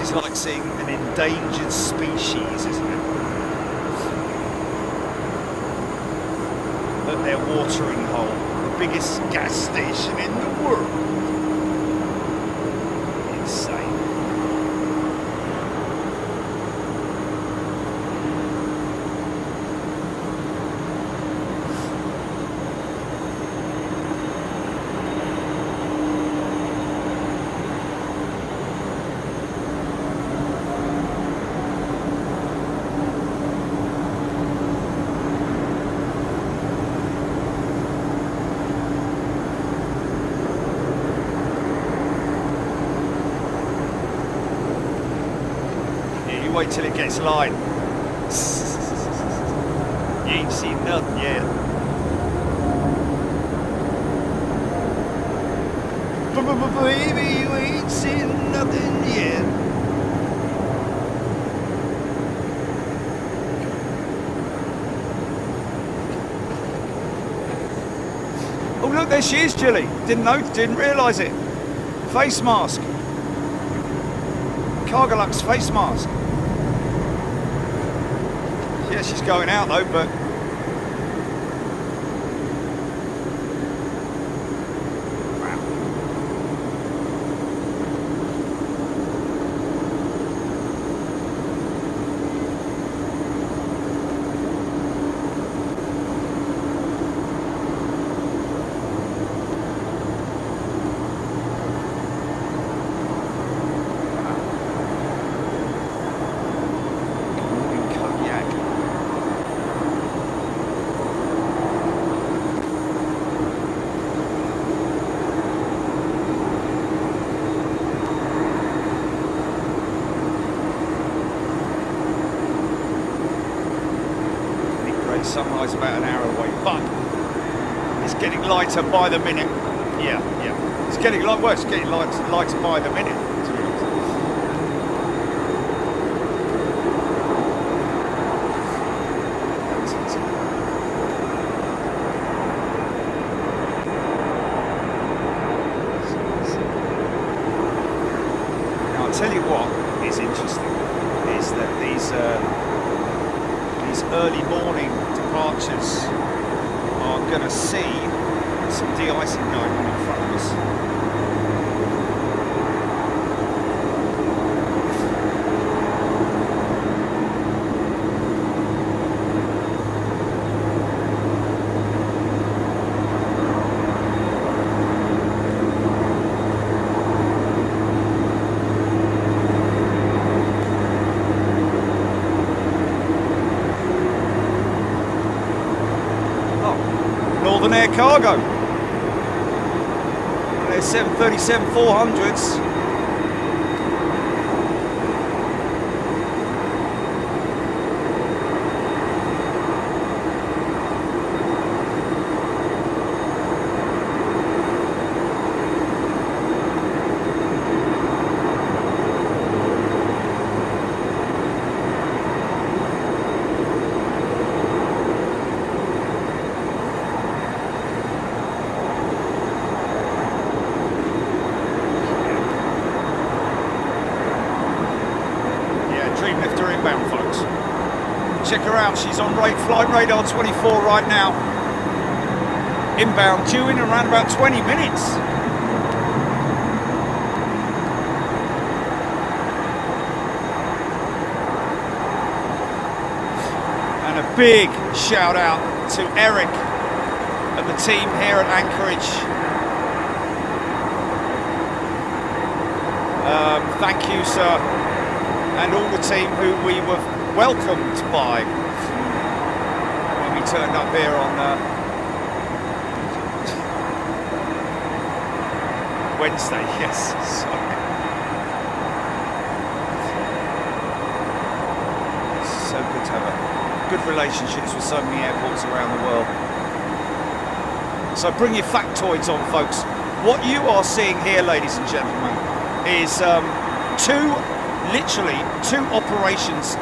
is like seeing an endangered species, isn't it? At their watering hole, the biggest gas station in the world. Insane. Wait till it gets light. You ain't seen nothing yet. Baby, you ain't seen nothing yet. Oh look, there she is, Jilly. Didn't realise it. Face mask. Cargolux face mask. Yeah, she's going out though, but sunrise about an hour away, but it's getting lighter by the minute. Yeah. It's getting light. Well, it's getting lighter by the minute. Now, I'll tell you what is interesting is that these early morning departures are going to see some de-icing going on in front of us. Northern Air Cargo. There's 737-400s. Dreamlifter inbound, folks. Check her out, she's on flight radar 24 right now. Inbound, due in around about 20 minutes. And a big shout out to Eric and the team here at Anchorage. Thank you, sir. And all the team who we were welcomed by when we turned up here on Wednesday. Yes, sorry. So good to have good relationships with so many airports around the world. So bring your factoids on, folks. What you are seeing here, ladies and gentlemen, is literally two operations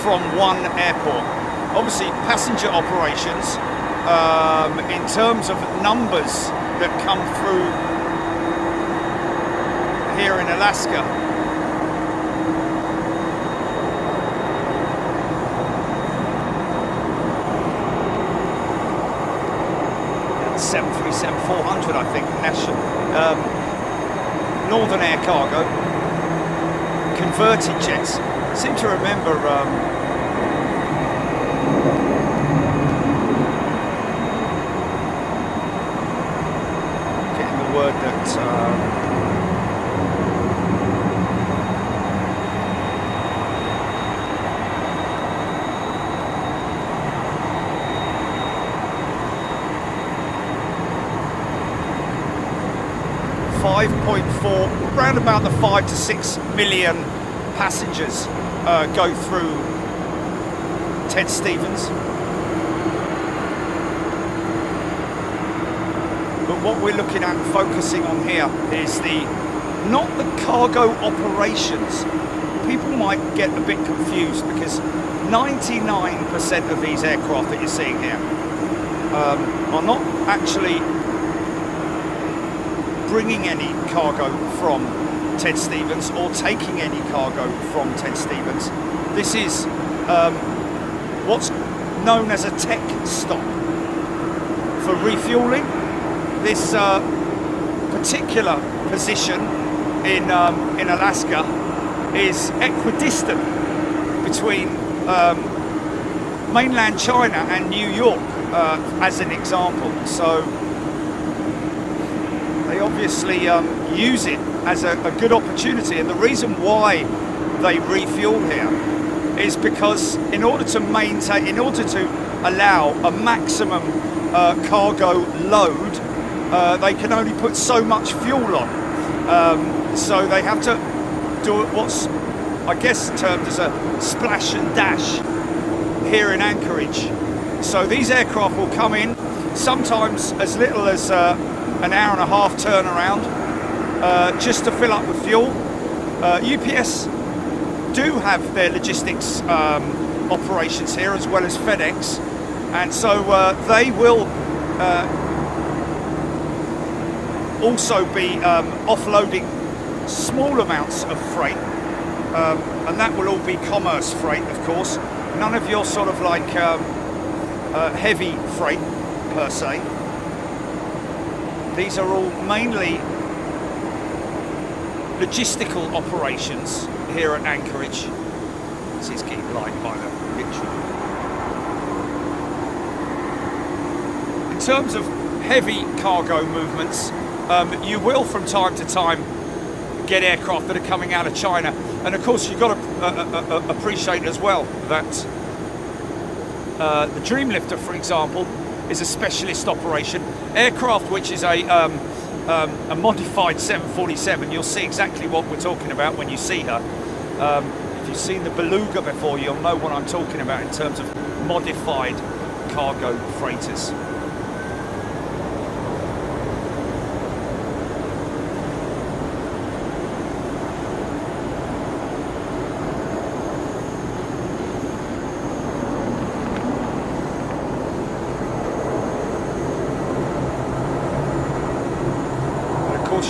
from one airport. Obviously passenger operations in terms of numbers that come through here in Alaska. 737-400, I think, national. Northern Air Cargo, converted jets. I seem to remember getting the word that 5.4, around about the 5 to 6 million passengers go through Ted Stevens. But what we're looking at and focusing on here is not the cargo operations. People might get a bit confused because 99% of these aircraft that you're seeing here are not actually bringing any cargo from Ted Stevens or taking any cargo from Ted Stevens. This is what's known as a tech stop. For refueling, this particular position in Alaska is equidistant between mainland China and New York, as an example. So they obviously use it as a good opportunity, and the reason why they refuel here is because in order to allow a maximum cargo load, they can only put so much fuel on. So they have to do what's, I guess, termed as a splash and dash here in Anchorage. So these aircraft will come in, sometimes as little as an hour and a half turnaround, just to fill up with fuel. UPS do have their logistics operations here, as well as FedEx, and so they will also be offloading small amounts of freight, and that will all be commerce freight, of course. None of your sort of like heavy freight per se. These are all mainly logistical operations here at Anchorage. This is getting light by the picture. In terms of heavy cargo movements, you will from time to time get aircraft that are coming out of China, and of course you've got to appreciate as well that the Dreamlifter, for example, is a specialist operation aircraft, which is a modified 747. You'll see exactly what we're talking about when you see her. If you've seen the Beluga before, you'll know what I'm talking about in terms of modified cargo freighters.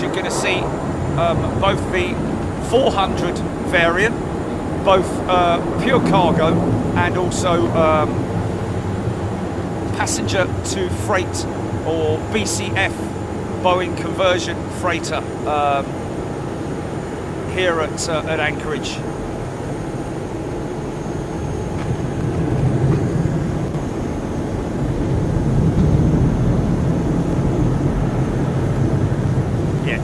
You're going to see both the 400 variant, both pure cargo and also passenger to freight, or BCF, Boeing conversion freighter, here at Anchorage.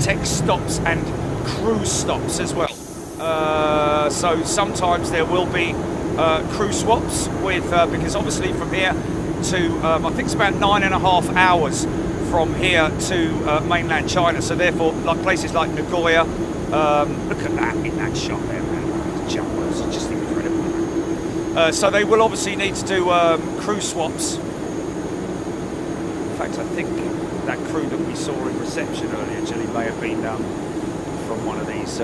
Tech stops and cruise stops as well. So sometimes there will be crew swaps with, because obviously from here to, I think it's about 9.5 hours from here to mainland China. So therefore, like places like Nagoya, look at that in that shot there, man. The jumpers are just incredible. So they will obviously need to do crew swaps. In fact, I think that crew that we saw in reception earlier, Jilly, may have been from one of these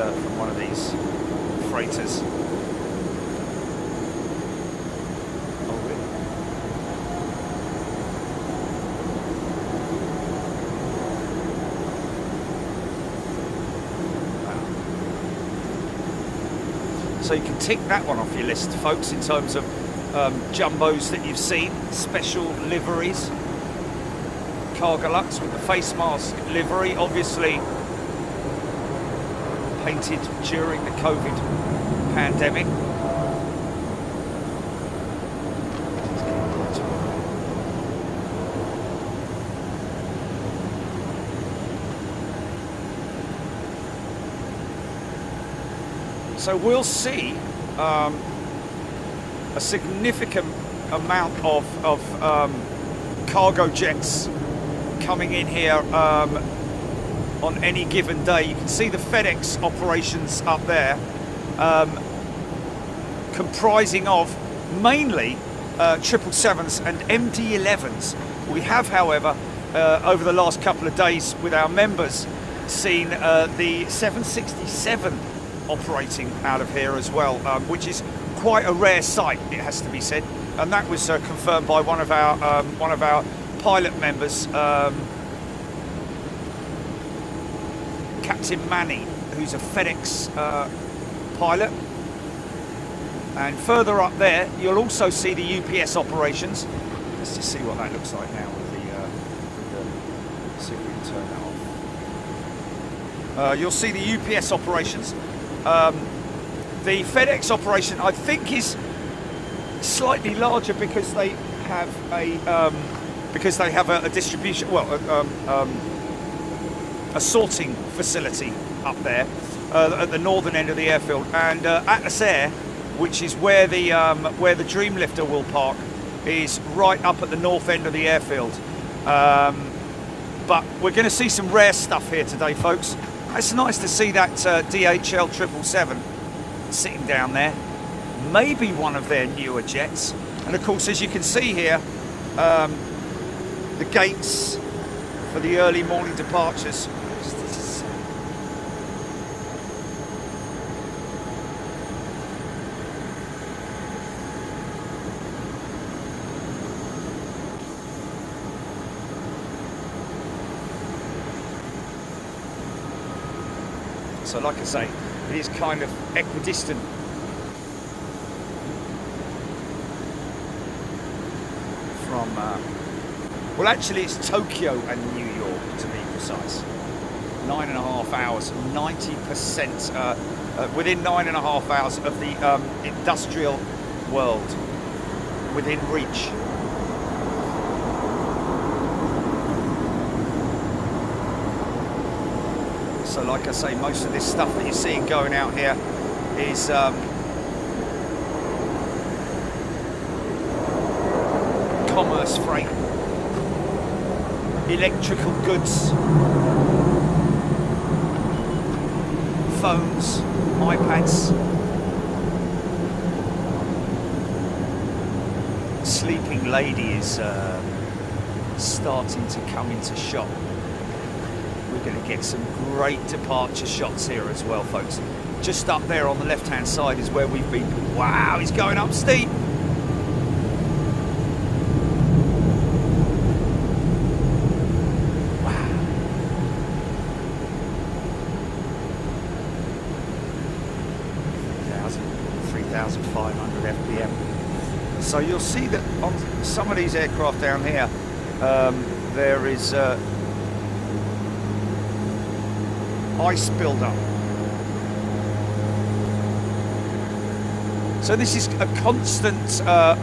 freighters. Oh, really? Wow. So you can tick that one off your list, folks, in terms of jumbos that you've seen, special liveries. Cargolux with the face mask livery, obviously painted during the COVID pandemic. So we'll see a significant amount of cargo jets coming in here on any given day. You can see the FedEx operations up there, comprising of mainly 777s and MD-11s. We have, however, over the last couple of days with our members, seen the 767 operating out of here as well, which is quite a rare sight, it has to be said, and that was confirmed by one of our pilot members, Captain Manny, who's a FedEx pilot. And further up there, you'll also see the UPS operations. Let's just see what that looks like now with the see if we can turn that off. You'll see the UPS operations. The FedEx operation, I think, is slightly larger because they have a distribution, a sorting facility up there at the northern end of the airfield, and Atlas Air, which is where the Dreamlifter will park, is right up at the north end of the airfield. But we're going to see some rare stuff here today, folks. It's nice to see that DHL 777 sitting down there, maybe one of their newer jets. And of course, as you can see here, the gates for the early morning departures. So like I say, it is kind of equidistant from, well actually it's Tokyo and New York to be precise. 9.5 hours, 90%, within 9.5 hours of the industrial world, within reach. So like I say, most of this stuff that you're seeing going out here is commerce freight, electrical goods, phones, iPads, sleeping lady is starting to come into shot. We're going to get some great departure shots here as well, folks. Just up there on the left-hand side is where we've been. Wow, he's going up steep. Wow. 3,500 FPM. So you'll see that on some of these aircraft down here, there is ice build-up. So this is a constant, I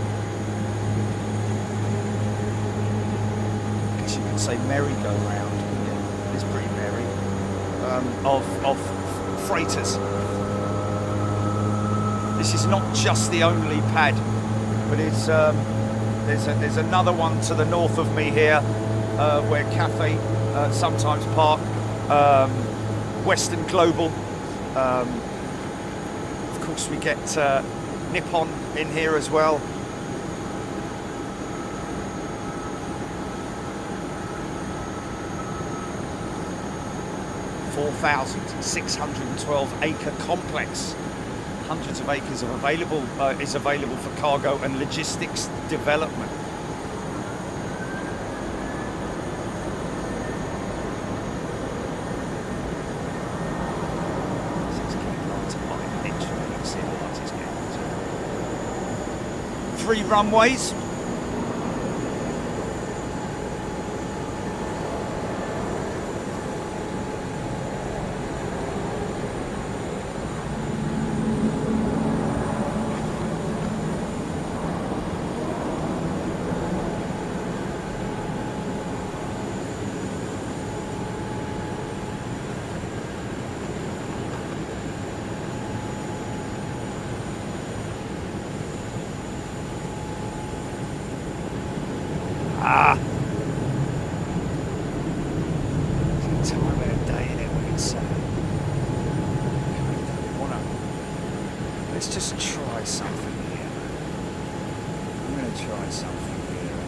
guess you could say merry-go-round. Yeah, it's pretty merry. Of freighters. This is not just the only pad, but it's there's another one to the north of me here, where Cathay sometimes park. Western Global, of course we get Nippon in here as well. (4,612 acre complex, hundreds of acres of is available for cargo and logistics development. Three runways. time of the day in it when it's let's just try something here. I'm going to try something here.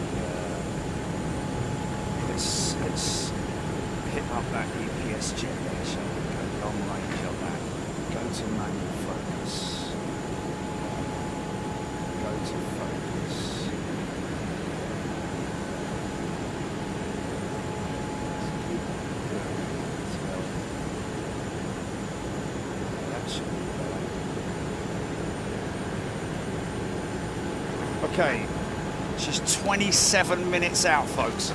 And, let's hit up that UPS jet there, shall we? Go long range on that. Go to manual focus. Go to focus. That should be okay. She's 27 minutes out, folks.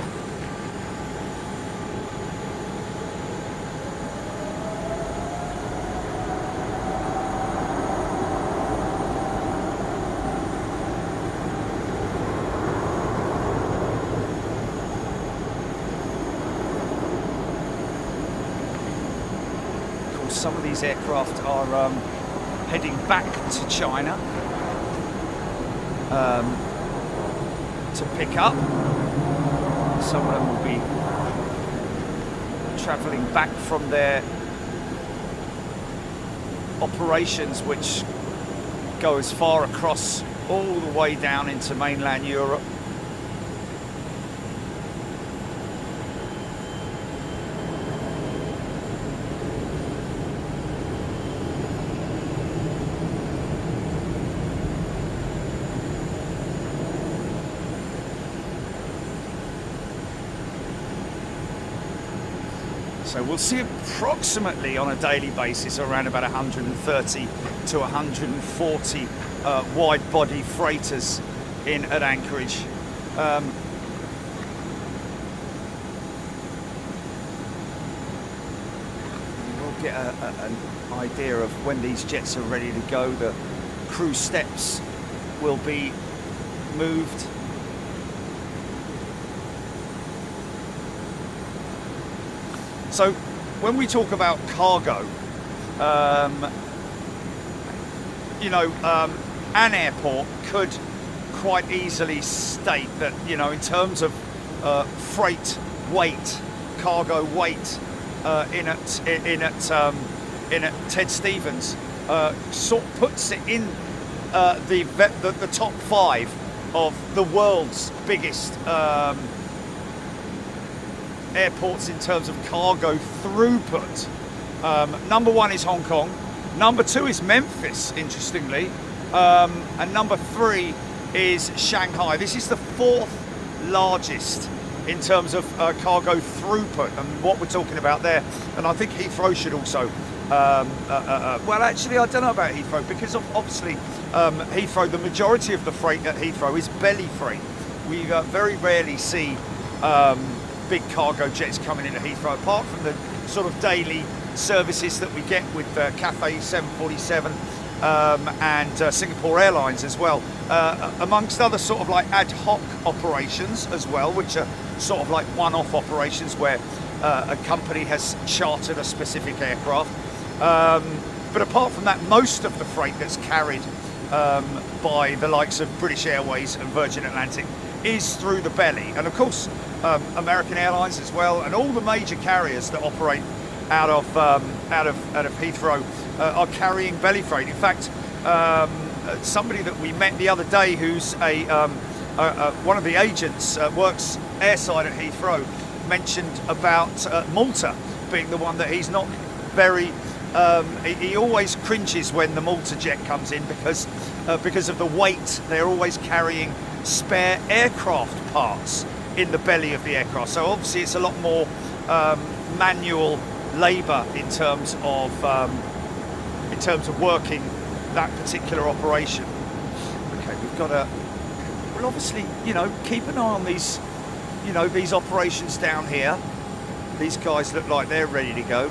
Some of these aircraft are heading back to China to pick up. Some of them will be travelling back from their operations, which go as far across all the way down into mainland Europe. So we'll see approximately on a daily basis around about 130 to 140 wide body freighters in at Anchorage. We'll get an idea of when these jets are ready to go. The crew steps will be moved. So when we talk about cargo, you know, an airport could quite easily state that, you know, in terms of freight weight, cargo weight, in at Ted Stevens, sort of puts it in the top 5 of the world's biggest airports in terms of cargo throughput. Number 1 is Hong Kong, number 2 is Memphis, interestingly, and number 3 is Shanghai. This is the 4th largest in terms of cargo throughput, and what we're talking about there. And I think Heathrow should also, well, actually, I don't know about Heathrow, because obviously Heathrow, the majority of the freight at Heathrow is belly freight. We very rarely see big cargo jets coming into Heathrow, apart from the sort of daily services that we get with Cathay 747 and Singapore Airlines as well, amongst other sort of like ad hoc operations as well, which are sort of like one-off operations where a company has chartered a specific aircraft. But apart from that, most of the freight that's carried by the likes of British Airways and Virgin Atlantic is through the belly, and of course American Airlines as well, and all the major carriers that operate out of Heathrow are carrying belly freight. In fact, somebody that we met the other day, who's one of the agents, works airside at Heathrow, mentioned about Malta being the one that he's not very. He always cringes when the Malta jet comes in because of the weight. They're always carrying spare aircraft parts in the belly of the aircraft. So obviously it's a lot more manual labour in terms of working that particular operation. Okay, we've got to, well, obviously, you know, keep an eye on these, you know, these operations down here. These guys look like they're ready to go.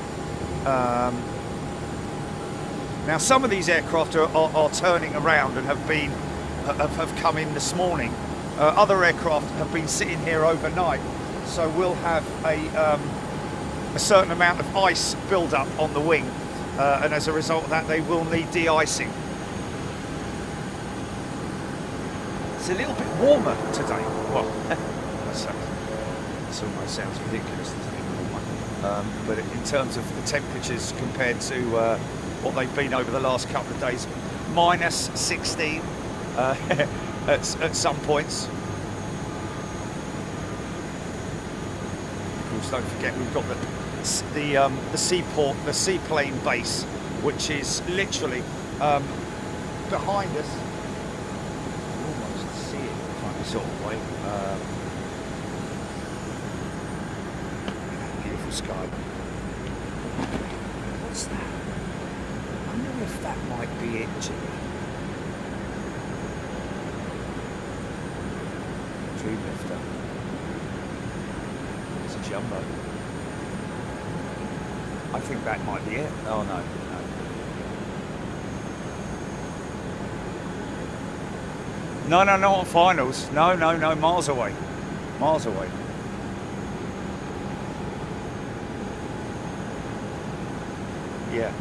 Now, some of these aircraft are turning around and have come in this morning. Other aircraft have been sitting here overnight, so we'll have a certain amount of ice build up on the wing, and as a result of that, they will need de-icing. It's a little bit warmer today. Well, this almost sounds ridiculous to say warmer. but in terms of the temperatures compared to what they've been over the last couple of days, minus 16 at some points. Of course, don't forget we've got the seaport, the seaplane base, which is literally behind us. You almost see it kind of sort of way. Beautiful sky. What's that? I wonder if that might be it, Jimmy. Dreamlifter. It's a jumbo. I think that might be it. Oh no, no. No, not on finals. No, miles away. Miles away. Yeah.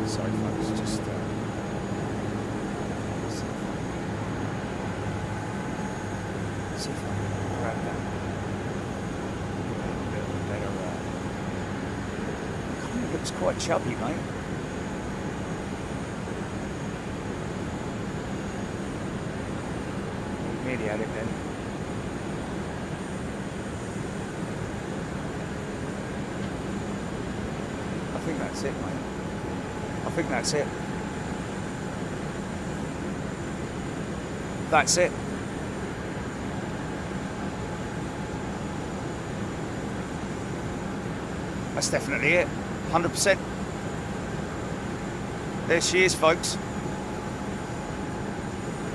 Sorry folks, just see if I can grab that. A little better. Kind of looks quite chubby, mate. Nearly had it then. I think that's it, mate. I think that's it. That's it. That's definitely it. 100%. There she is, folks.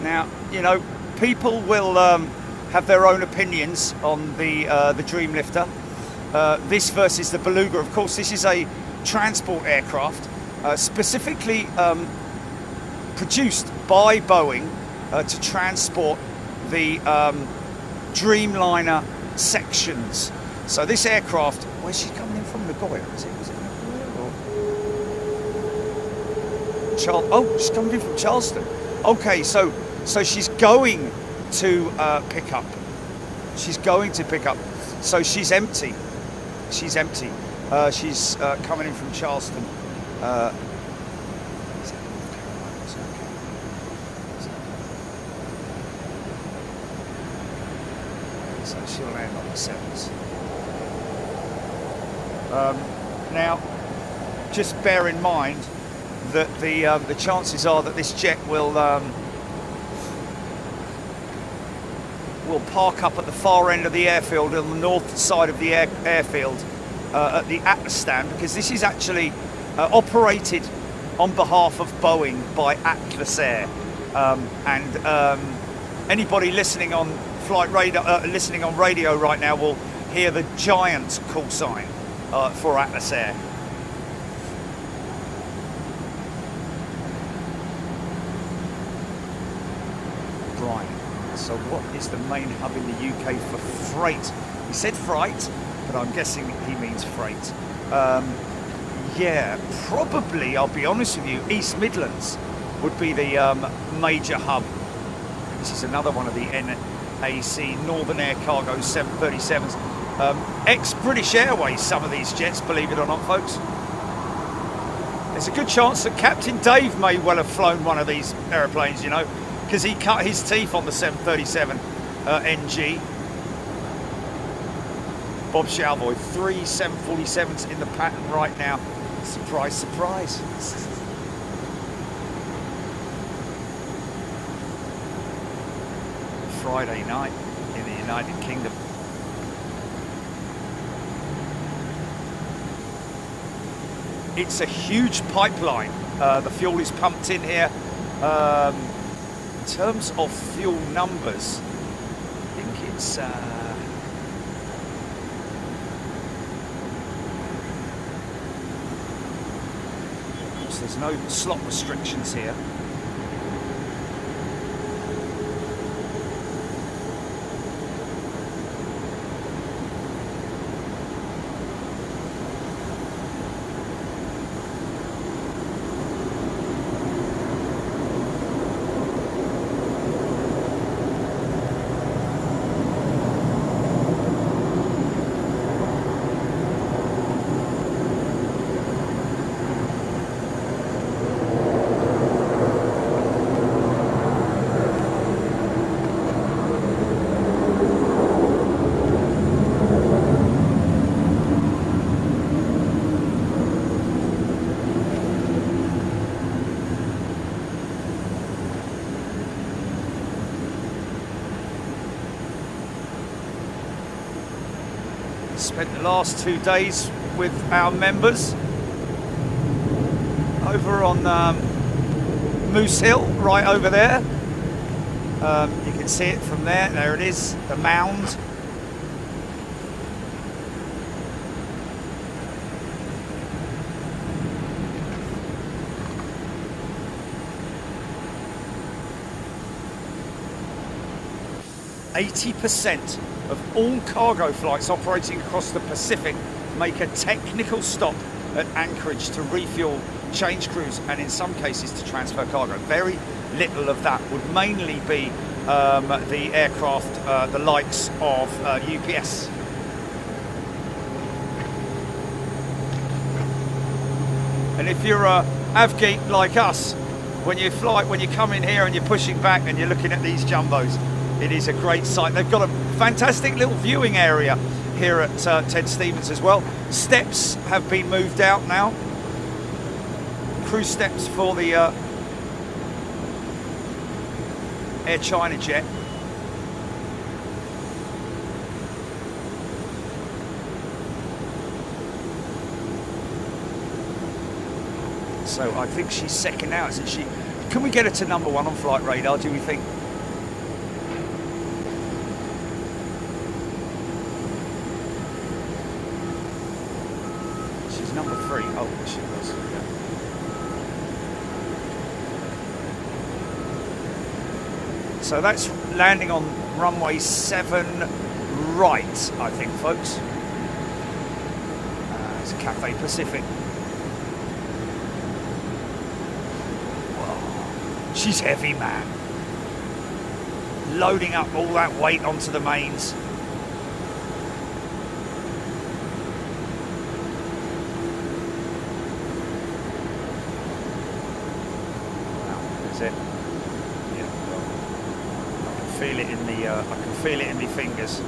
Now, you know, people will have their own opinions on the Dreamlifter. This versus the Beluga. Of course, this is a transport aircraft, specifically produced by Boeing to transport the Dreamliner sections. So this aircraft, where's she coming in from? Nagoya, is it? Was it Nagoya or oh, she's coming in from Charleston. Okay, so she's going to pick up. She's going to pick up. So she's empty. She's empty. She's coming in from Charleston. So she'll land on the 7s. Now, just bear in mind that the chances are that this jet will park up at the far end of the airfield, on the north side of the airfield, at the Atlas stand, because this is actually operated on behalf of Boeing by Atlas Air, and anybody listening on flight radar, listening on radio right now, will hear the giant call sign for Atlas Air. Brian, so what is the main hub in the UK for freight? He said freight, but I'm guessing he means freight. Yeah, probably, I'll be honest with you, East Midlands would be the major hub. This is another one of the NAC, Northern Air Cargo 737s. Ex-British Airways, some of these jets, believe it or not, folks. There's a good chance that Captain Dave may well have flown one of these aeroplanes, you know, because he cut his teeth on the 737 NG. Bob Shalvoy, 3 747s in the pattern right now. Surprise, surprise. Friday night in the United Kingdom. It's a huge pipeline. The fuel is pumped in here. In terms of fuel numbers, I think it's so there's no slot restrictions here. Spent the last 2 days with our members over on Moose Hill, right over there. You can see it from there. There it is, the mound. "80% of all cargo flights operating across the Pacific make a technical stop at Anchorage to refuel, change crews, and in some cases to transfer cargo." Very little of that would mainly be the aircraft, the likes of UPS. And if you're a av geek like us, when you come in here and you're pushing back and you're looking at these jumbos, it is a great sight. They've got a fantastic little viewing area here at Ted Stevens as well. Steps have been moved out now. Crew steps for the Air China jet. So I think she's second now, isn't she? Can we get her to number 1 on flight radar, do we think? Number 3. Oh, she was. Yeah. So that's landing on runway 7 right, I think, folks. It's Cathay Pacific. Whoa. She's heavy, man. Loading up all that weight onto the mains. It. Yeah, well, I can feel it in the. I can feel it in my fingers.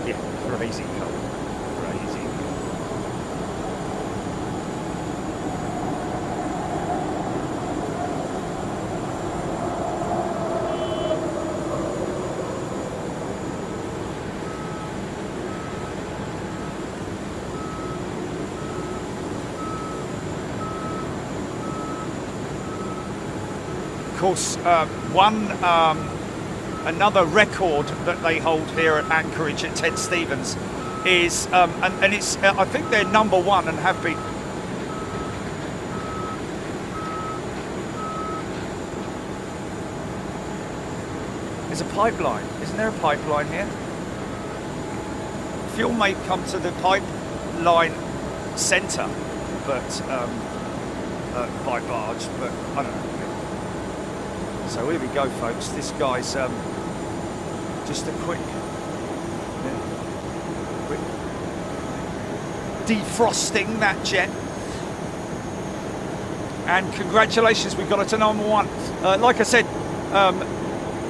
Yeah, crazy cold, crazy cold. Of course, another record that they hold here at Anchorage at Ted Stevens is, and it's, I think they're number 1 and have been. There's a pipeline, isn't there a pipeline here? Fuel may come to the pipeline centre, but by barge, but I don't know. So here we go, folks. This guy's just a quick defrosting that jet. And congratulations, we've got it to number 1. Like I said,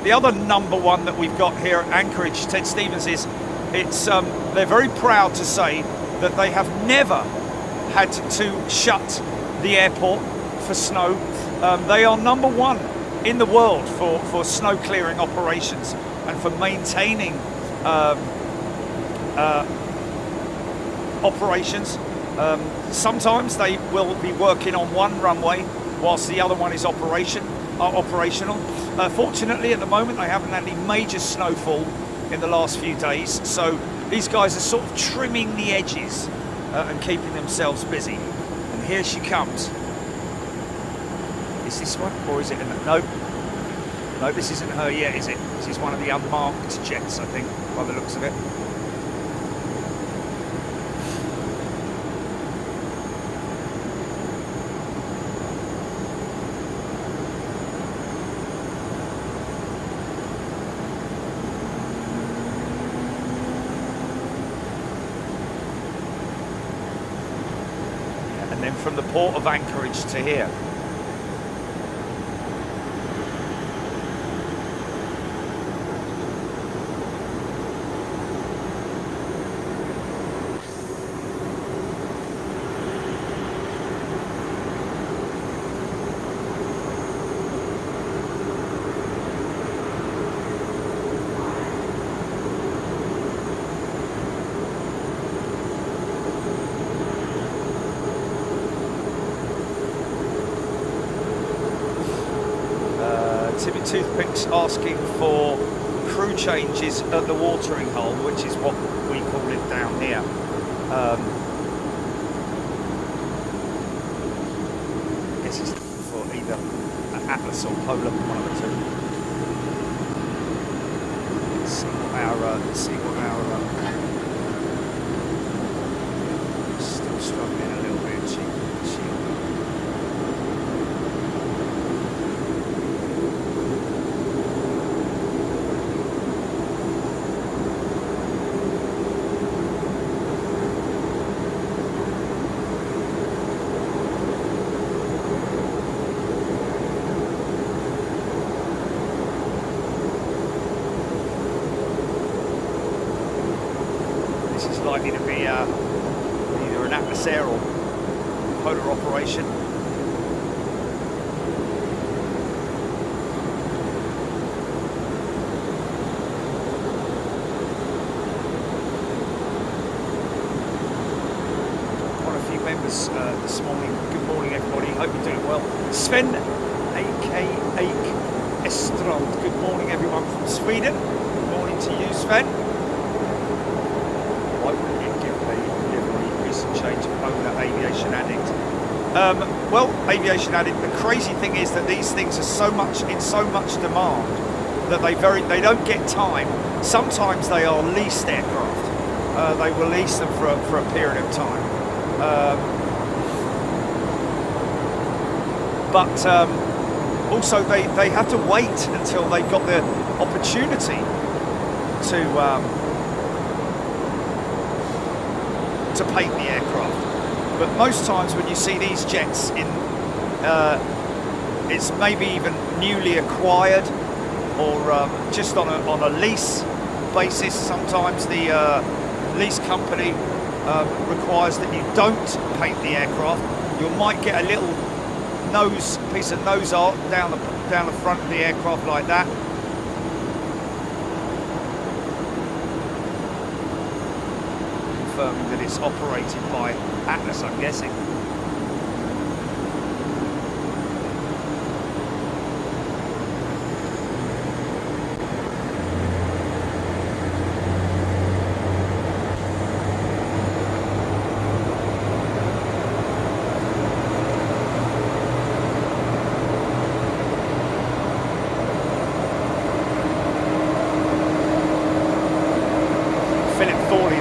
the other number 1 that we've got here at Anchorage, Ted Stevens, is they're very proud to say that they have never had to shut the airport for snow. They are number 1 in the world for snow clearing operations and for maintaining operations. Sometimes they will be working on one runway whilst the other one is operational. Fortunately, at the moment, they haven't had any major snowfall in the last few days, so these guys are sort of trimming the edges and keeping themselves busy. And here she comes. Is this one, or is it another? Nope. No, this isn't her yet, is it? This is one of the unmarked jets, I think, by the looks of it. And then from the port of Anchorage to here. toothpicks asking for crew changes at the watering hole, which is what we call it down here. I guess it's for either an Atlas or Polar, one of the two. Let's see what our still struggling a little bit. She likely to be either an Atlas Air or Polar operation. Quite a few members this morning. Good morning, everybody. Hope you're doing well. Sven, aka Estrand. Good morning, everyone from Sweden. Good morning to you, Sven. Change of owner, Aviation Addict. Well, Aviation Addict, the crazy thing is that these things are in so much demand that they don't get time. Sometimes they are leased aircraft. They will lease them for a period of time. But also they have to wait until they've got the opportunity to paint the aircraft. But most times when you see these jets in, it's maybe even newly acquired or just on a lease basis. Sometimes the lease company requires that you don't paint the aircraft. You might get a little piece of nose art down the front of the aircraft like that. Confirming that it's operated by Atlas, I'm guessing.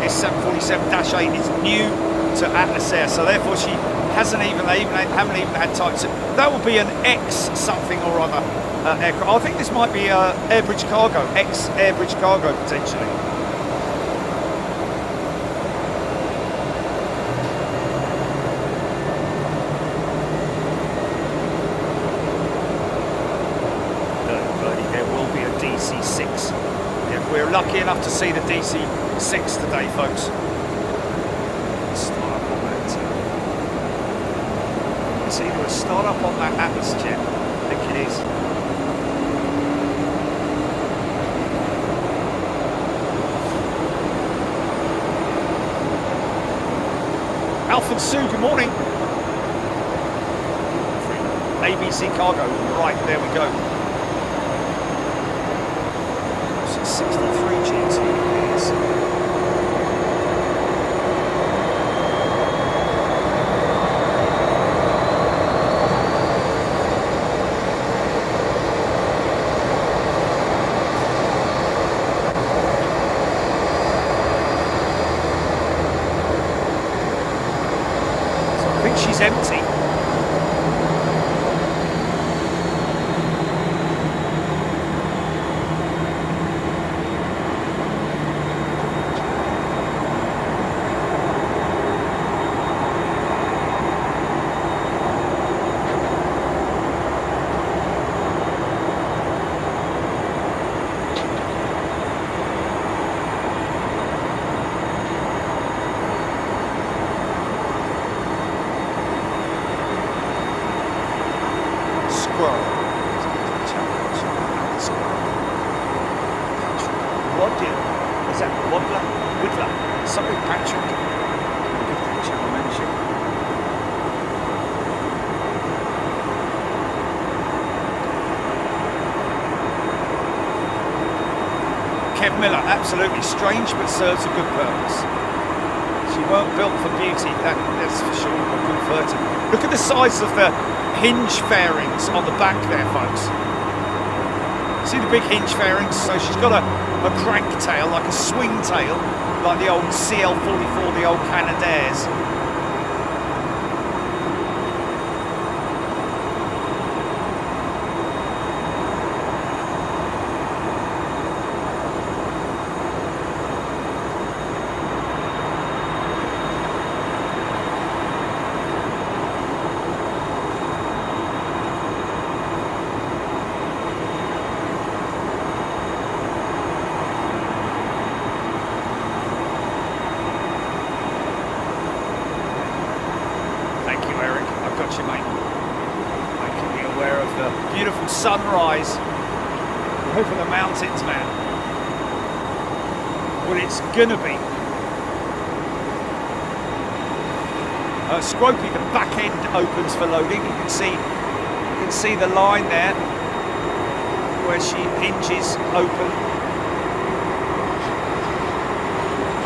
This 747-8 is new to Atlas Air, so therefore she haven't even had time. So that will be an X something or other aircraft. I think this might be Airbridge Cargo, X Airbridge Cargo potentially. There will be a DC-6. If we're lucky enough to see the DC-6 today, folks. Start up on that. It's either a start up on that Atlas jet. I think it is. Alfred Sue, good morning. ABC Cargo, right, there we go. 63 GT is. So I think she's empty. Kev Miller, absolutely strange, but serves a good purpose. She weren't built for beauty, that's for sure. Converted. Look at the size of the hinge fairings on the back there, folks. See the big hinge fairings? So she's got a crank tail, like a swing tail, like the old CL44, the old Canadaires. Sunrise over the mountains now. Well, it's gonna be Scropey. The back end opens for loading. You can see the line there where she hinges open.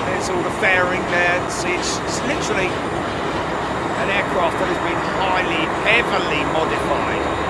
There's all the fairing there. See, it's literally an aircraft that has been heavily modified.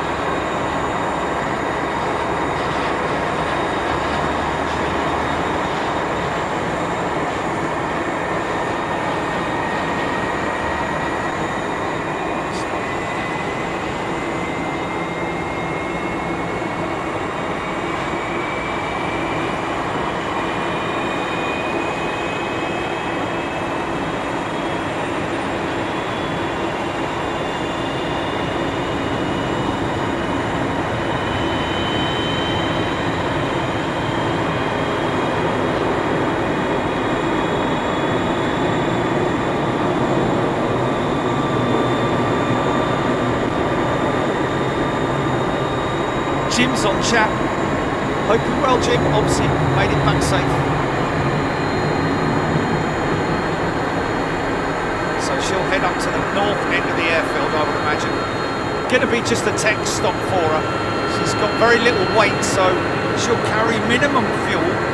Jim's on chat. Hope you're well, Jim. Obviously made it back safe. So she'll head up to the north end of the airfield, I would imagine. Going to be just a tech stop for her. She's got very little weight, so she'll carry minimum fuel.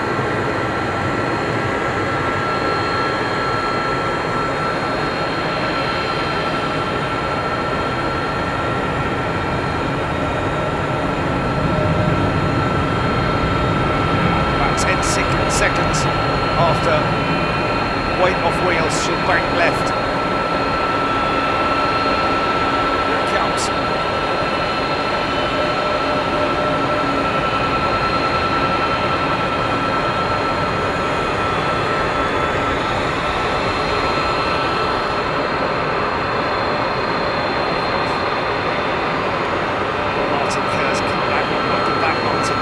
Seconds after weight off wheels, she'll bank left. Here it comes. Martin Kerr's come back, welcome back, Martin.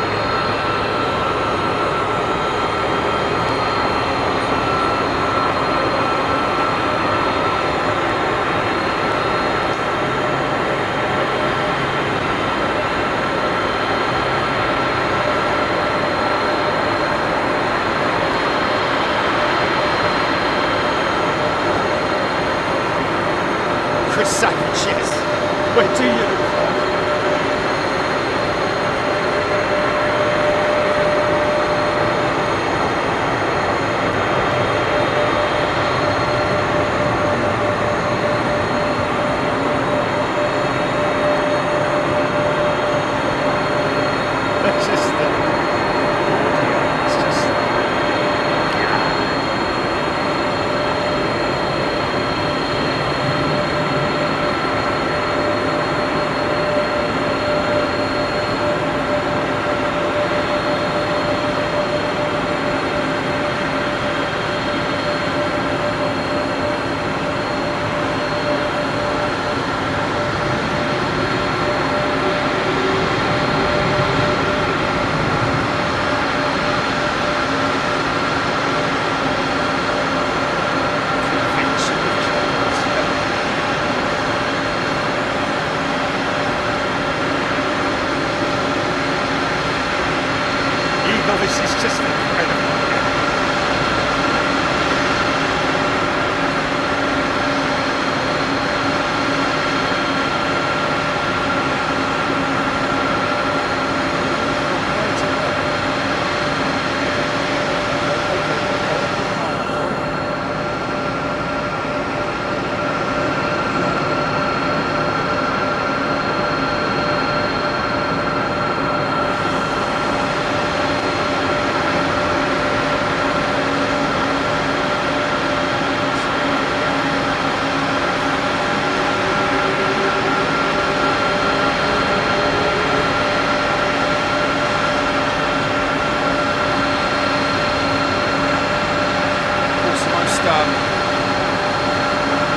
Savages. Where do you? That's just it's just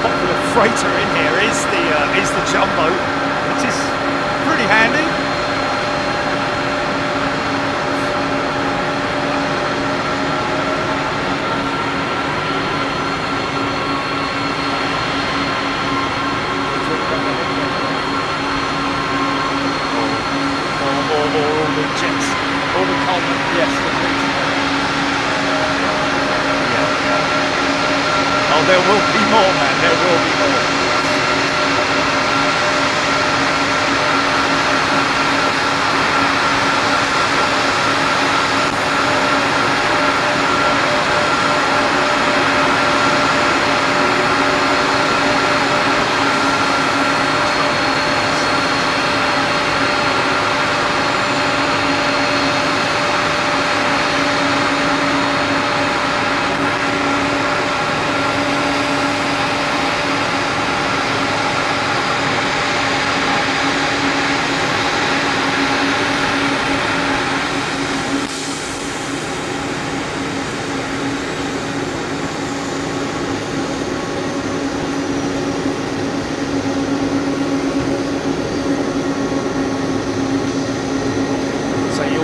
popular freighter in here is the Jumbo, which is pretty handy. There will be more, man. There will be more.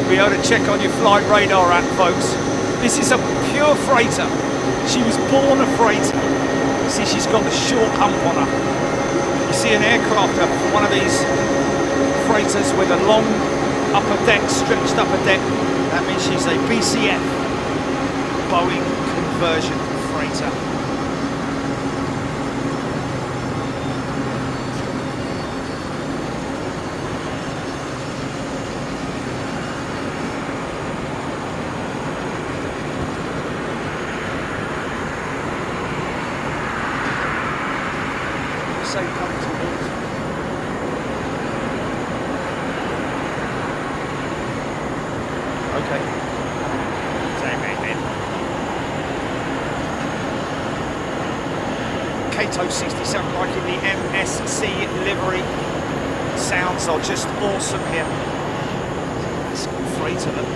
Be able to check on your flight radar app, folks. This is a pure freighter. She was born a freighter. See, she's got a short hump on her. You see an aircraft, one of these freighters with a long upper deck, stretched upper deck. That means she's a BCF, Boeing conversion freighter. Kato 67, like in the MSC livery. Sounds are just awesome here. It's a freighter, look.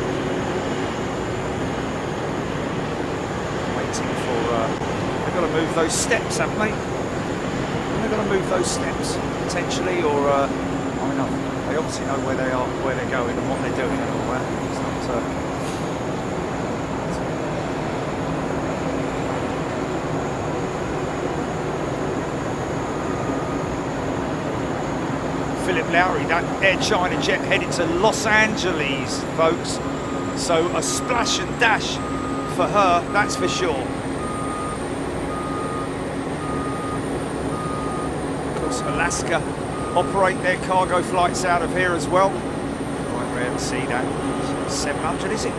Waiting for, they've got to move those steps, haven't they? They've got to move those steps, potentially, or, I mean, they obviously know where they are, where they're going and what they're doing and all that. It's not, Philip Lowry, that Air China jet headed to Los Angeles, folks. So a splash and dash for her, that's for sure. Of course, Alaska operate their cargo flights out of here as well. Quite rare to see that. 700, is it?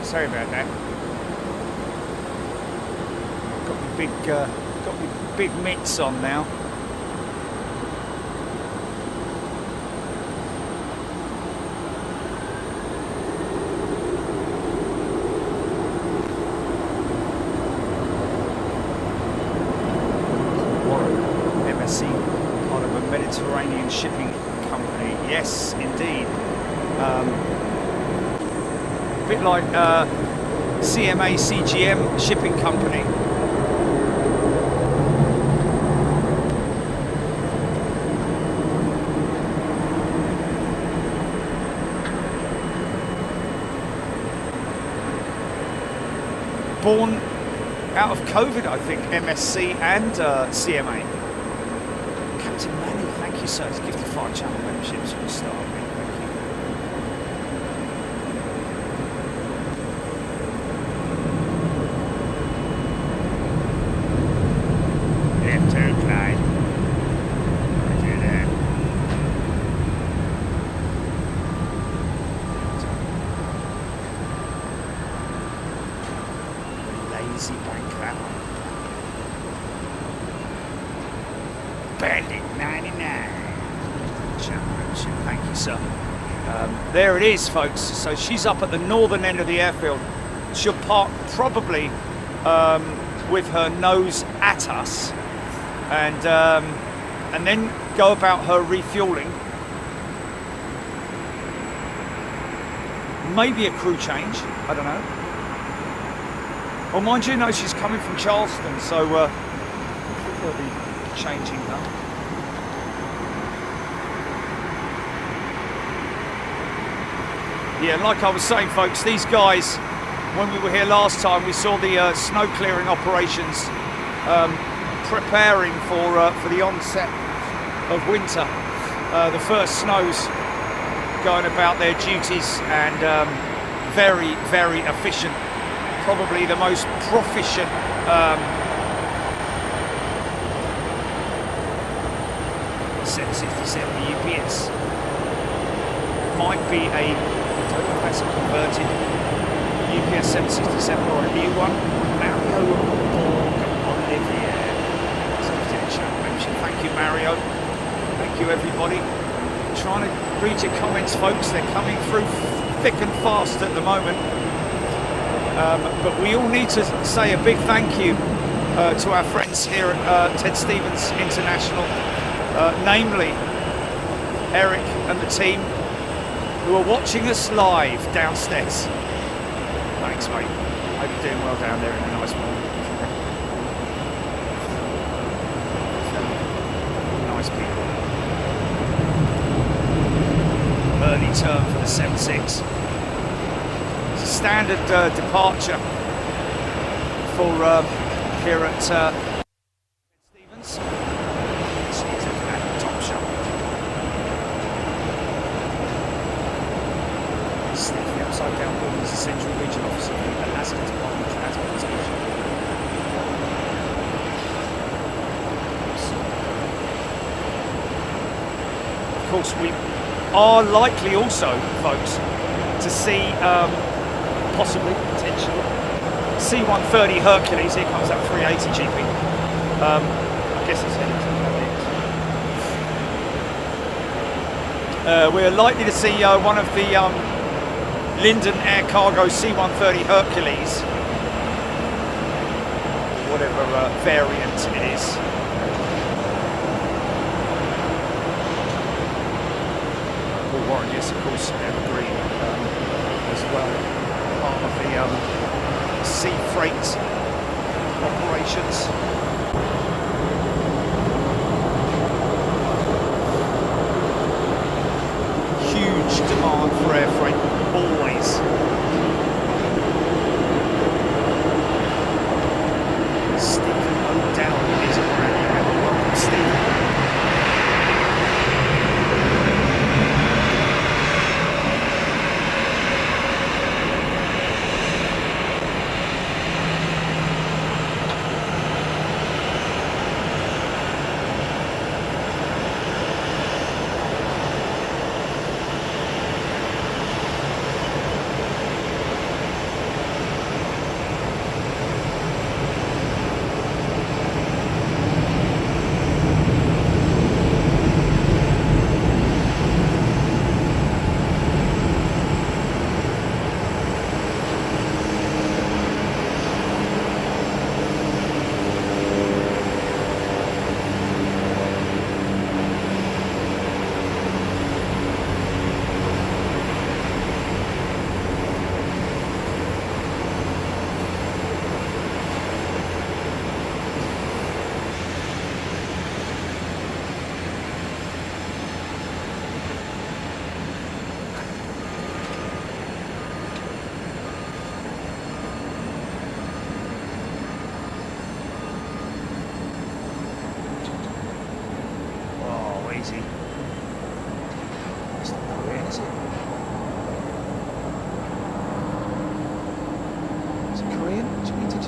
Sorry about that. Got my big mitts on now. shipping company. Yes, indeed. A bit like CMA CGM shipping company. Born out of COVID, I think, MSC and CMA. Captain Manny, thank you, sir. It's gifted 5 channel memberships for the start. Thank you. Left turn, Clyde. Roger that. Lazy bank that one. Bandit 99. Championship, thank you, sir. There it is, folks. So she's up at the northern end of the airfield. She'll park probably with her nose at us, and then go about her refueling. Maybe a crew change. I don't know. Well, mind you, no, she's coming from Charleston, so I think they'll be changing her. Yeah, like I was saying, folks, these guys, when we were here last time, we saw the snow clearing operations preparing for the onset of winter. The first snows going about their duties, and very, very efficient. Probably the most proficient UPS. Might be a, I don't know if that's a converted UPS 767 or a new one. Mario Olivia. Thank you, Mario. Thank you, everybody. Trying to read your comments, folks. They're coming through thick and fast at the moment. But we all need to say a big thank you to our friends here at Ted Stevens International, namely Eric and the team, who are watching us live downstairs. Thanks, mate. Hope you're doing well down there in the nice morning. Nice people. Early turn for the 7-6. Standard departure for here at Stevens. Top shot. Steve, the upside down building is the Central Region Office of the Alaska Department of Transportation. Of course, we are likely also, folks, to see possibly, potentially, C-130 Hercules. Here comes that 380 GP. I guess it's heading to the we're likely to see one of the Linden Air Cargo C-130 Hercules, whatever variant it is. Warren, yes, of course, Evergreen as well, part of the sea freight operations. Huge demand for air freight, always. Stephen O'Dowd is already at the welcome, Stephen.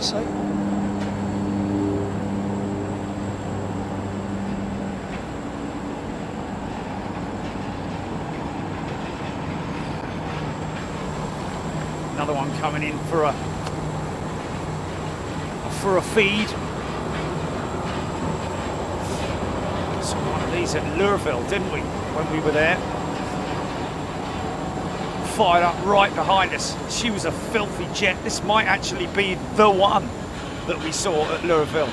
to say? Another one coming in for a feed. Saw one of these at Lurville, didn't we, when we were there? Fired up right behind us. She was a filthy jet. This might actually be the one that we saw at Lurville.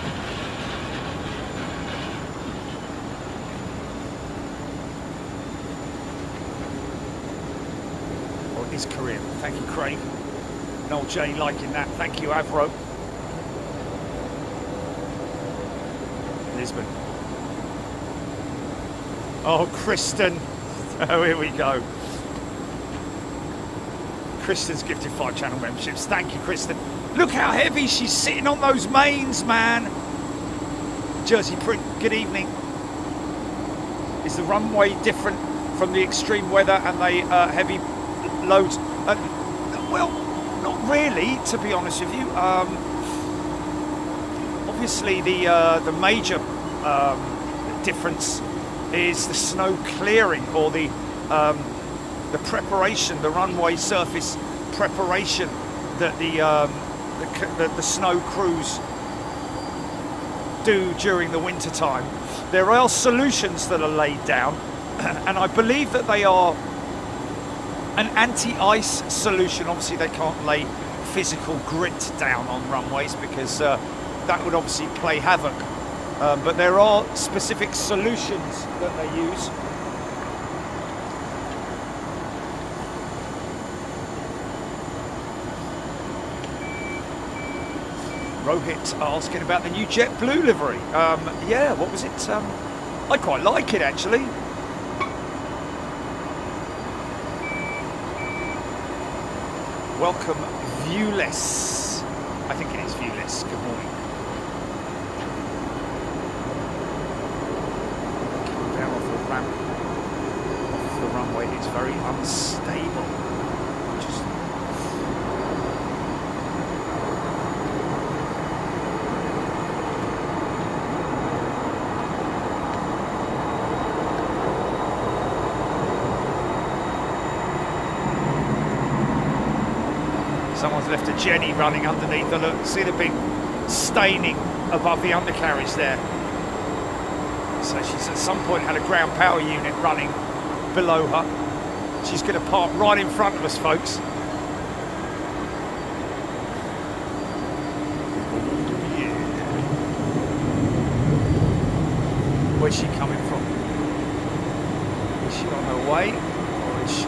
Or it is Korean. Thank you, Craig. Noel J liking that. Thank you, Avro. Lisbon. Oh, Kristen. Oh, here we go. Kristen's gifted 5 channel memberships. Thank you, Kristen. Look how heavy she's sitting on those mains, man. Jersey Print, good evening. Is the runway different from the extreme weather and the heavy loads? Well, not really, to be honest with you. Obviously, the major difference is the snow clearing, or the preparation, the runway surface preparation that the snow crews do during the winter time. There are solutions that are laid down, and I believe that they are an anti-ice solution. Obviously, they can't lay physical grit down on runways because that would obviously play havoc. But there are specific solutions that they use. Rohit asking about the new JetBlue livery. Yeah, what was it? I quite like it, actually. Welcome, Viewless. I think it is Viewless. Good morning. Coming down off the ramp, off the runway, it's very unstable. Someone's left a Jenny running underneath the look. See the big staining above the undercarriage there. So she's at some point had a ground power unit running below her. She's going to park right in front of us, folks. Yeah. Where's she coming from? Is she on her way, or is she...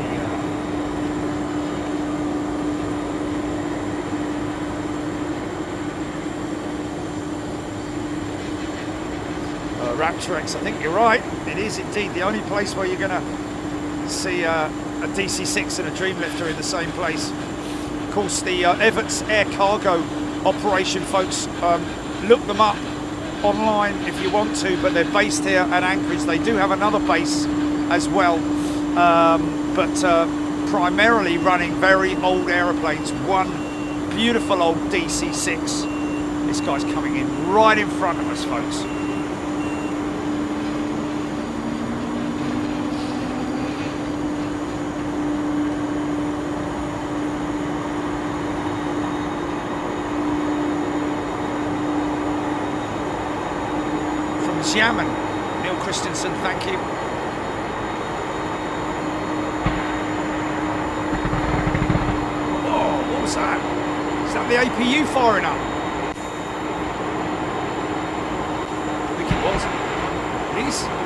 Rapturex, I think you're right. It is indeed the only place where you're going to see a DC-6 and a Dreamlifter in the same place. Of course, the Everts Air Cargo operation, folks, look them up online if you want to, but they're based here at Anchorage. They do have another base as well, but primarily running very old aeroplanes. One beautiful old DC-6. This guy's coming in right in front of us, folks. Yaman, Neil Christensen, thank you. Oh, what was that? Is that the APU firing up? I think it was. It is.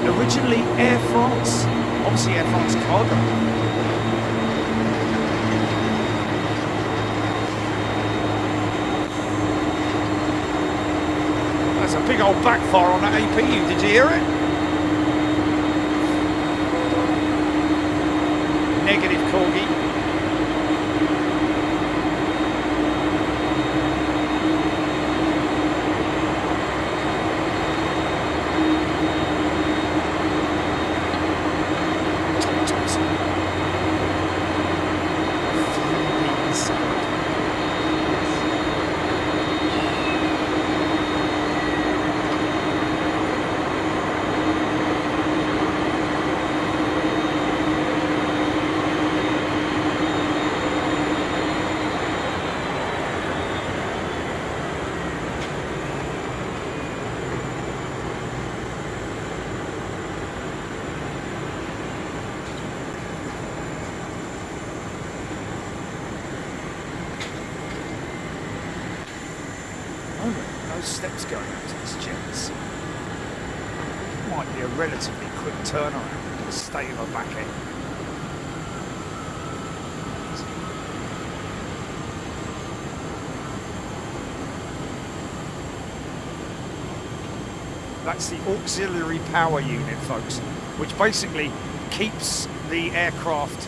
Originally Air France, obviously Air France Cargo. That's a big old backfire on that APU. Did you hear it? Negative, Corgi. Steps going up to this jets. Might be a relatively quick turnaround to stay in the back end. That's the auxiliary power unit, folks, which basically keeps the aircraft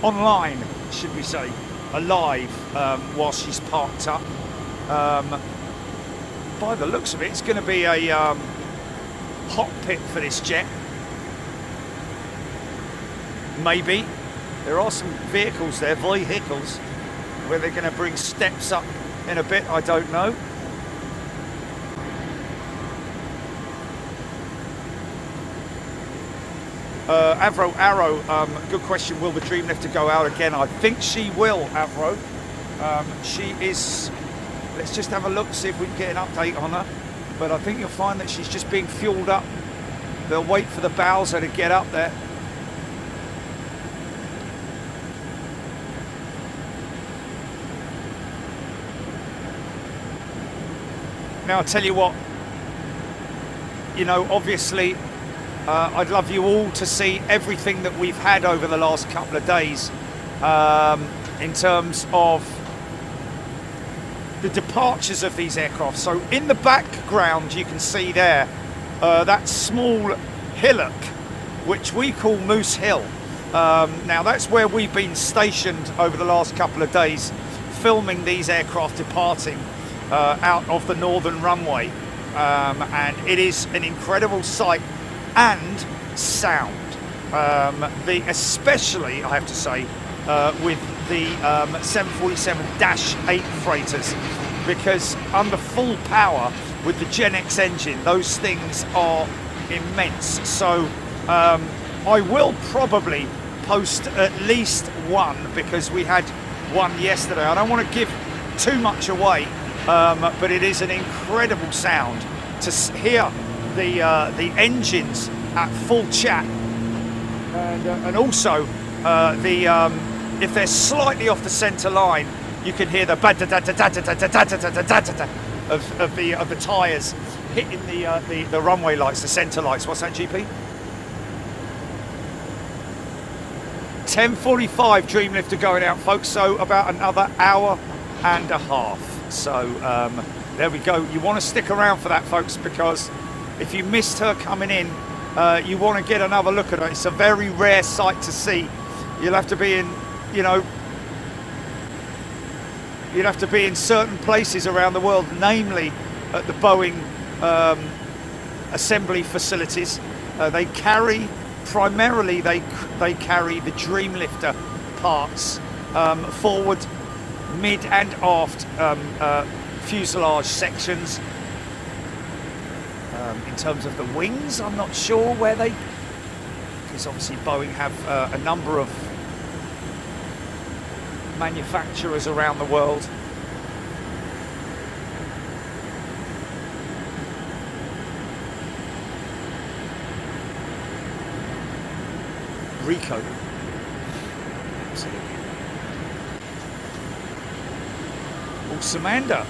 online, should we say, alive while she's parked up. By the looks of it, it's going to be a hot pit for this jet. Maybe. There are some vehicles there, vehicles, where they're going to bring steps up in a bit, I don't know. Avro Arrow, good question, will the Dreamlifter go out again? I think she will, Avro. She is... Let's just have a look, see if we can get an update on her. But I think you'll find that she's just being fueled up. They'll wait for the Bowser to get up there. Now, I'll tell you what, you know, obviously, I'd love you all to see everything that we've had over the last couple of days in terms of the departures of these aircraft. So in the background you can see there that small hillock which we call Moose Hill. Now that's where we've been stationed over the last couple of days, filming these aircraft departing out of the northern runway, and it is an incredible sight and sound, especially I have to say with the 747-8 freighters, because under full power with the Gen X engine, those things are immense. So I will probably post at least one, because we had one yesterday. I don't want to give too much away, but it is an incredible sound to hear the engines at full chat, and also if they're slightly off the centre line, you can hear the of the tyres hitting the runway lights, the centre lights. What's that, GP? 10:45 Dreamlifter going out, folks. So about another hour and a half. So there we go. You want to stick around for that, folks, because if you missed her coming in, you want to get another look at her. It's a very rare sight to see. You'll have to be in, you know, you'd have to be in certain places around the world, namely at the Boeing assembly facilities. They carry, primarily they carry the Dreamlifter parts, forward, mid and aft fuselage sections. In terms of the wings, I'm not sure where they, because obviously Boeing have a number of manufacturers around the world. Rico. Absolutely. Or Samanda,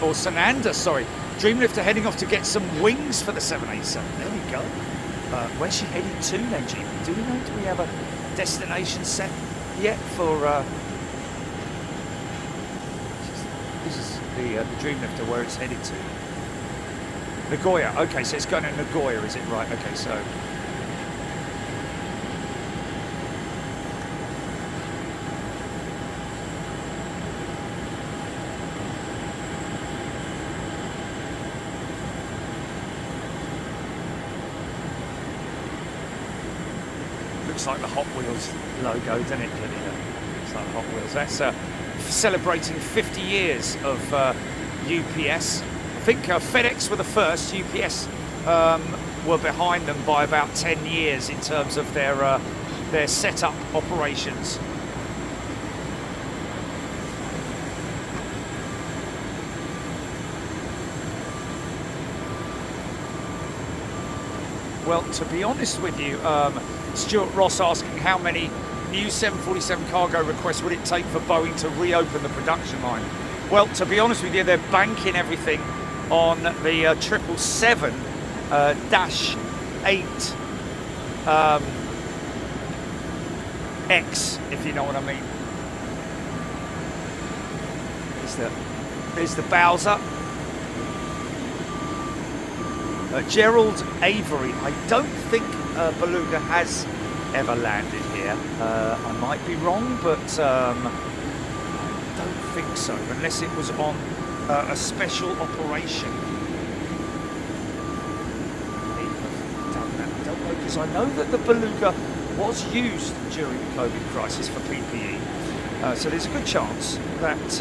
or Sananda, sorry. Dreamlifter heading off to get some wings for the 787. There we go. Where's she heading to then, GP? Do we know? Do we have a destination set yet for... this is the Dreamlifter, where it's headed to. Nagoya. Okay, so it's going to Nagoya, is it? Right, okay, so... Looks like the Hot Wheels logo, doesn't it? Looks like Hot Wheels. That's celebrating 50 years of UPS. I think FedEx were the first. UPS were behind them by about 10 years in terms of their setup operations. Well, to be honest with you, Stuart Ross asking how many new 747 cargo requests would it take for Boeing to reopen the production line? Well, to be honest with you, they're banking everything on the 777-8 X, if you know what I mean. There's the Bowser. Gerald Avery. I don't think Beluga has ever landed here. I might be wrong, but I don't think so, unless it was on a special operation. May have done that. I don't know, because I know that the Beluga was used during the COVID crisis for PPE. So there's a good chance that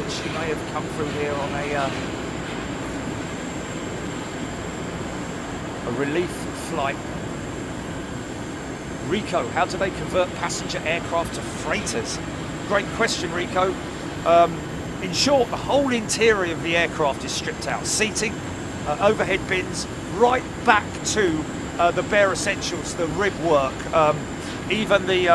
she may have come through here on a relief flight. Rico, how do they convert passenger aircraft to freighters? Great question, Rico. In short, the whole interior of the aircraft is stripped out. Seating, overhead bins, right back to the bare essentials, the rib work, even the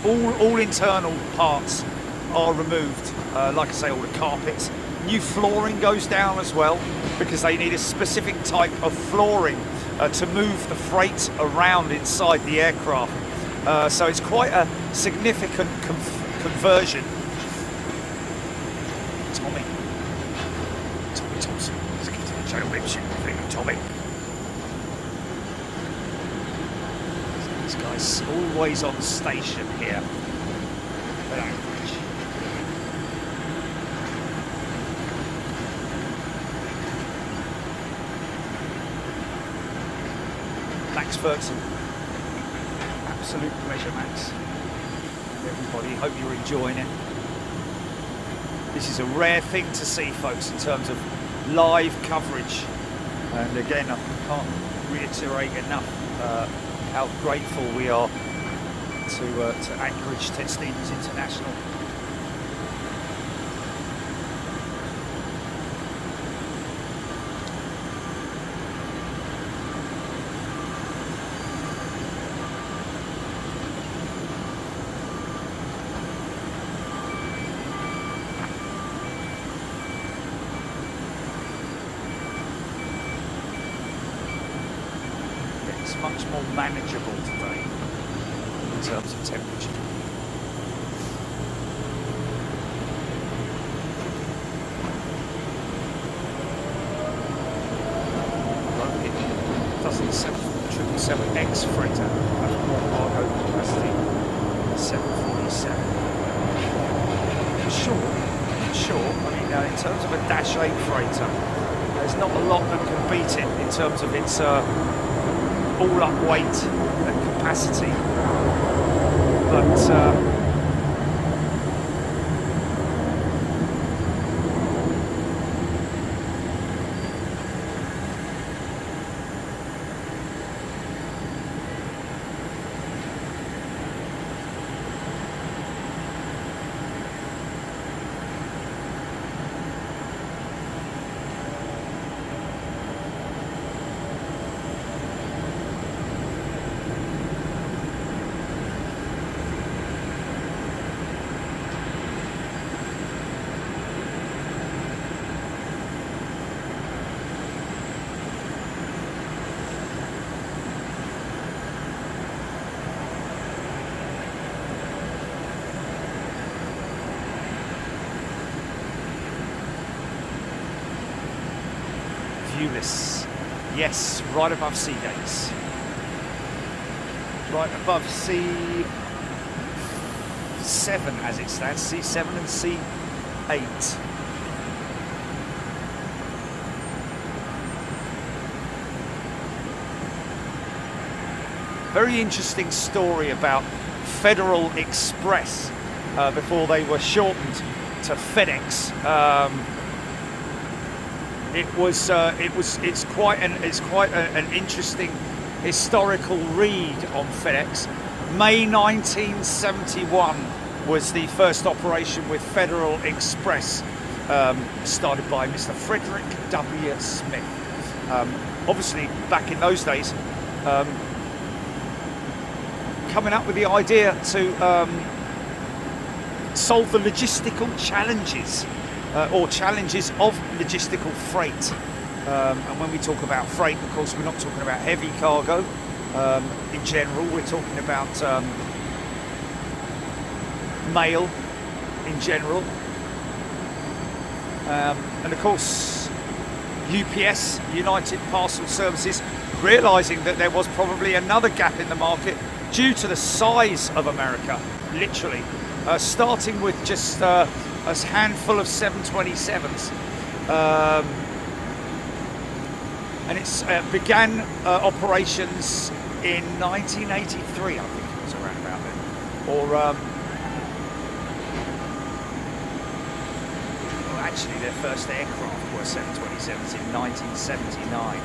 all internal parts are removed. Like I say, all the carpets. New flooring goes down as well, because they need a specific type of flooring to move the freight around inside the aircraft. So it's quite a significant conversion. Tommy Thompson, let's get to the jail ribs, Tommy. This guy's always on station here at Anchorage. Max Ferguson. Absolute pleasure, Max. Everybody, hope you're enjoying it. This is a rare thing to see, folks, in terms of live coverage. And again, I can't reiterate enough how grateful we are to Anchorage, Ted Stevens International. Much more manageable today in terms of temperature. Doesn't 777X freighter have more cargo capacity than 747? Sure. I mean, in terms of a Dash 8 freighter, there's not a lot that can beat it in terms of its all-up weight and capacity, but viewless. Yes, right above sea gates. Right above C7 as it stands, C7 and C8. Very interesting story about Federal Express before they were shortened to FedEx. It's quite an interesting historical read on FedEx. May 1971 was the first operation with Federal Express, started by Mr. Frederick W. Smith. Obviously, back in those days, coming up with the idea to solve the logistical challenges or challenges of logistical freight. And when we talk about freight, of course, we're not talking about heavy cargo in general. We're talking about mail in general. And of course, UPS, United Parcel Services, realising that there was probably another gap in the market due to the size of America, literally, starting with just a handful of 727s. And it began operations in 1983, I think it was around about then. Or, well, actually, their first aircraft were 727s in 1979.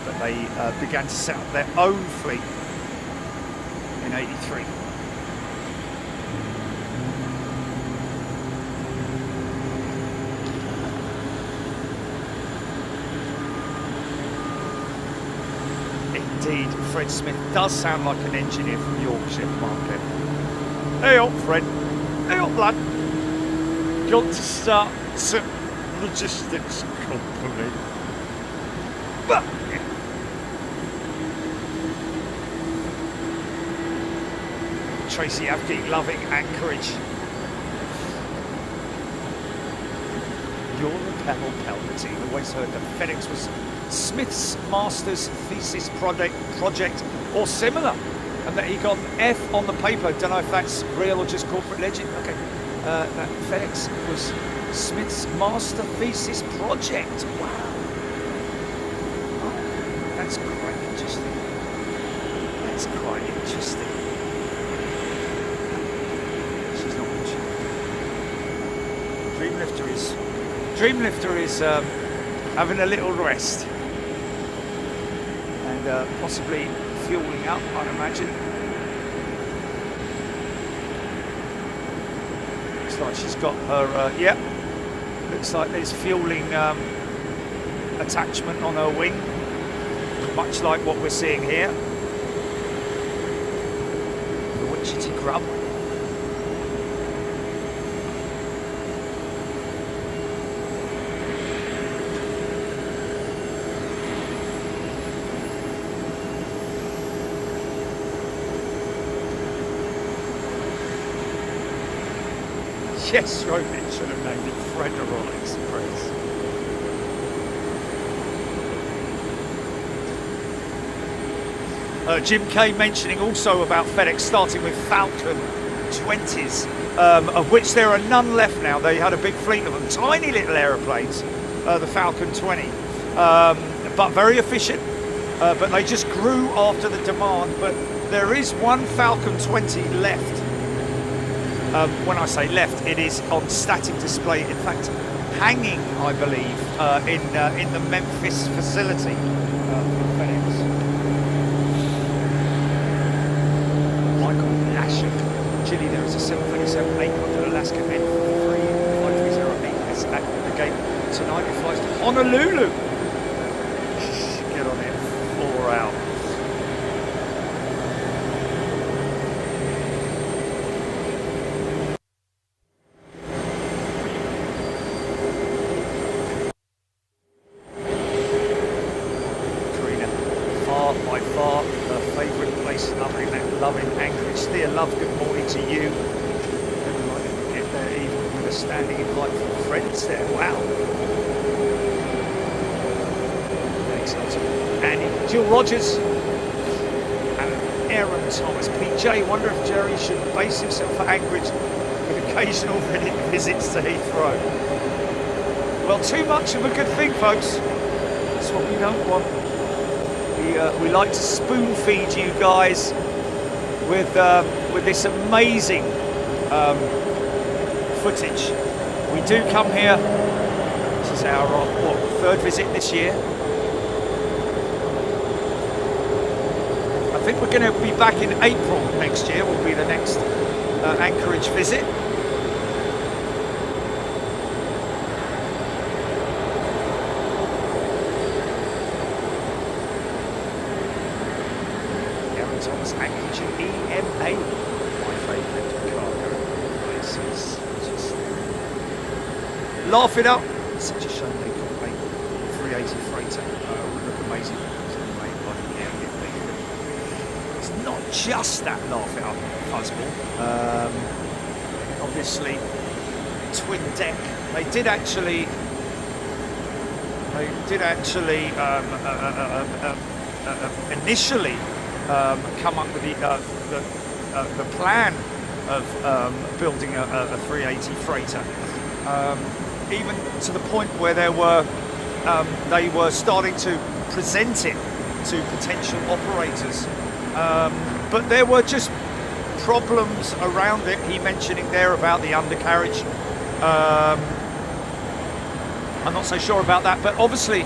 But they began to set up their own fleet in 83. Indeed, Fred Smith does sound like an engineer from Yorkshire market. Hey up, Fred. Hey up, lad. Got to start some logistics company. But Tracy Abke, loving Anchorage. You're a Pebble Palpatine. Always heard that FedEx was Smith's master's thesis project or similar, and that he got an F on the paper. Don't know if that's real or just corporate legend. Okay, that FedEx was Smith's master thesis project. Wow, oh, that's quite interesting. That's quite interesting. She's not watching. Dreamlifter is having a little rest. Possibly fueling up, I'd imagine. Looks like she's got her, yep. Looks like there's fueling attachment on her wing, much like what we're seeing here. The Wichita Grub. Yes, Roman should have named it Federal Express. Jim Kay mentioning also about FedEx starting with Falcon 20s, of which there are none left now. They had a big fleet of them, tiny little aeroplanes, the Falcon 20, but very efficient. But they just grew after the demand. But there is one Falcon 20 left. When I say left, it is on static display. In fact, hanging, I believe, in the Memphis facility for FedEx. Michael Lashuk, Chile, there is a 737-800 Alaska N53-5308 at the gate tonight. It flies to Honolulu. Get on it, 4 hours. Loving Anchorage. Thea Love, good morning to you. Never mind to get there even with a standing invite from friends there. Wow. Jill Rogers and Aaron Thomas. PJ, wonder if Jerry should base himself at Anchorage with occasional visits to Heathrow. Well, too much of a good thing, folks. That's what we don't want. We like to spoon feed you guys with this amazing footage. We do come here. This is our third visit this year. I think we're going to be back in April next year. Will be the next Anchorage visit. Aaron Thomas, Anchorage EMA, my favourite cargo places. Just laugh it up. It's such a shame they couldn't make 380 freighter. It would look amazing. It's not just that laugh it up fuzzball. Obviously, twin deck. They did actually initially come up with the plan of building a 380 freighter. Even to the point where they were starting to present it to potential operators, but there were just problems around it. He mentioning there about the undercarriage. I'm not so sure about that, but obviously,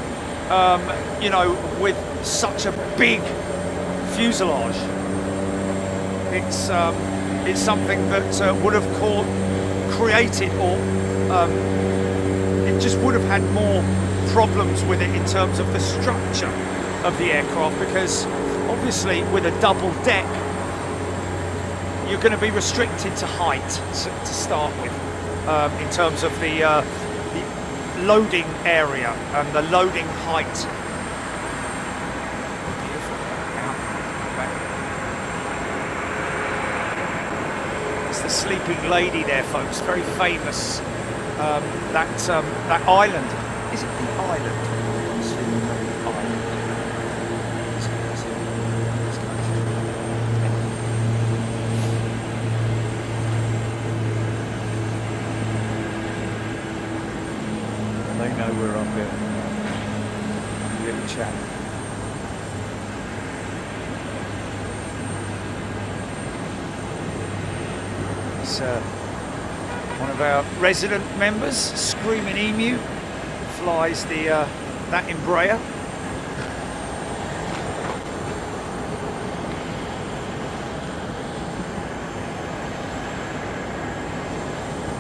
you know, with such a big fuselage, it's something that would have created or it just would have had more problems with it in terms of the structure of the aircraft, because obviously with a double deck you're going to be restricted to height to start with, in terms of the loading area and the loading height. It's the Sleeping Lady there, folks, very famous. That island, is it the island? They know we're up here. Little chat. It's one of our resident members, Screaming Emu, flies that Embraer.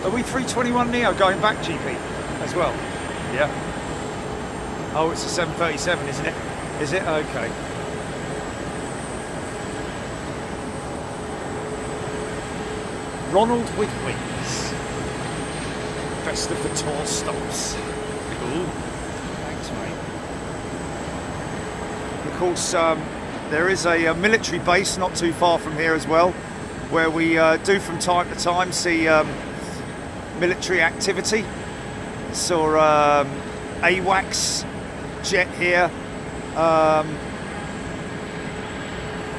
Are we 321 Neo going back, GP, as well? Yeah. Oh, it's a 737, isn't it? Is it? Okay. Ronald with wings. Best of the tour stops. Cool. Thanks, mate. Of course, there is a military base not too far from here as well, where we do from time to time see military activity. Saw AWACS jet here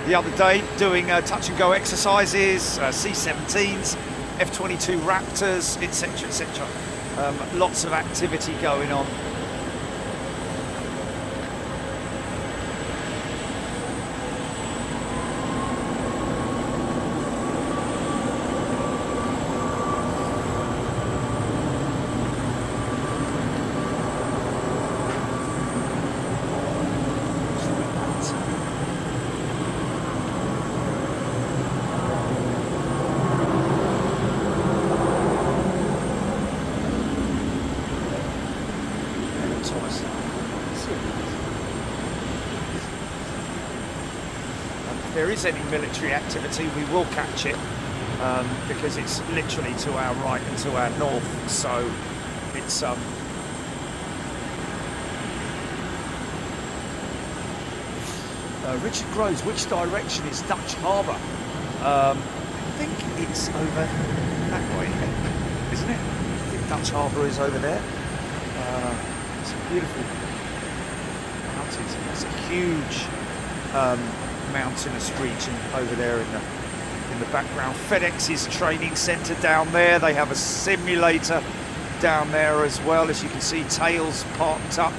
the other day doing touch and go exercises, C-17s, F-22 Raptors, etc, etc. Lots of activity going on. If there is any military activity, we will catch it, because it's literally to our right and to our north, so it's Richard Groves, which direction is Dutch Harbour? I think it's over that way, isn't it? I think Dutch Harbour is over there. It's a beautiful mountains. And there's a huge mountainous region over there in the background. FedEx's training centre down there. They have a simulator down there as well, as you can see. Tails parked up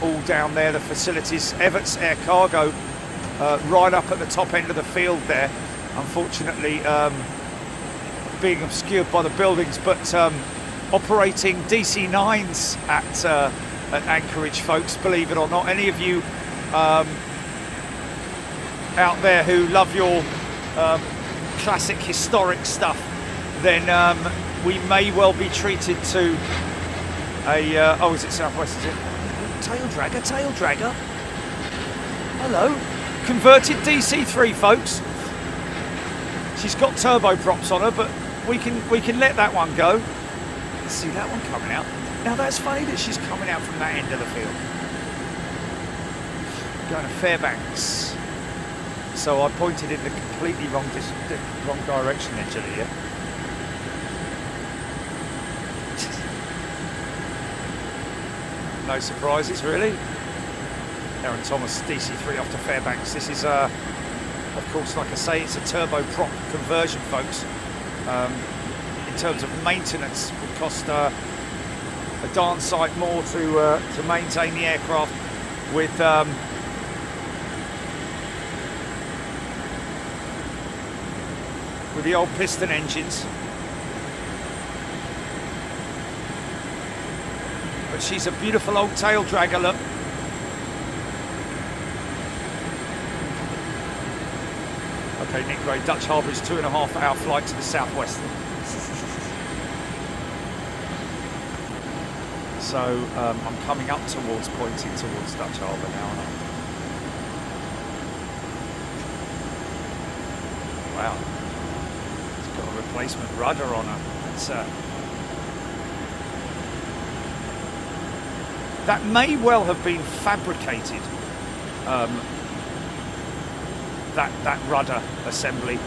all down there. The facilities. Everett's Air Cargo right up at the top end of the field there. Unfortunately, being obscured by the buildings, but operating DC-9s at Anchorage, folks, believe it or not. Any of you out there who love your classic historic stuff, then we may well be treated to a oh, is it Southwest, is it? Tail dragger. Hello. Converted DC-3, folks. She's got turboprops on her, but we can let that one go. Let's see that one coming out. Now that's funny that she's coming out from that end of the field. Going to Fairbanks. So I pointed in the completely wrong direction there, Julia. No surprises, really. Aaron Thomas, DC-3 off to Fairbanks. This is, of course, like I say, it's a turboprop conversion, folks. In terms of maintenance, would cost a darn sight more to maintain the aircraft with the old piston engines. But she's a beautiful old tail dragger, look. Okay, Nick Gray, Dutch Harbour is 2.5 hour flight to the southwest. So I'm coming up towards, pointing towards Dutch Harbour now, aren't I? Wow. It's got a replacement rudder on her. That's, that may well have been fabricated. That rudder assembly,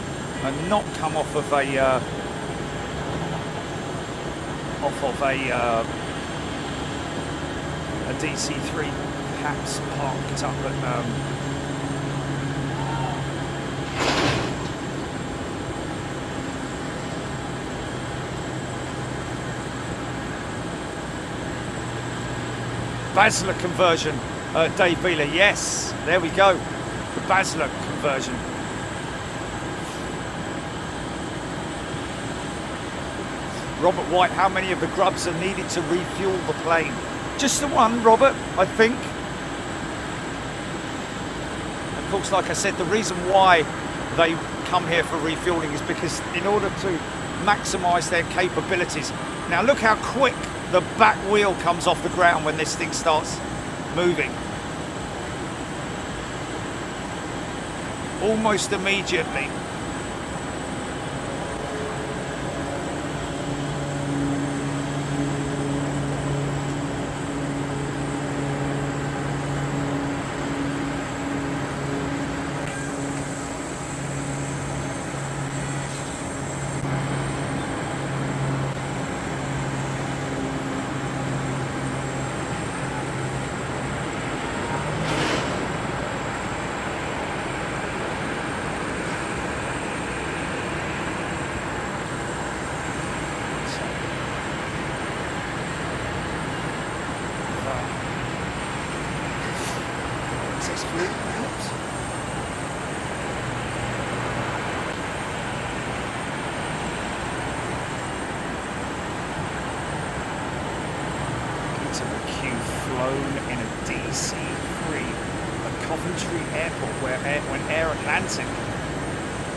and not come off of a DC-3, perhaps parked up at Basler conversion. Dave Beeler, yes, there we go. The Basler conversion. Robert White, how many of the grubs are needed to refuel the plane? Just the one, Robert, I think. Of course, like I said, the reason why they come here for refueling is because in order to maximise their capabilities. Now look how quick the back wheel comes off the ground when this thing starts moving. Almost immediately.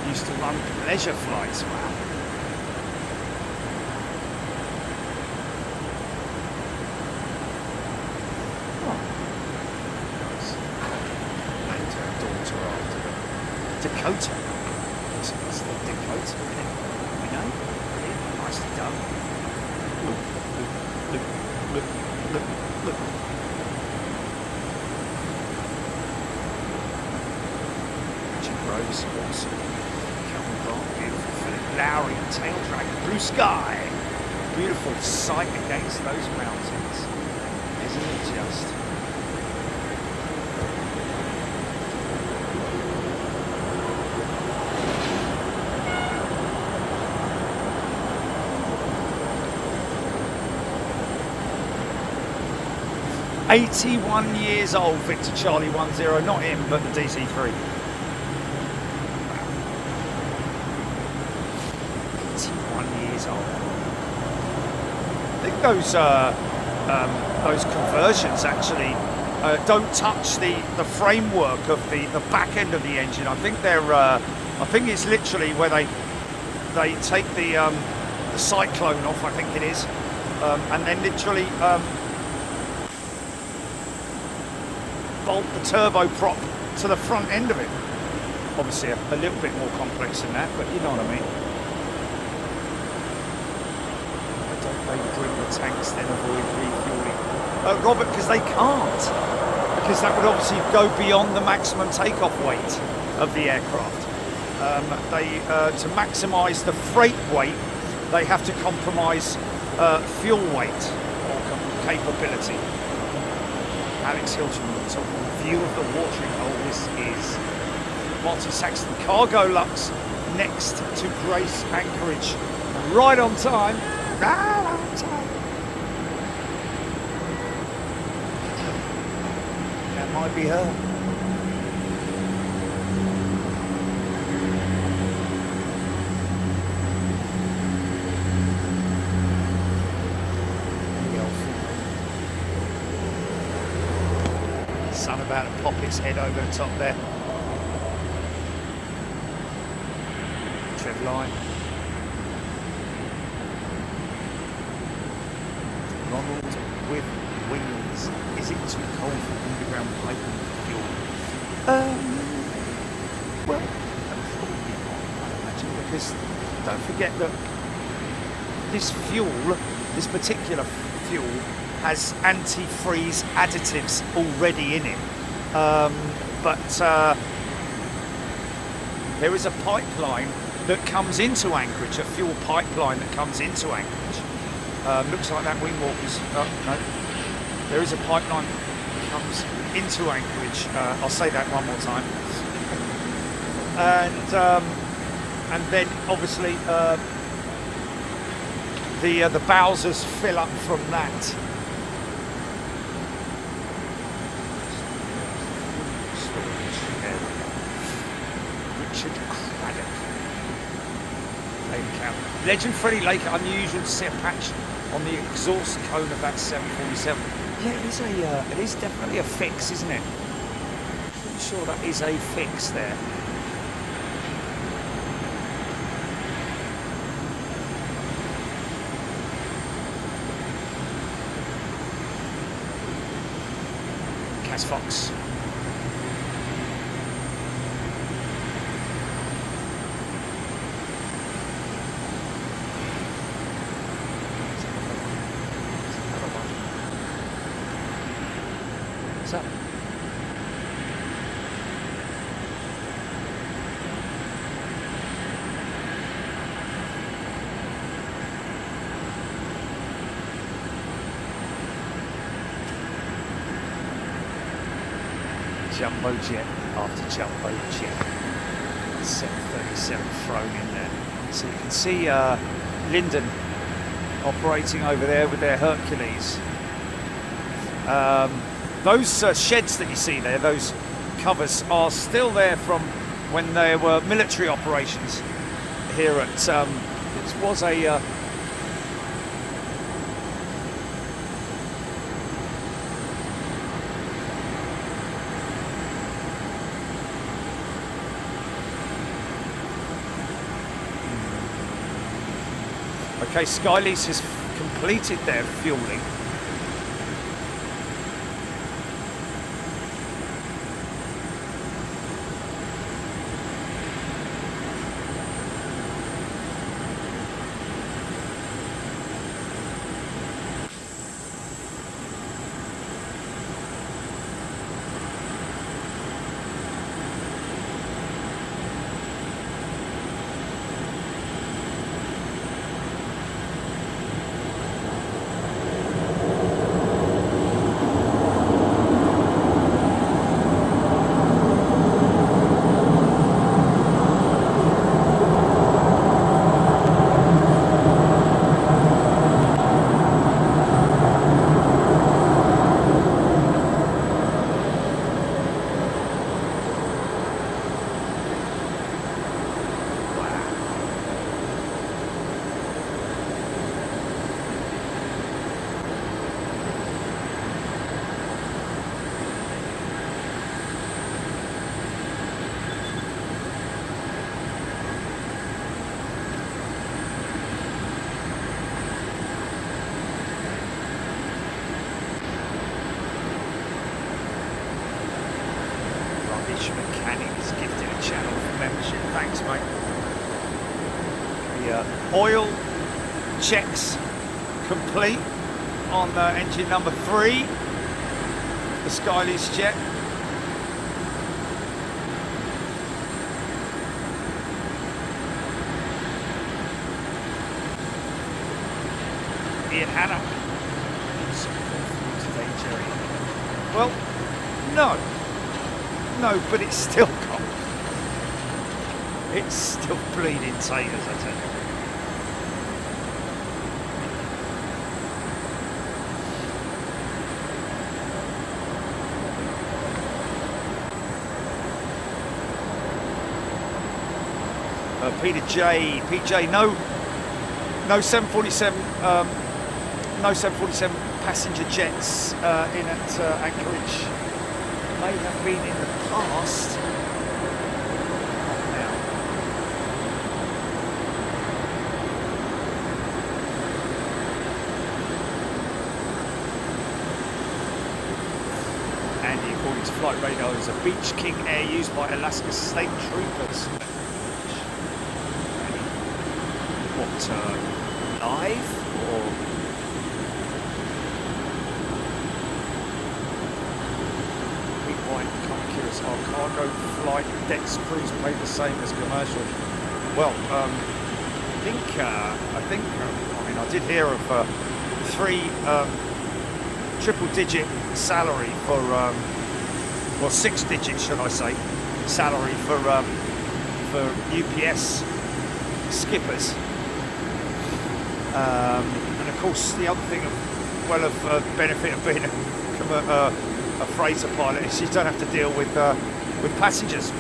Used to run leisure flights. Wow. Oh. Nice. Named her daughter after them. Dakota. It's the Dakota, isn't it? You know? Really nicely done. Look. Rose, awesome. Calvin Grant, beautiful. Philip Lowry, tail dragger, blue sky. Beautiful sight against those mountains. Isn't it just? 81 years old, Victor Charlie 10, not him, but the DC-3. 81 years old. I think those conversions actually don't touch the framework of the back end of the engine. I think they're I think it's literally where they take the cyclone off, I think it is, and then literally bolt the turboprop to the front end of it. Obviously a little bit more complex than that, but you know what I mean. Why don't they bring the tanks then avoid refueling? Robert, because they can't. Because that would obviously go beyond the maximum takeoff weight of the aircraft. To maximise the freight weight, they have to compromise fuel weight or capability. Alex Hilton on the top view of the watering hole. This is Martin Saxton. Cargolux next to Grace Anchorage. Right on time. Right on time. That might be her. Sun about to pop its head over the top there. Trev line. Ronald with wings. Is it too cold for underground piping fuel? Well, probably not, I imagine, because don't forget that this fuel, this particular fuel, has antifreeze additives already in it. But there is a pipeline that comes into Anchorage, a fuel pipeline that comes into Anchorage. Looks like that wing walker's, oh no, there is a pipeline that comes into Anchorage. I'll say that one more time. And then obviously the Bowsers fill up from that. Legend Freddie Lake, unusual to see a patch on the exhaust cone of that 747. Yeah, it is definitely a fix, isn't it? Pretty sure that is a fix there. Cas Fox. What's up? Jumbo jet after jumbo jet. 737 thrown in there. So you can see Linden operating over there with their Hercules. Those sheds that you see there, those covers, are still there from when there were military operations here at, it was a okay, Skylease has completed their fueling. The oil checks complete on engine number 3, the Skylease jet. Ian Hanna. Well, no, but it's still cold. It's still bleeding taters, I tell you. Peter J, PJ, no 747, no 747 passenger jets in at Anchorage. May have been in the past. Now. Andy, according to flight radar, is a Beach King Air used by Alaska State Troopers. What, live or? Our cargo flight decks crews pay the same as commercial. Well, I mean, I did hear of 3 triple-digit salary for, well, 6 digits, should I say, salary for UPS skippers. And of course, the other thing, of benefit of being a freighter pilot is you don't have to deal with passengers.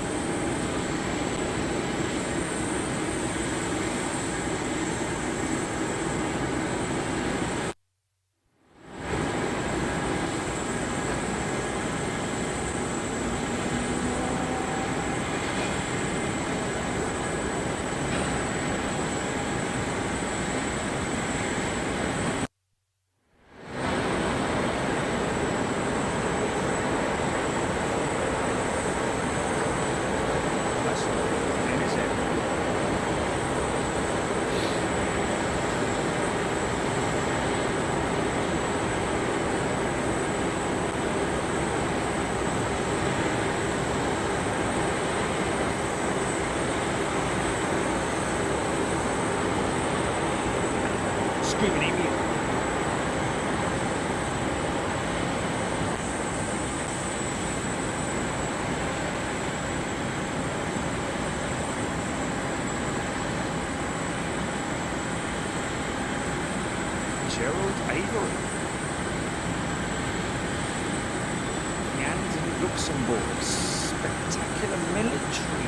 Spectacular military.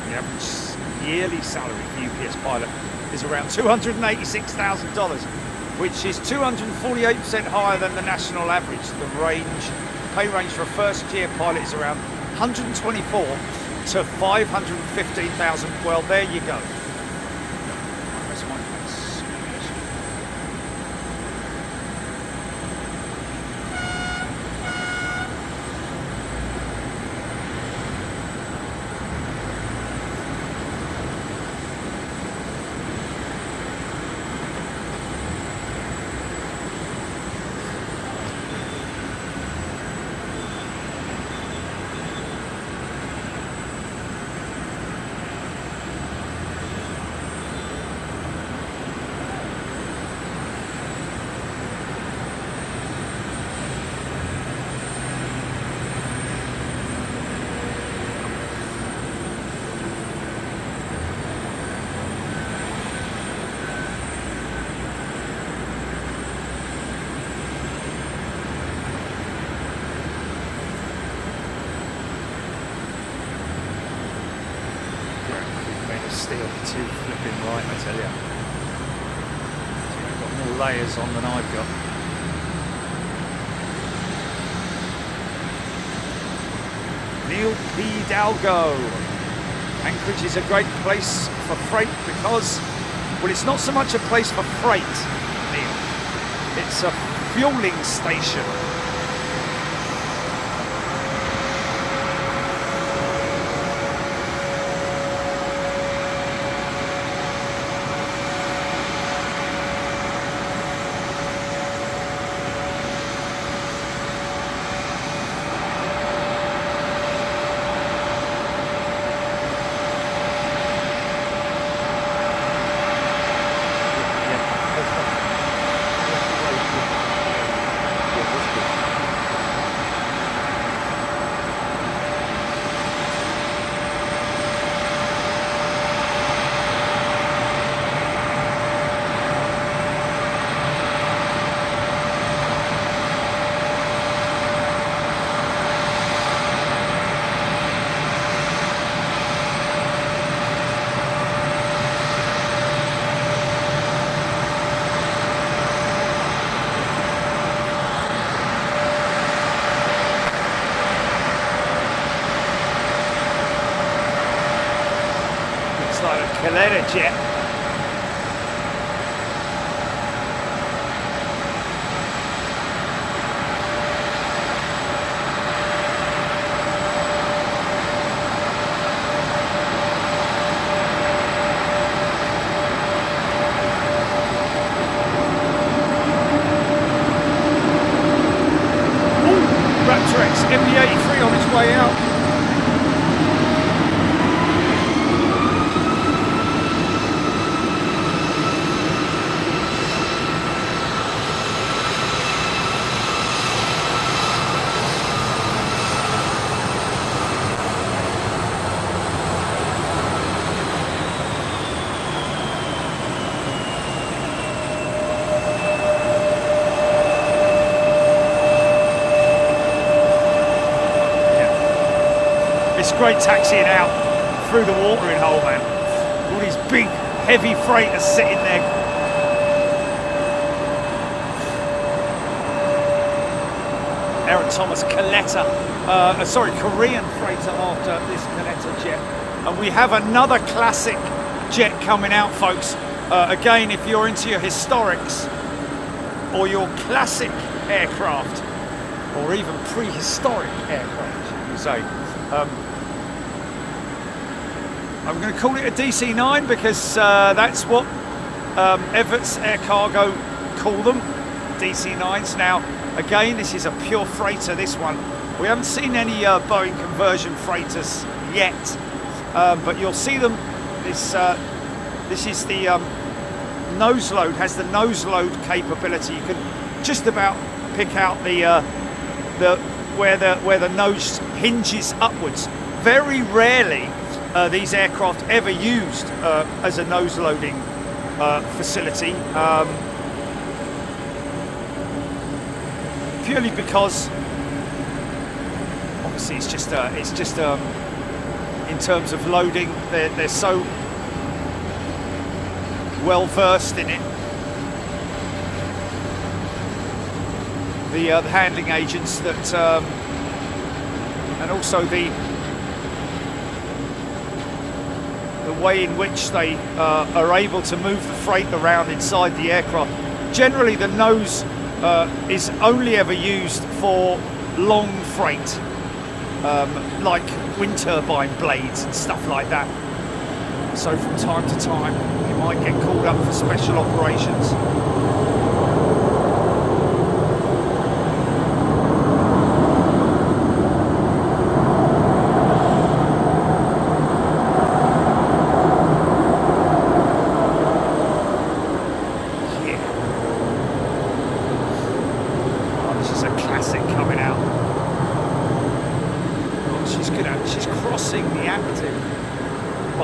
The average yearly salary for UPS pilot is around $286,000, which is 248% higher than the national average. The pay range for a first-year pilot is around 124 to 515,000. Well, there you go. Too flipping right, I tell you. I've got more layers on than I've got. Neil P. Dalgo. Anchorage is a great place for freight because, well, it's not so much a place for freight, Neil. It's a fueling station. Kaleta jet. MD-83 on its way out. Great taxiing out through the watering hole, man. All these big, heavy freighters sitting there. Aaron Thomas Kaleta, Korean freighter after this Kaleta jet. And we have another classic jet coming out, folks. Again, if you're into your historics or your classic aircraft, or even prehistoric aircraft, you say. I'm going to call it a DC-9 because that's what Everett's Air Cargo call them, DC-9s. Now, again, this is a pure freighter, this one. We haven't seen any Boeing conversion freighters yet, but you'll see them. This is the nose load, has the nose load capability. You can just about pick out where the nose hinges upwards. Very rarely these aircraft ever used as a nose loading facility, purely because obviously it's just in terms of loading they're so well versed in it. The handling agents that and also the way in which they are able to move the freight around inside the aircraft. Generally, the nose is only ever used for long freight, like wind turbine blades and stuff like that. So from time to time, you might get called up for special operations.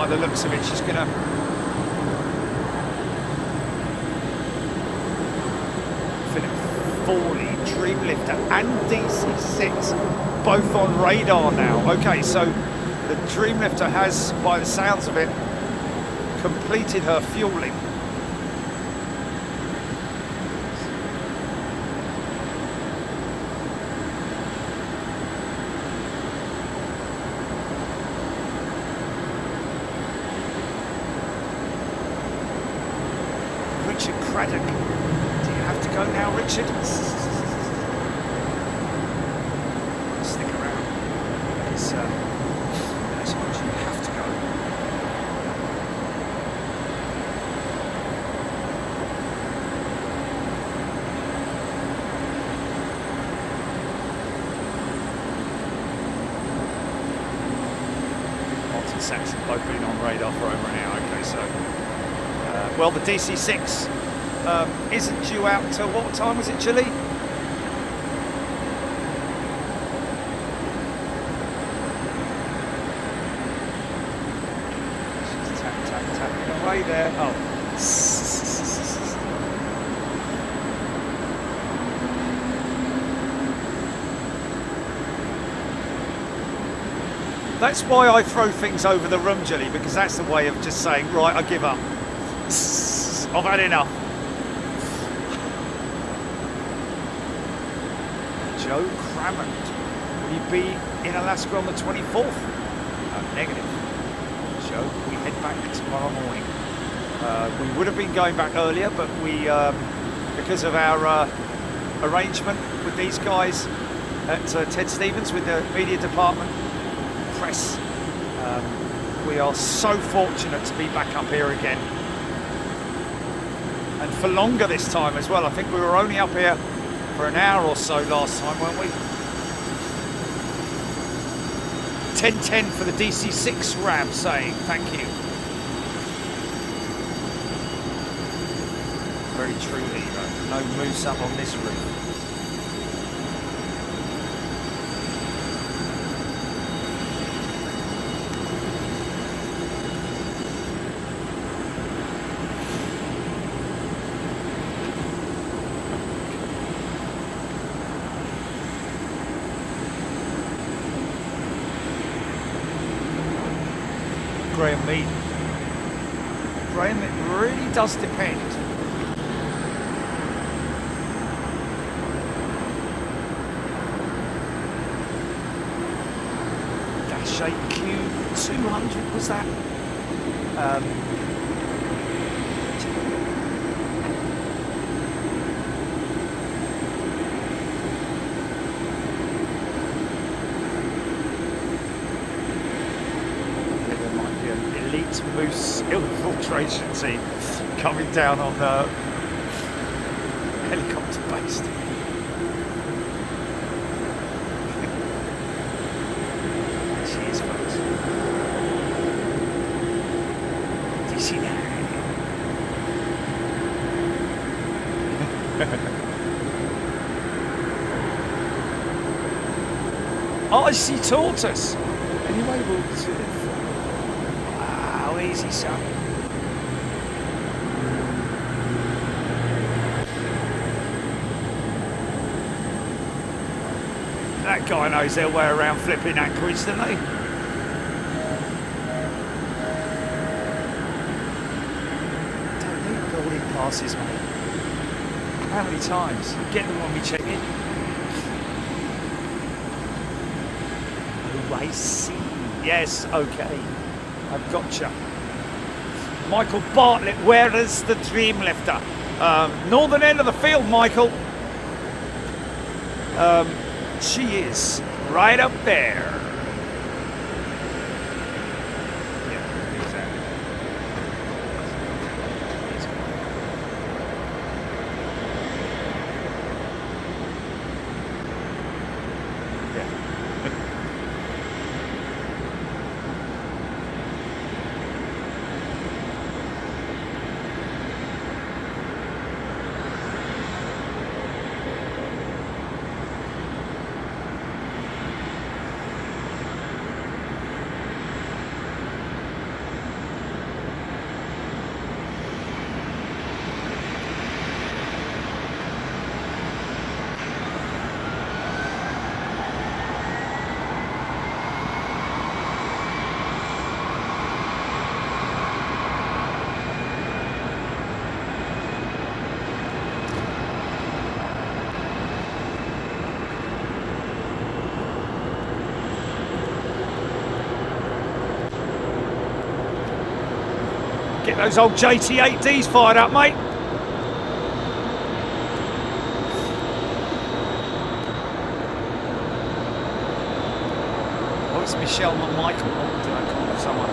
The looks of it, she's gonna Boeing Dreamlifter and DC-6 both on radar now. Okay, so the Dreamlifter has, by the sounds of it, completed her fueling. Do you have to go now, Richard? Stick around. It's, I suppose you have to go. Martin and Saxon both been on radar for over an hour. Okay, so well, the DC-6 isn't due out till what time was it, Chile? She's tapping away there. Oh. That's why I throw things over the room, Jilly, because that's the way of just saying, right, I give up. I've had enough. Joe Crammond, will you be in Alaska on the 24th? Negative. Joe, we head back tomorrow morning. We would have been going back earlier, but we, because of our arrangement with these guys at Ted Stevens, with the media department, press, we are so fortunate to be back up here again. And for longer this time as well. I think we were only up here for an hour or so last time, weren't we? 1010 for the DC-6 Ram saying thank you. Very truly, no moose up on this route. Graham, it really does depend. Dash 8Q200 was that? Moose infiltration team coming down on the helicopter based. Cheers, folks. Do you see that? Icy tortoise. Anyway, we'll do it. Easy, son. That guy knows their way around flipping Anchorage, doesn't they? Don't need boarding passes, mate. How many times? Get them when we check in. Oh, I see. Yes, okay. I've gotcha. Michael Bartlett, where is the Dreamlifter? Northern end of the field, Michael. She is right up there. Yeah, exactly. Yeah. Get those old JT8Ds fired up, mate. Oh, it's Michelle, not Michael. Oh, did I call someone?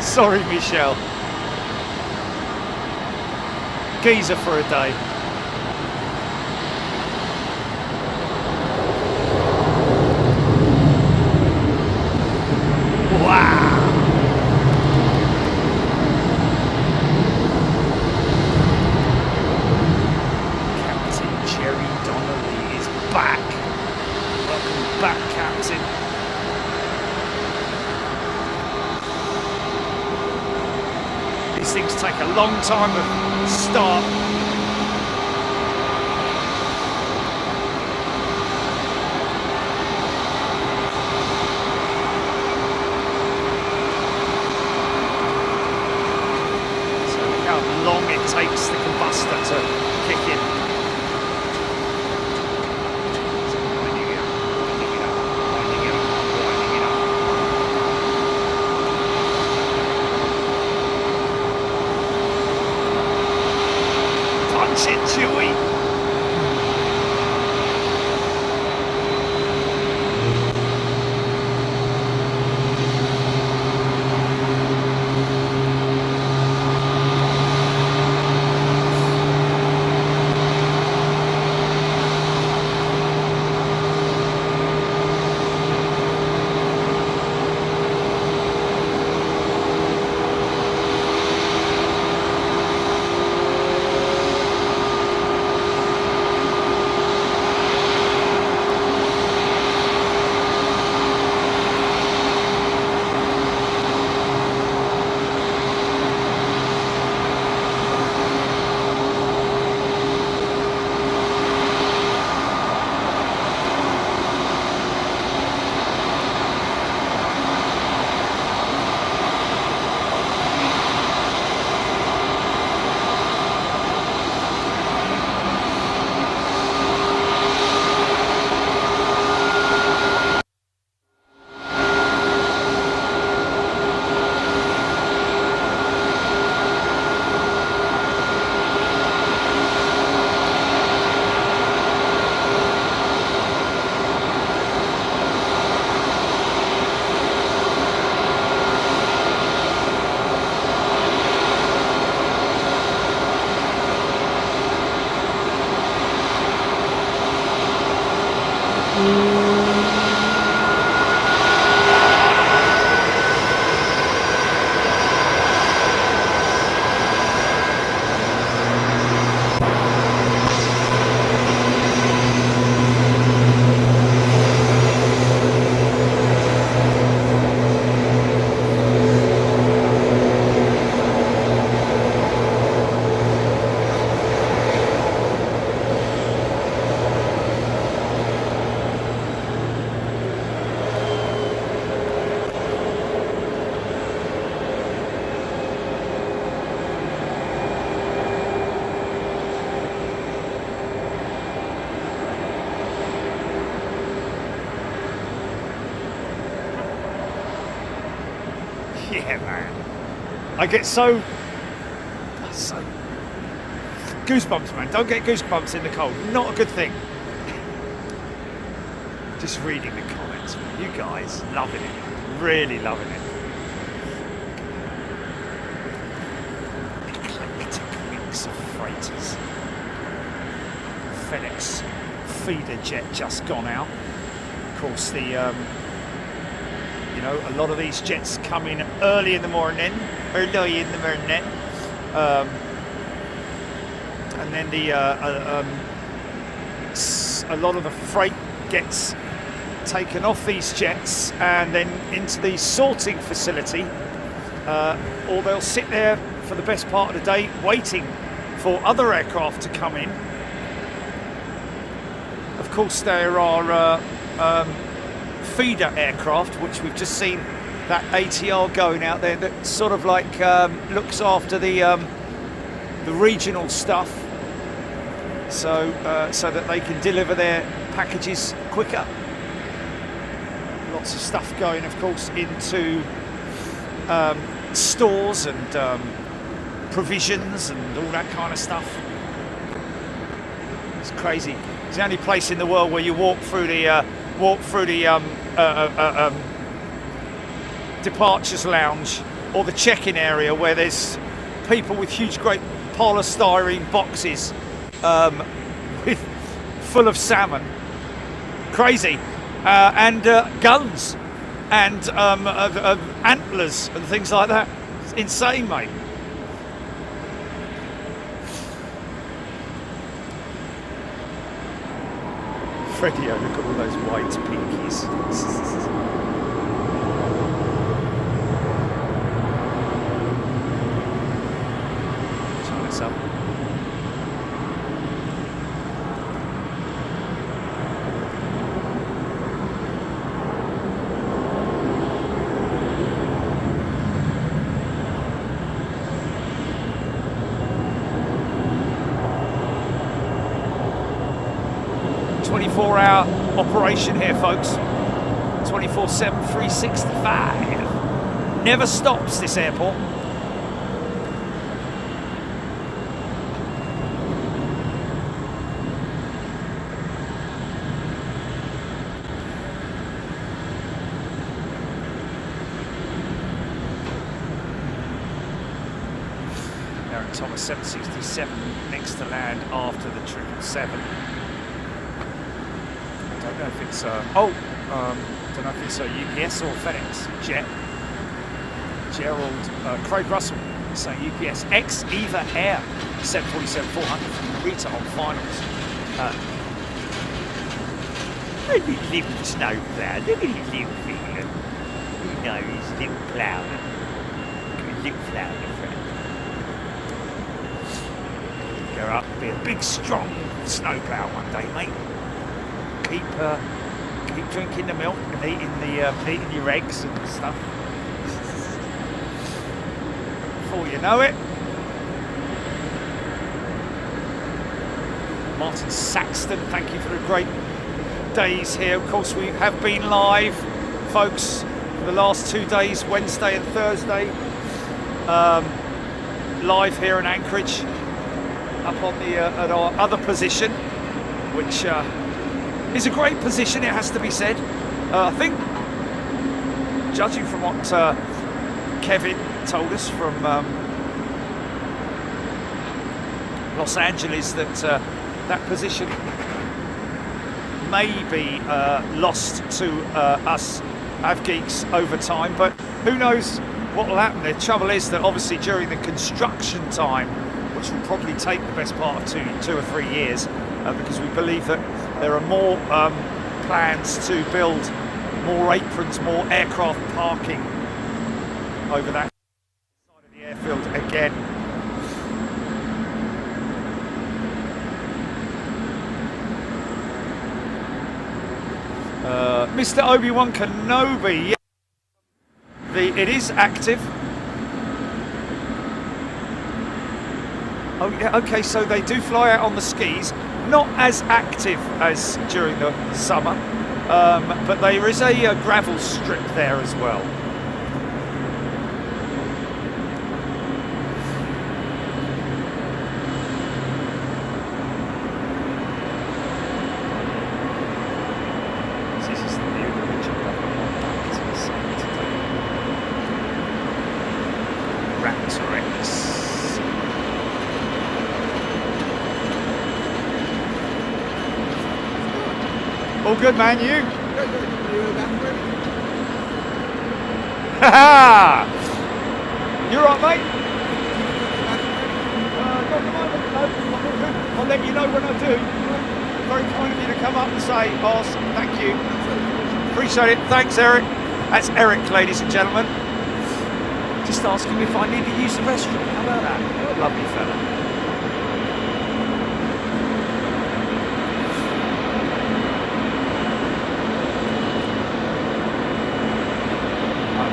Sorry, Michelle. Geezer for a day. Wow. Captain Jerry Donnelly is back. Welcome back, Captain. a long time of start. So look how long it takes the combustor to kick in. Chewy. Yeah, man. I get so goosebumps, man. Don't get goosebumps in the cold. Not a good thing. Just reading the comments, man. You guys loving it. Really loving it. Eclectic mix of freighters. FedEx feeder jet just gone out. Of course, the you know, a lot of these jets come in early in the morning, and then a lot of the freight gets taken off these jets and then into the sorting facility, or they'll sit there for the best part of the day waiting for other aircraft to come in. Of course, there are feeder aircraft, which we've just seen that ATR going out there, that sort of like looks after the regional stuff, so that they can deliver their packages quicker. Lots of stuff going, of course, into stores and provisions and all that kind of stuff. It's crazy. It's the only place in the world where you walk through the departures lounge or the check-in area where there's people with huge, great polystyrene boxes full of salmon. Crazy. And guns and antlers and things like that. It's insane, mate. Freddie, look at all those white pinkies. 24-hour operation here, folks. 24/7, 365. Never stops, this airport. Thomas 767 next to land after the 777. I don't know if it's don't know if it's a UPS or FedEx jet. Gerald Craig Russell saying UPS X Eva Air 747-400 from Narita on finals. Look at his little snow cloud. Look at his little finger. You know his little cloud. Look at his little cloud. Up, be a big, strong snowplow one day, mate. Keep drinking the milk and eating your eggs and stuff. Before you know it. Martin Saxton, thank you for the great days here. Of course, we have been live, folks, for the last 2 days, Wednesday and Thursday. Live here in Anchorage. Up on the at our other position, which is a great position, it has to be said. I think, judging from what Kevin told us from Los Angeles, that that position may be lost to us AvGeeks over time, but who knows what will happen. The trouble is that obviously during the construction time, which will probably take the best part of two or 3 years, because we believe that there are more plans to build more aprons, more aircraft parking over that side of the airfield again. Mr. Obi-Wan Kenobi, yeah. It is active. Oh yeah, okay, so they do fly out on the skis, not as active as during the summer, but there is a gravel strip there as well. This is the view that Richard got back to the side today. Raptor X. All good, man, you? Ha! You're right, mate? Not at the moment, no. I'll let you know when I do. Very kind of you to come up and say, boss, thank you. Appreciate it. Thanks, Eric. That's Eric, ladies and gentlemen. Just asking me if I need to use the restroom. How about that? Lovely fella.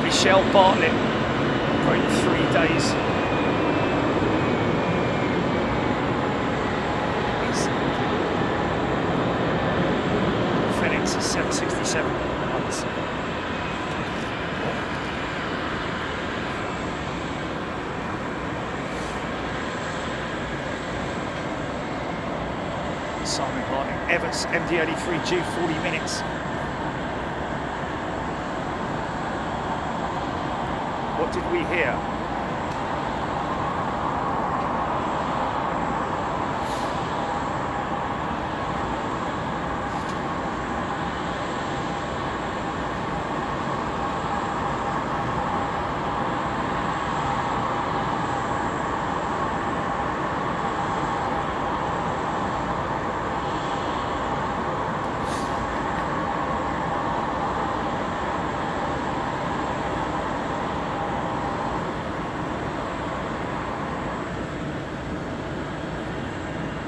Michelle Bartlett, great 3 days. FedEx is 767 months. Simon Bartlett, Evans, MD-83 due 40 minutes. What did we hear?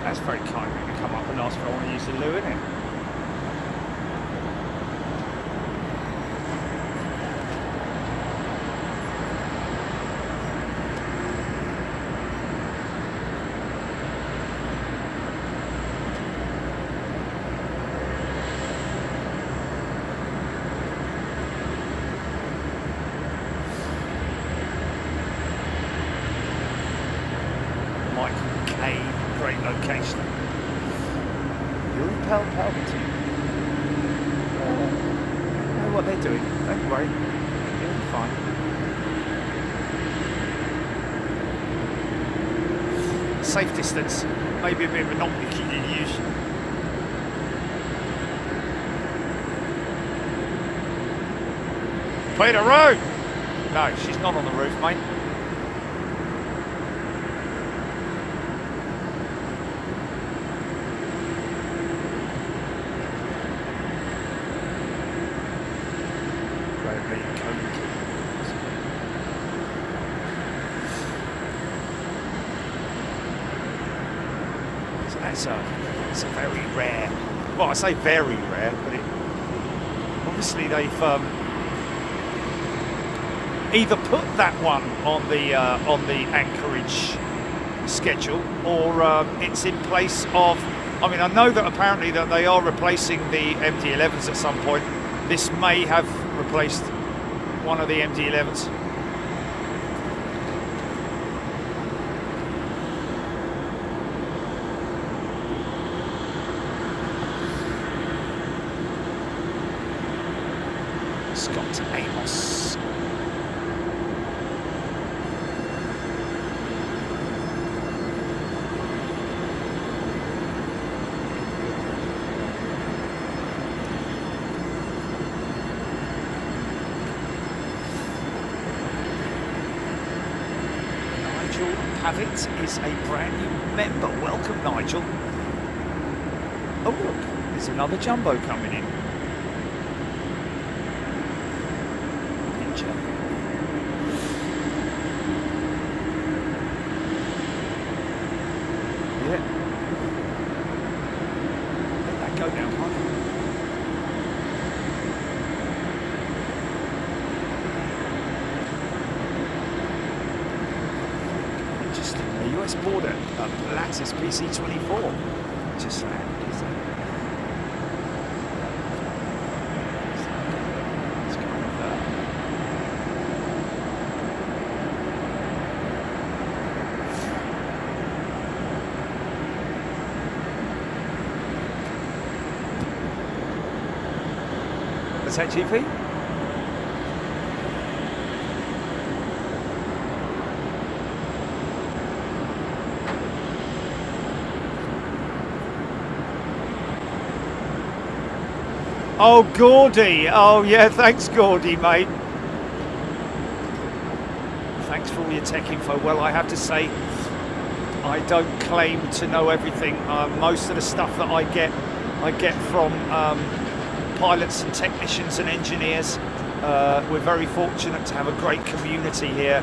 That's very kind of you to come up and ask if I want to use the loo, isn't it? help. I know what they're doing. Don't worry. You'll be fine. Safe distance. Maybe a bit of a non-leaky use. Peter Road! No, she's not on the roof, mate. It's a very rare, well, I say very rare, but obviously they've either put that one on the Anchorage schedule, or it's in place of, I mean, I know that apparently that they are replacing the MD-11s at some point. This may have replaced one of the MD-11s. Is a brand new member. Welcome, Nigel. Oh look, there's another jumbo coming in. Picture. Yeah. Let that go down, huh? US border, Lattice PC-24. Just landed, is that? It's kind of What's that, GP? Oh, Gordy. Oh, yeah, thanks, Gordy, mate. Thanks for all your tech info. Well, I have to say, I don't claim to know everything. Most of the stuff that I get from pilots and technicians and engineers. We're very fortunate to have a great community here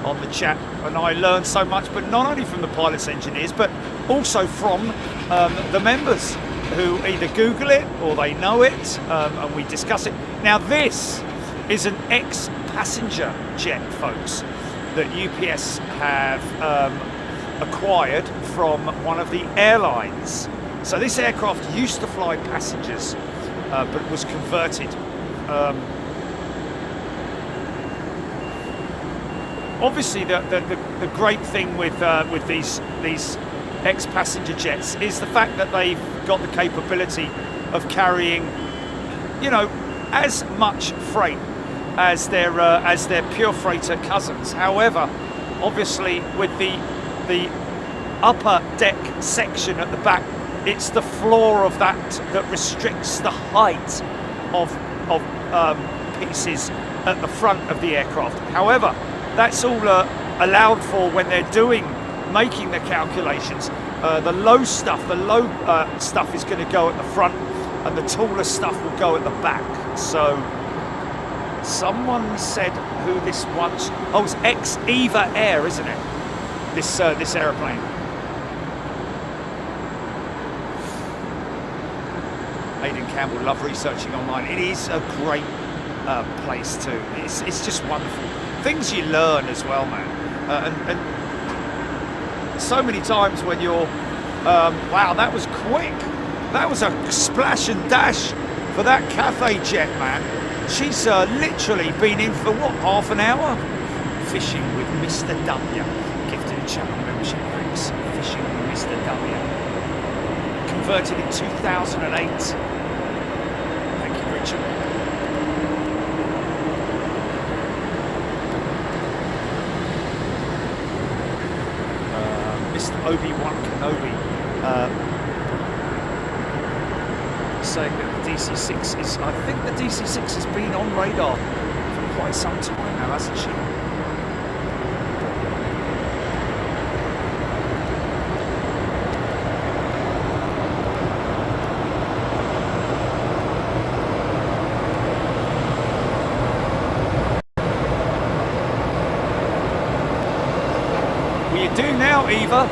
on the chat. And I learn so much, but not only from the pilots and engineers, but also from the members, who either Google it or they know it, and we discuss it. Now this is an ex-passenger jet, folks, that UPS have acquired from one of the airlines. So this aircraft used to fly passengers, but was converted. Obviously, the great thing with these ex-passenger jets is the fact that they've got the capability of carrying, you know, as much freight as their pure freighter cousins. However, obviously with the upper deck section at the back, it's the floor of that restricts the height of pieces at the front of the aircraft. However, that's all allowed for when they're making the calculations. The low stuff is going to go at the front, and the taller stuff will go at the back. So someone said who this once, oh, it's ex-Eva Air, isn't it? This aeroplane. Aidan Campbell, love researching online. It is a great place too. It's just wonderful. Things you learn as well, man. And so many times when you're, wow, that was quick. That was a splash and dash for that Cathay jet, man. She's literally been in for, what, half an hour? Fishing with Mr. W. Gifted channel membership, thanks. Fishing with Mr. W. converted in 2008. Thank you, Richard. Mr. Obi-Wan Kenobi saying that the DC-6 is, I think the DC-6 has been on radar for quite some time now, hasn't she? What you do now, Eva?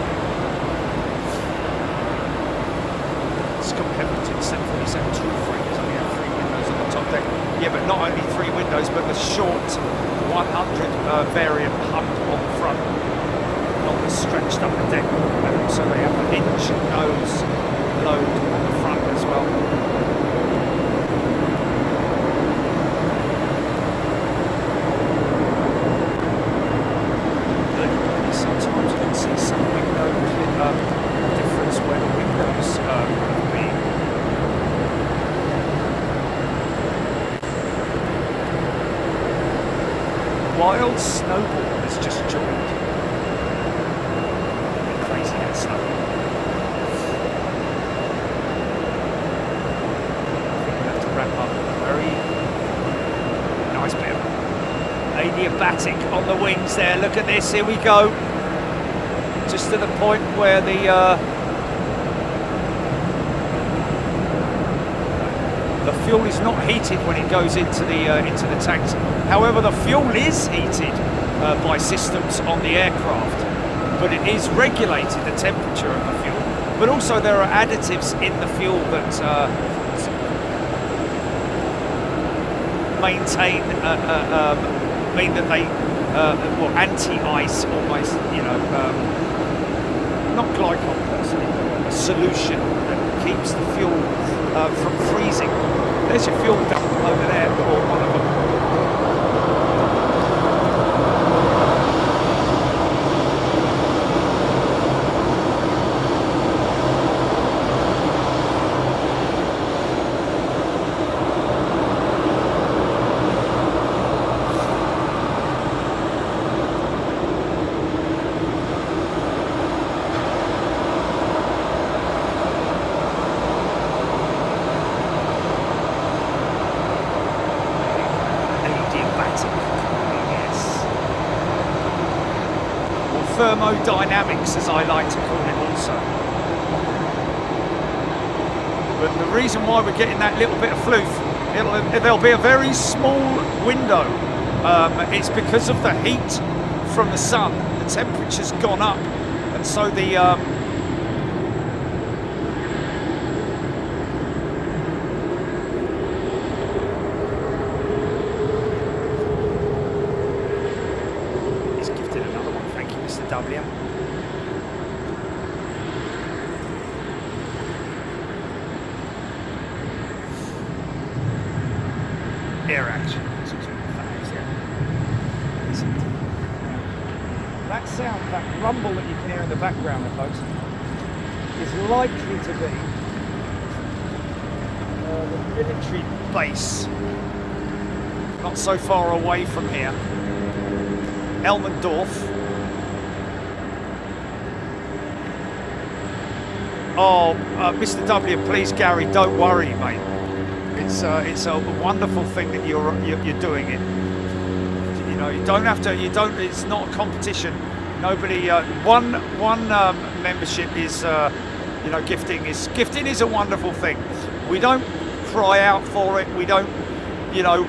Yeah, but not only 3 windows, but the short 100 variant hump on the front, not the stretched upper deck. And also they have a hinge nose load on the front as well. Sometimes you can see some window difference where the windows have been. Wild Snowball has just joined. Crazy that snowball. I think we'll have to wrap up a very nice bit. Adiabatic on the wings there. Look at this. Here we go. Just to the point where the fuel is not heated when it goes into the tanks. However, the fuel is heated by systems on the aircraft, but it is regulated, the temperature of the fuel. But also there are additives in the fuel that maintain, mean that they, well, anti-ice almost, you know, not glycol personally, a solution that keeps the fuel from freezing. There's your fuel dump over there, or one of them. Thermodynamics, as I like to call it also. But the reason why we're getting that little bit of floof, there'll be a very small window. It's because of the heat from the sun. The temperature's gone up, and so the W. Air action. That sound, that rumble that you can hear in the background, folks, is likely to be the military base, not so far away from here, Elmendorf. Oh, Mr. W, please, Gary, don't worry, mate. It's a wonderful thing that you're doing it. You know, you don't have to. You don't. It's not a competition. Nobody. One membership is. You know, gifting is a wonderful thing. We don't cry out for it. We don't. You know,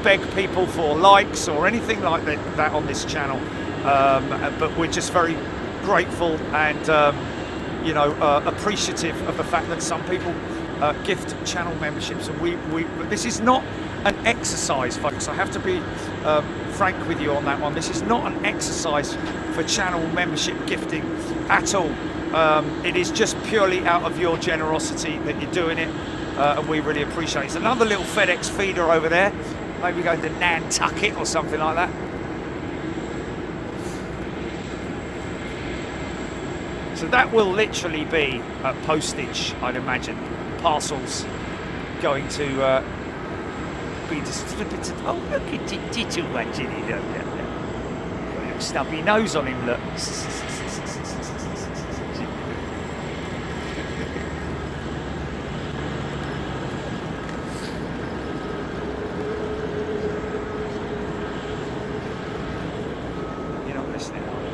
beg people for likes or anything like that on this channel. But we're just very grateful and. You know, appreciative of the fact that some people gift channel memberships, and this is not an exercise, folks. I have to be frank with you on that one. This is not an exercise for channel membership gifting at all. It is just purely out of your generosity that you're doing it, and we really appreciate it. There's another little FedEx feeder over there, maybe going to Nantucket or something like that. So that will literally be postage, I'd imagine. Parcels going to be distributed. Oh, look at it, little one, Ginny. Got a little stubby nose on him, look. You're not listening, are you?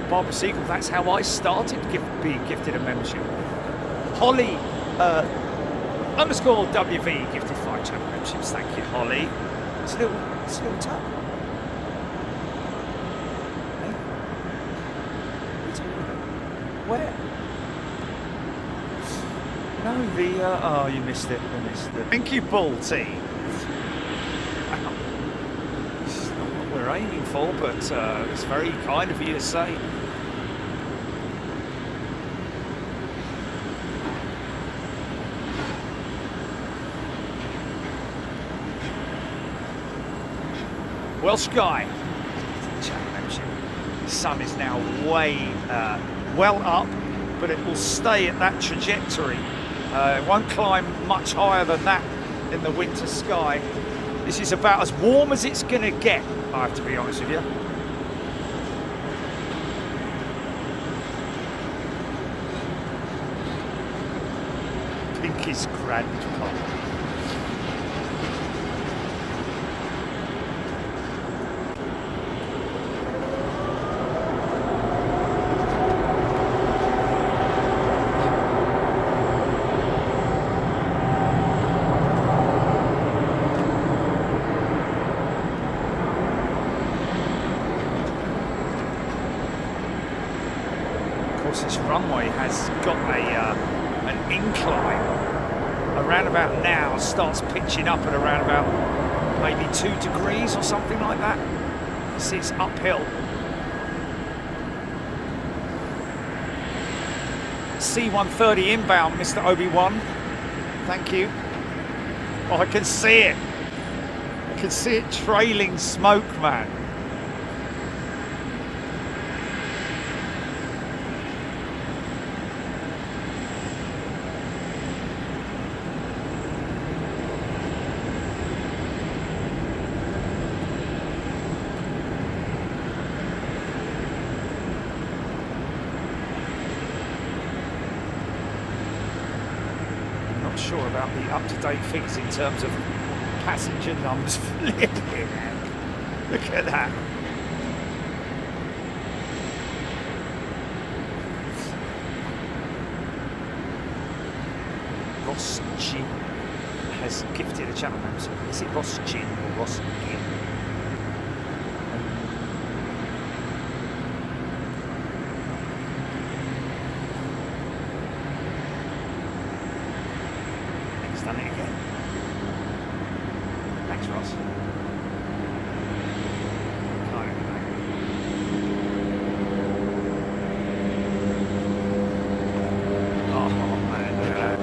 Barbara Siegel, that's how I started being gifted a membership. Holly _ WV gifted 5 channel memberships. Thank you, Holly. It's a little tap. Hey? Where? No, the oh, you missed it. You missed it. Thank you, Bull T. It's not what we're aiming for, but it's very kind of you to say. Welsh guy, channel membership. The sun is now way well up, but it will stay at that trajectory. It won't climb much higher than that in the winter sky. This is about as warm as it's going to get, I have to be honest with you. Pinky's grandpa. This runway has got an incline around about now, starts pitching up at around about maybe 2 degrees or something like that. See, it's uphill. C-130 inbound, Mr. Obi-Wan. Thank you. Oh, I can see it. I can see it trailing smoke, man. Sure about the up-to-date figures in terms of passenger numbers. Flipping heck. Look at that. Ross Gin has gifted a channel membership. Is it Ross Gin or Ross Gin? Done it again. Thanks, Ross. Oh man, look at that.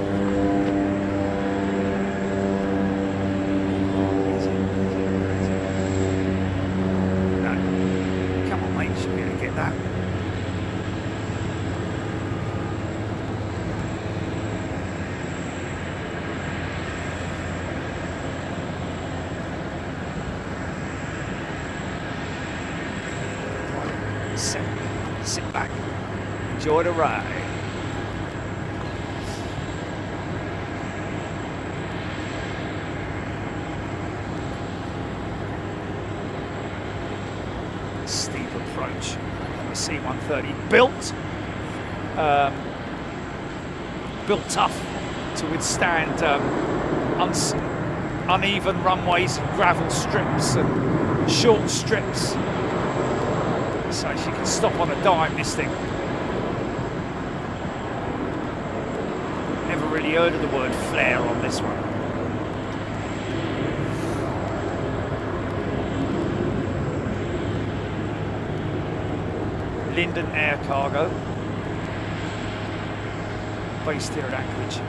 No. Come on, mate, you should be able to get that. Sit back, enjoy the ride. Steep approach on the C-130, built tough to withstand uneven runways and gravel strips and short strips. So she can stop on a dime, this thing. Never really heard of the word flare on this one. Linden Air Cargo, based here at Anchorage.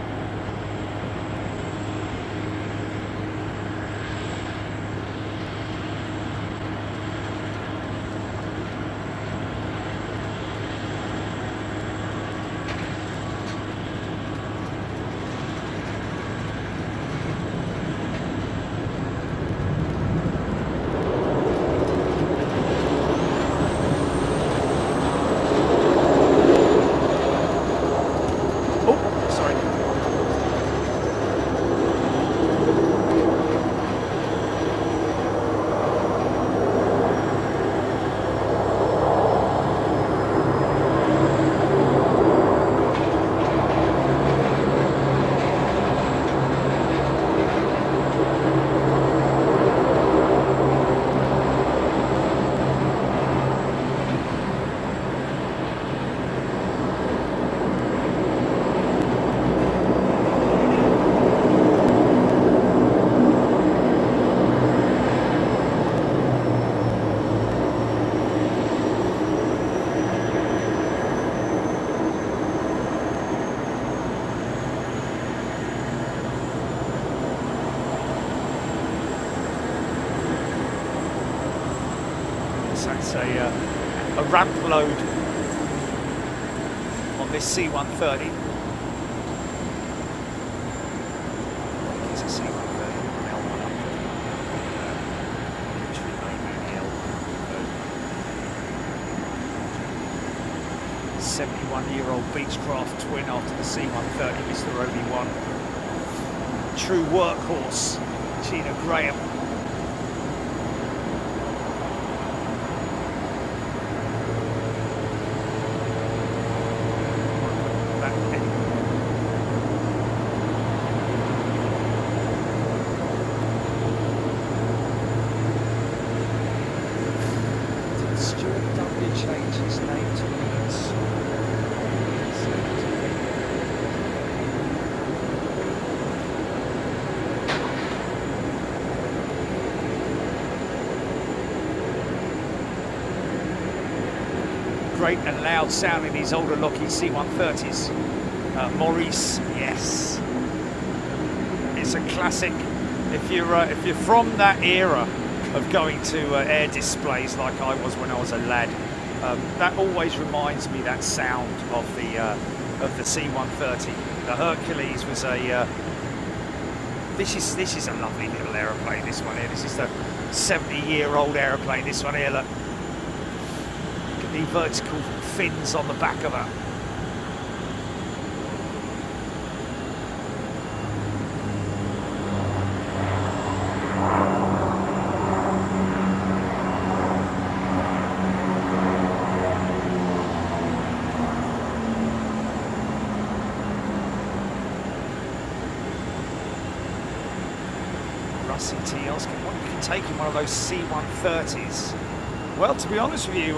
So it's a ramp load on this C-130. It's a C-130, L100. 71-year-old Beechcraft twin after the C-130, Mr. Obi-Wan. True workhorse, Gina Graham. Great and loud sounding these older Lockheed C-130s. Maurice, yes, it's a classic. If you're from that era of going to air displays like I was when I was a lad, that always reminds me that sound of the C-130. The Hercules was a. This is a lovely little aeroplane. This one here. This is the 70-year-old aeroplane. This one here. Look. The vertical fins on the back of her. Rusty T asking what you can take in one of those C-130s. Well, to be honest with you,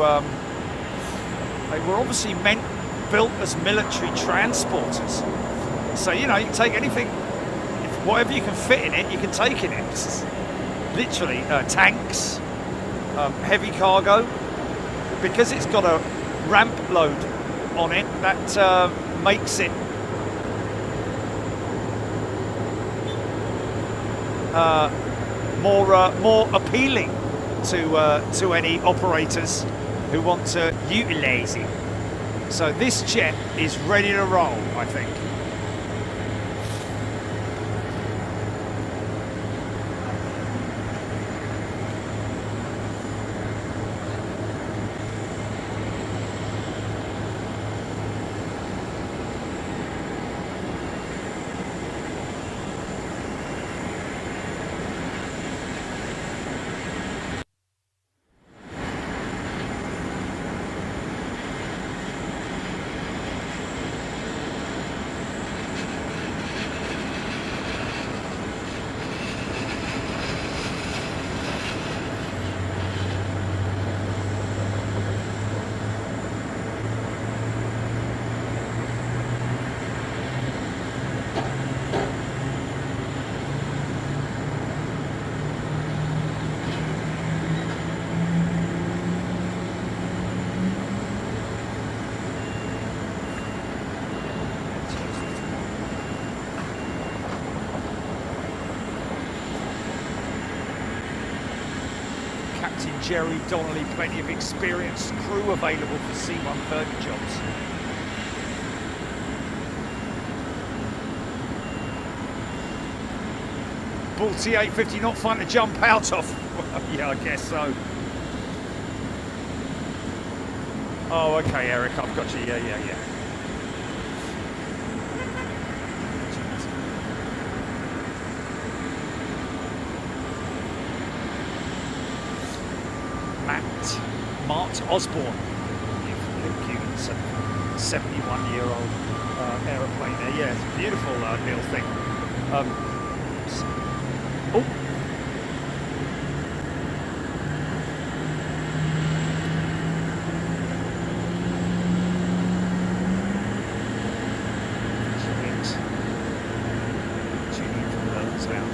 they were obviously built as military transporters. So, you know, you can take anything, whatever you can fit in it, you can take in it. It's literally tanks, heavy cargo. Because it's got a ramp load on it, that makes it more appealing to any operators who want to utilise it. So this jet is ready to roll, I think. Jerry Donnelly, plenty of experienced crew available for C-130 jobs. Bull T-850 not fun to jump out of. Well, yeah, I guess so. Oh, okay, Eric, I've got you. Yeah. Mart Osborne, it's a 71-year-old aeroplane there. Yeah, it's a beautiful little thing. Oh. Tuning from the sound.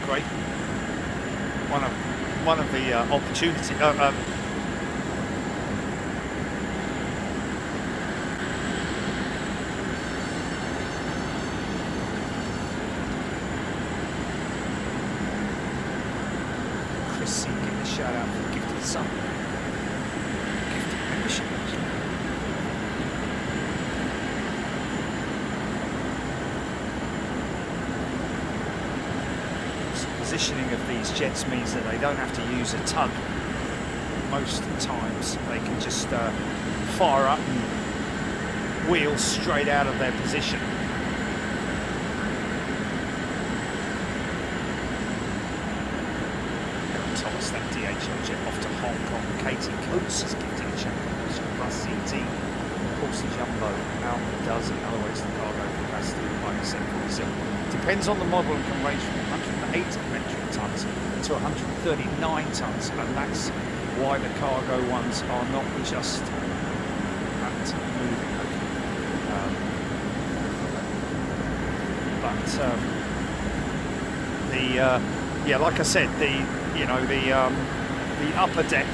great. One of the opportunities. Chris C, give a shout out for the gifted sub. Gifted membership, actually. Positioning of these jets means that they don't have to use a tug. Most times they can just fire up and wheel straight out of their position. Thomas, that DHL jet off to Hong Kong. Katie Coates is gifting a champion plus CT. Of course, the Jumbo out does, in other words, the cargo capacity of Boeing 747. Depends on the model and can range from 108 metric tons to 139 tons, and that's why the cargo ones are not just at moving. Yeah, like I said, the upper deck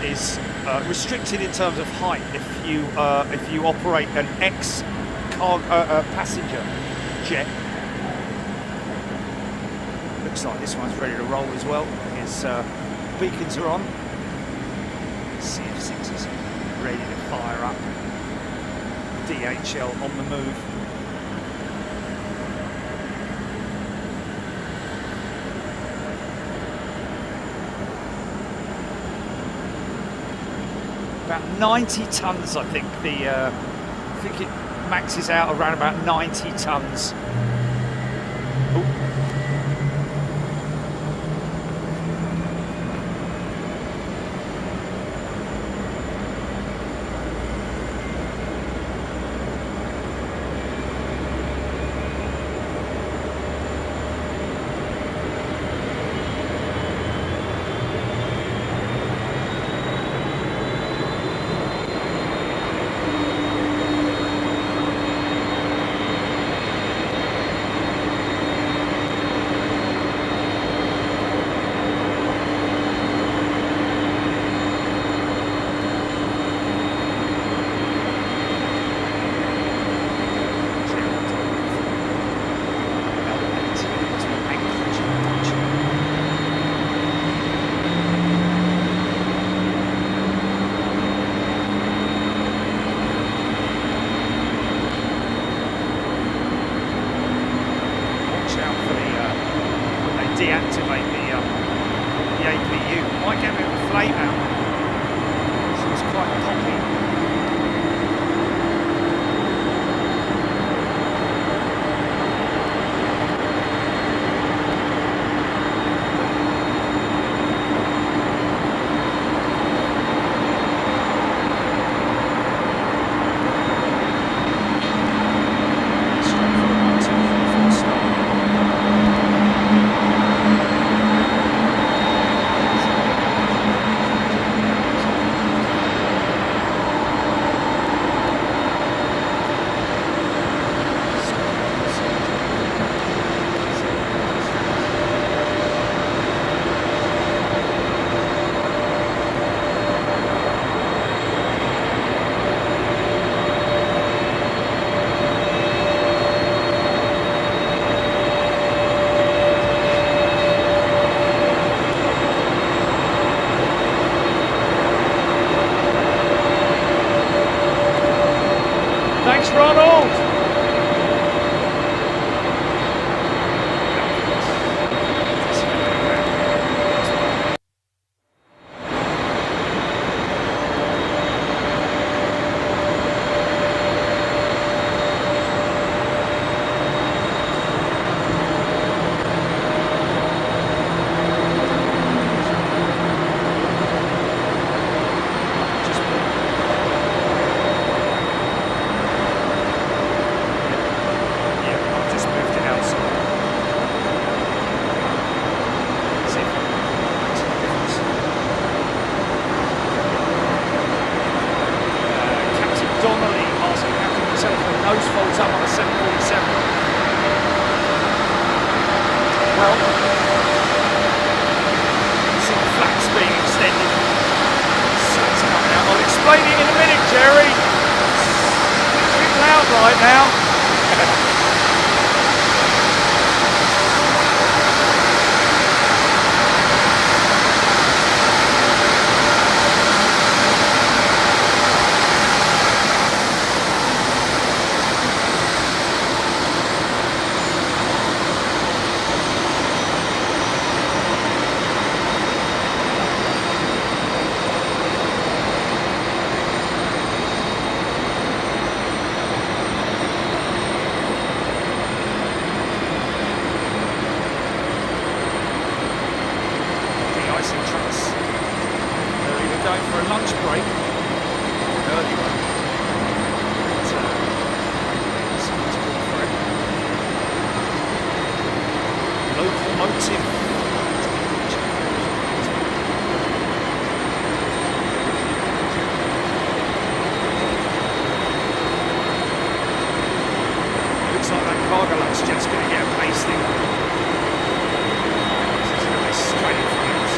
is restricted in terms of height if you operate an passenger jet. Looks like this one's ready to roll as well. His beacons are on. CF6 is ready to fire up. DHL on the move. About 90 tons, I think. I think it maxes out around about 90 tons. Ooh. nose folds up on a 747. Well, see the flaps being extended. Sun's coming out. I'll explain it in a minute, Jerry. It's a bit loud right now. Cargolux just going to get a pasting. This is going to be straight in front of us.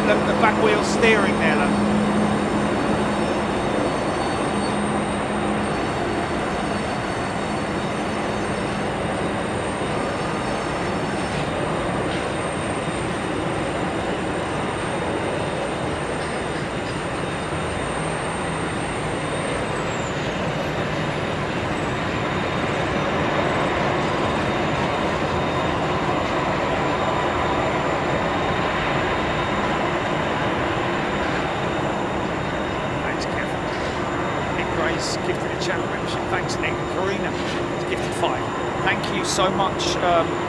The back wheel steering there, look. Gifted a channel membership. Thanks, Nick. Karina has gifted 5. Thank you so much,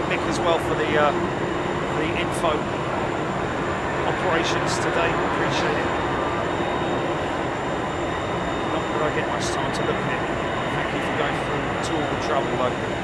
Nick, as well for the info operations today. Appreciate it. Not that I get much time to look at it. Thank you for going through all the trouble, though.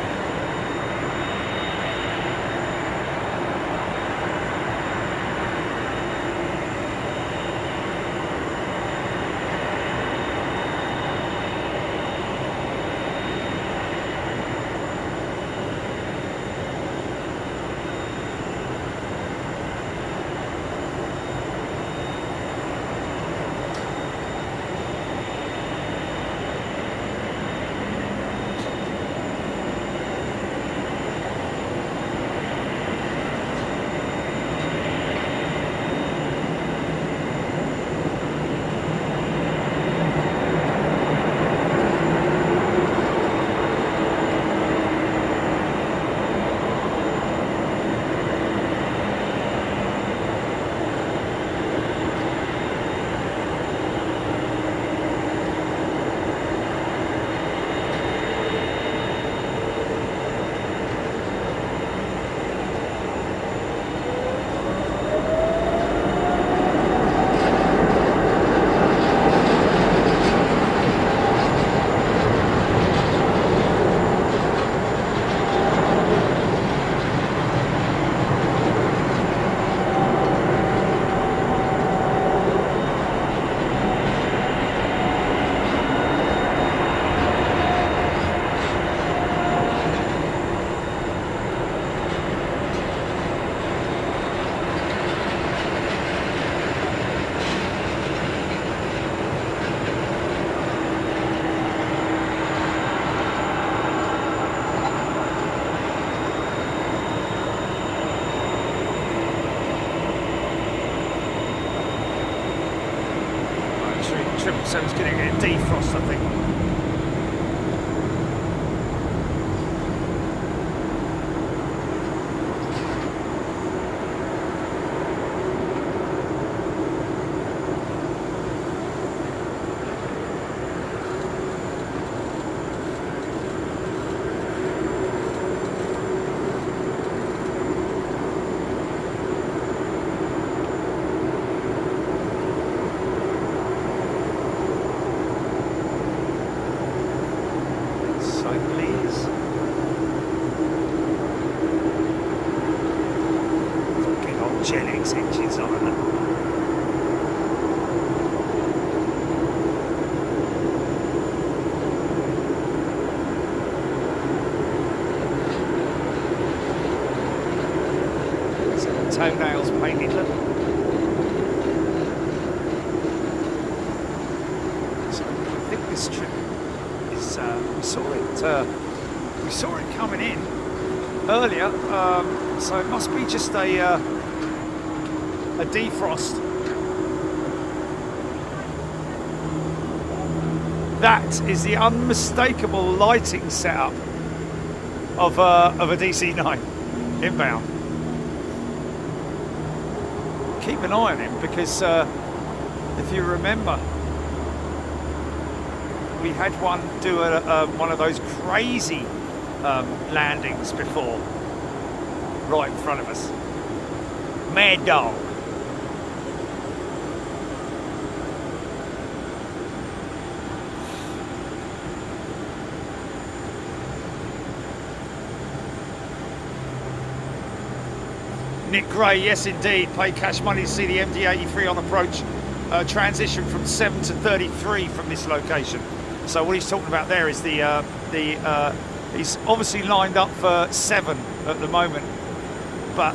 So it's going to get a defrost, I think. Gen X engines on them. Toenails painted, look. So I think this trip is we saw it coming in earlier, so it must be just a defrost. That is the unmistakable lighting setup of a DC-9 inbound. Keep an eye on him, because if you remember, we had one do one of those crazy landings before, right in front of us. Mad dog. Nick Gray, yes indeed, paid cash money to see the MD-83 on approach, transition from 7 to 33 from this location. So what he's talking about there is he's obviously lined up for 7 at the moment, but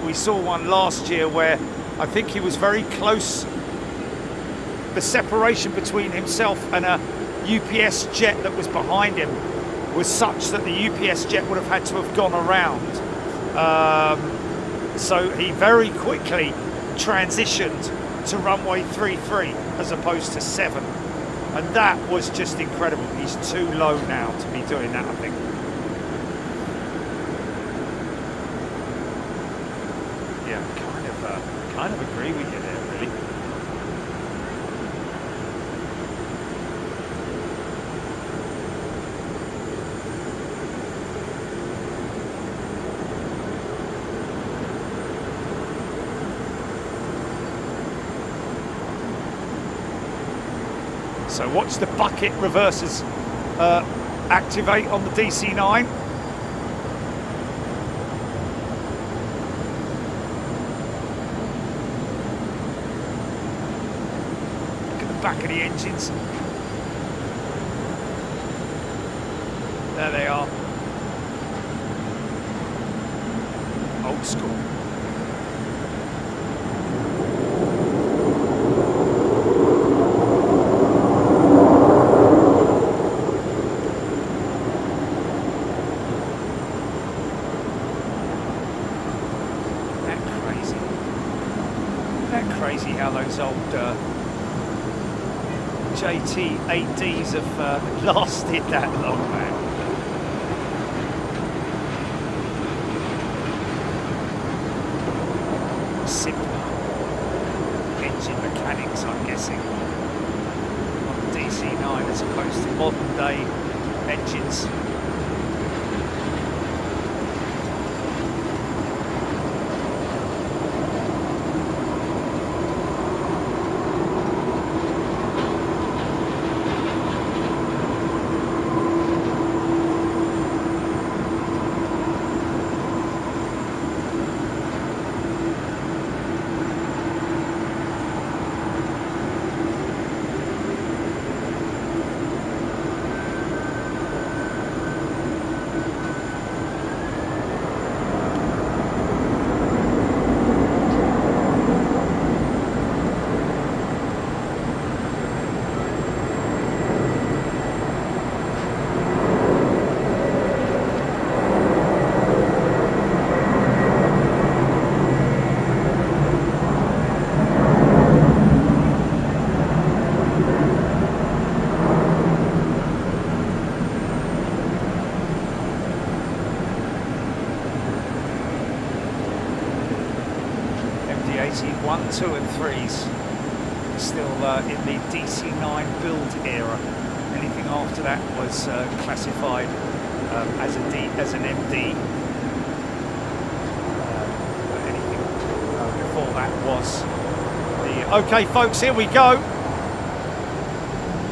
we saw one last year where I think he was very close. The separation between himself and a UPS jet that was behind him was such that the UPS jet would have had to have gone around. So he very quickly transitioned to runway 33 as opposed to 7, and that was just incredible. He's too low now to be doing that, I think. Yeah, kind of agree with you there, really. So watch the bucket reversers activate on the DC-9. Look at the back of the engines. There they are. Old school. Those old JT8Ds have lasted that long, man. Simple engine mechanics, I'm guessing, on the DC-9 as opposed to modern day engines. MD-80 1, 2 and 3s still in the DC-9 build era. Anything after that was classified as an MD. Anything before that was the... Okay folks, here we go.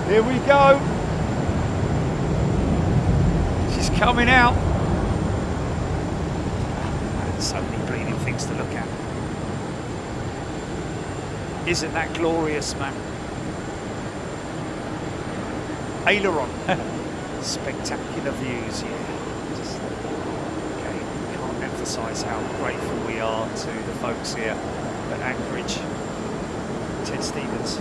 Here we go. She's coming out. So many bleeding things things to look at. Isn't that glorious, man? Aileron. Spectacular views here. Okay, can't emphasise how grateful we are to the folks here at Anchorage. Ted Stevens.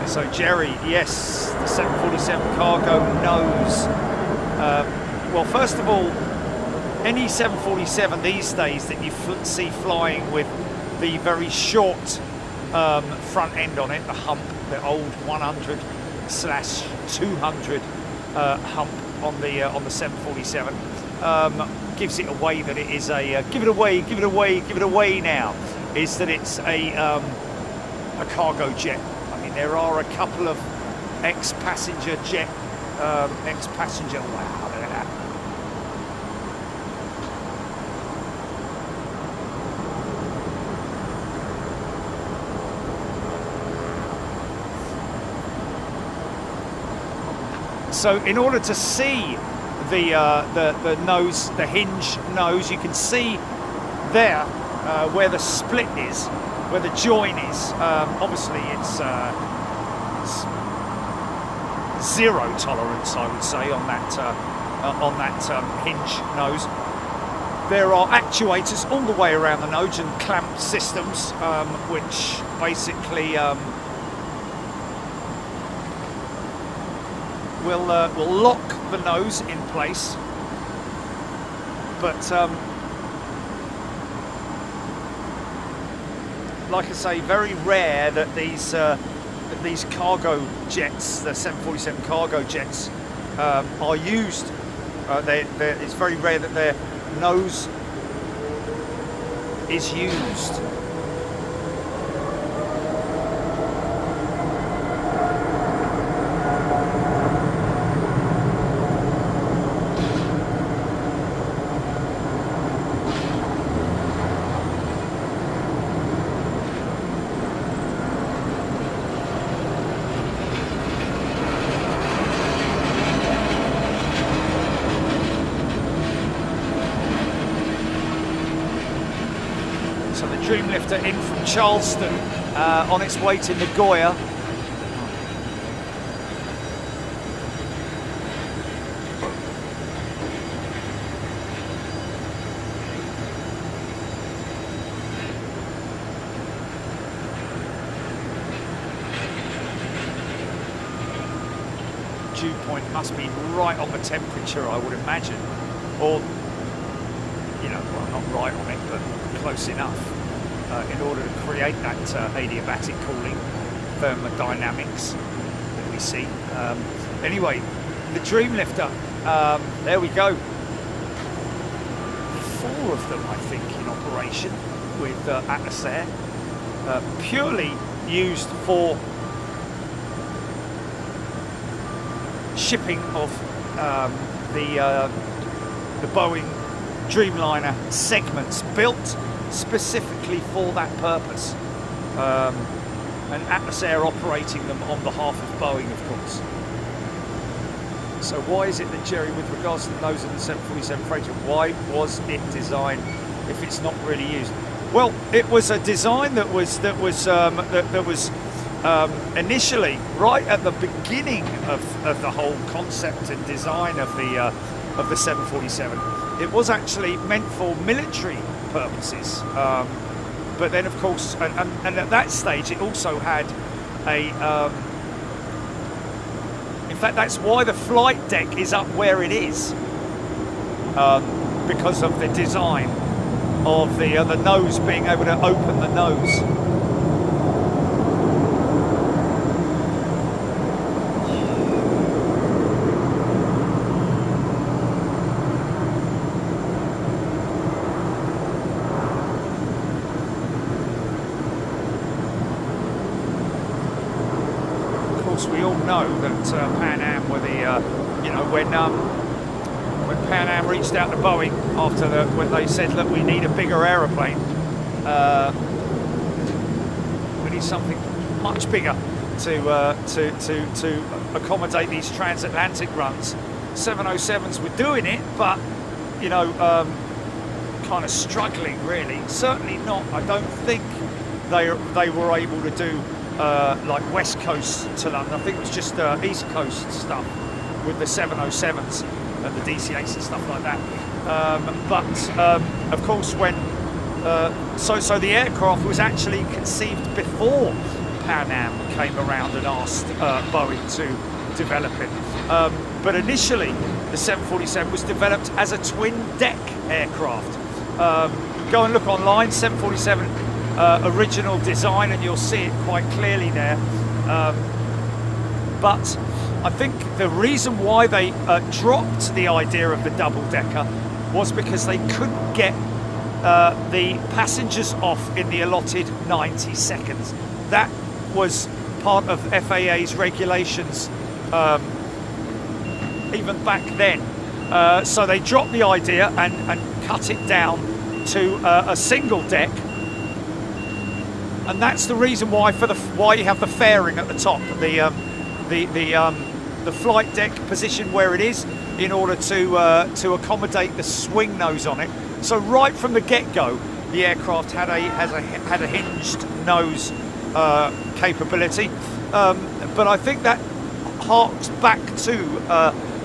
So Jerry, yes, the 747 cargo nose. Well, first of all, any 747 these days that you see flying with the very short front end on it, the hump, the old 100/200 hump on the 747, gives it away that it is a give it away now. Is that it's a cargo jet. There are a couple of ex-passenger jet, wow, look at that. So in order to see the nose, the hinge nose, you can see there where the split is, where the join is. Obviously it's zero tolerance, I would say, on that hinge nose. There are actuators all the way around the nose and clamp systems, which basically will lock the nose in place. But like I say, very rare that these cargo jets, the 747 cargo jets, are used. It's very rare that their nose is used. Dreamlifter in from Charleston, on its way to Nagoya. Dew point must be right on the temperature, I would imagine, or, you know, well, not right on it, but close enough. In order to create that adiabatic cooling, thermodynamics that we see. Anyway, the Dreamlifter, there we go. 4 of them, I think, in operation with Atlas Air, purely used for shipping of the Boeing Dreamliner segments, built specifically for that purpose, and Atlas Air operating them on behalf of Boeing, of course. So why is it that, Jerry, with regards to the nose of the 747 freighter, why was it designed if it's not really used? Well, it was a design that was initially, right at the beginning of the whole concept and design of the 747. It was actually meant for military purposes, but then, of course, and at that stage, it also had a. In fact, that's why the flight deck is up where it is, because of the design of the nose, being able to open the nose. course, we all know that Pan Am were the, you know, when Pan Am reached out to Boeing after when they said, look, we need a bigger aeroplane. We need something much bigger to accommodate these transatlantic runs. 707s were doing it, but you know, kind of struggling really. Certainly not. I don't think they were able to do like West Coast to London. I think it was just East Coast stuff with the 707s and the DC-8s and stuff like that. But of course, when so the aircraft was actually conceived before Pan Am came around and asked Boeing to develop it. But initially, the 747 was developed as a twin-deck aircraft. Go and look online, 747 original design, and you'll see it quite clearly there. But I think the reason why they dropped the idea of the double-decker was because they couldn't get the passengers off in the allotted 90 seconds. That was part of FAA's regulations even back then. So they dropped the idea and cut it down to a single deck, and that's the reason why why you have the fairing at the top, the flight deck position where it is, in order to accommodate the swing nose on it. So right from the get-go, the aircraft had a hinged nose capability, but I think that harks back to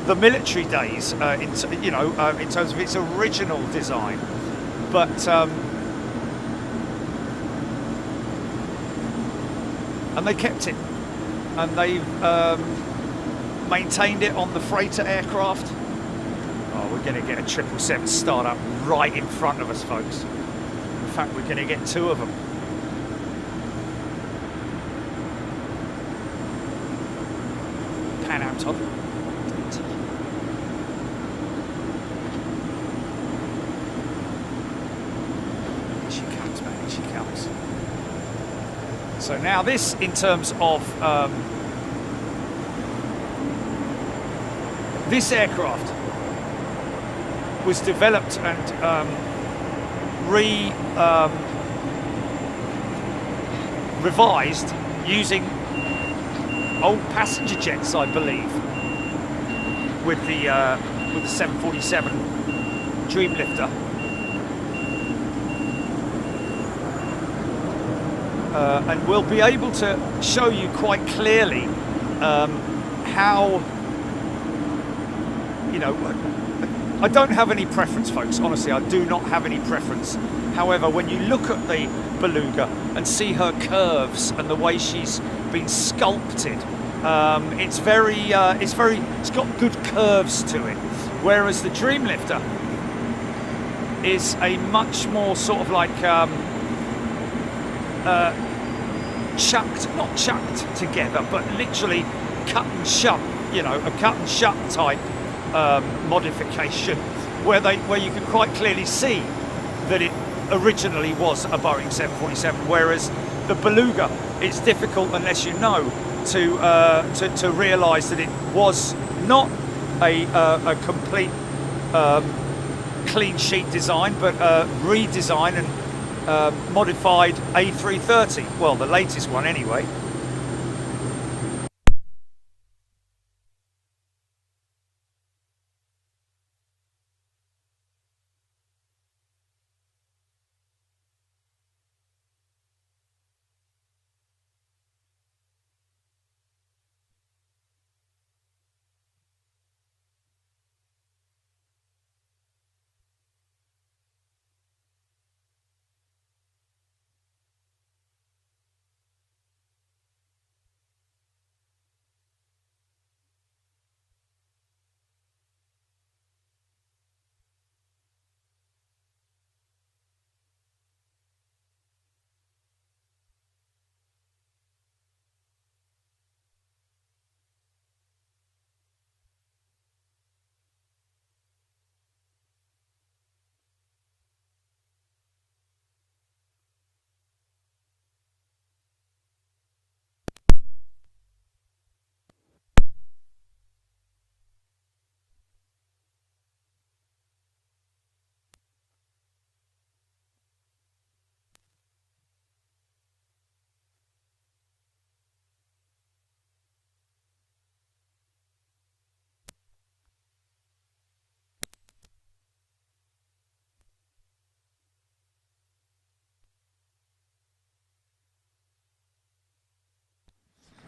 the military days, in terms of its original design. But and they kept it, and they've maintained it on the freighter aircraft. Oh, we're going to get a 777 start up right in front of us, folks. In fact, we're going to get two of them. Pan Am Todd. Here she comes, man, here she comes. So now this, in terms of this aircraft, was developed and revised using old passenger jets, I believe, with the 747 Dreamlifter. And we'll be able to show you quite clearly how, you know, I don't have any preference, folks. Honestly, I do not have any preference. However, when you look at the Beluga and see her curves and the way she's been sculpted, it's got good curves to it. Whereas the Dreamlifter is a much more sort of like not chucked together, but literally cut and shut. You know, a cut and shut type modification, where you can quite clearly see that it originally was a Boeing 747, whereas the Beluga, it's difficult unless you know to realise that it was not a complete clean sheet design, but a redesign and modified A330. Well, the latest one anyway.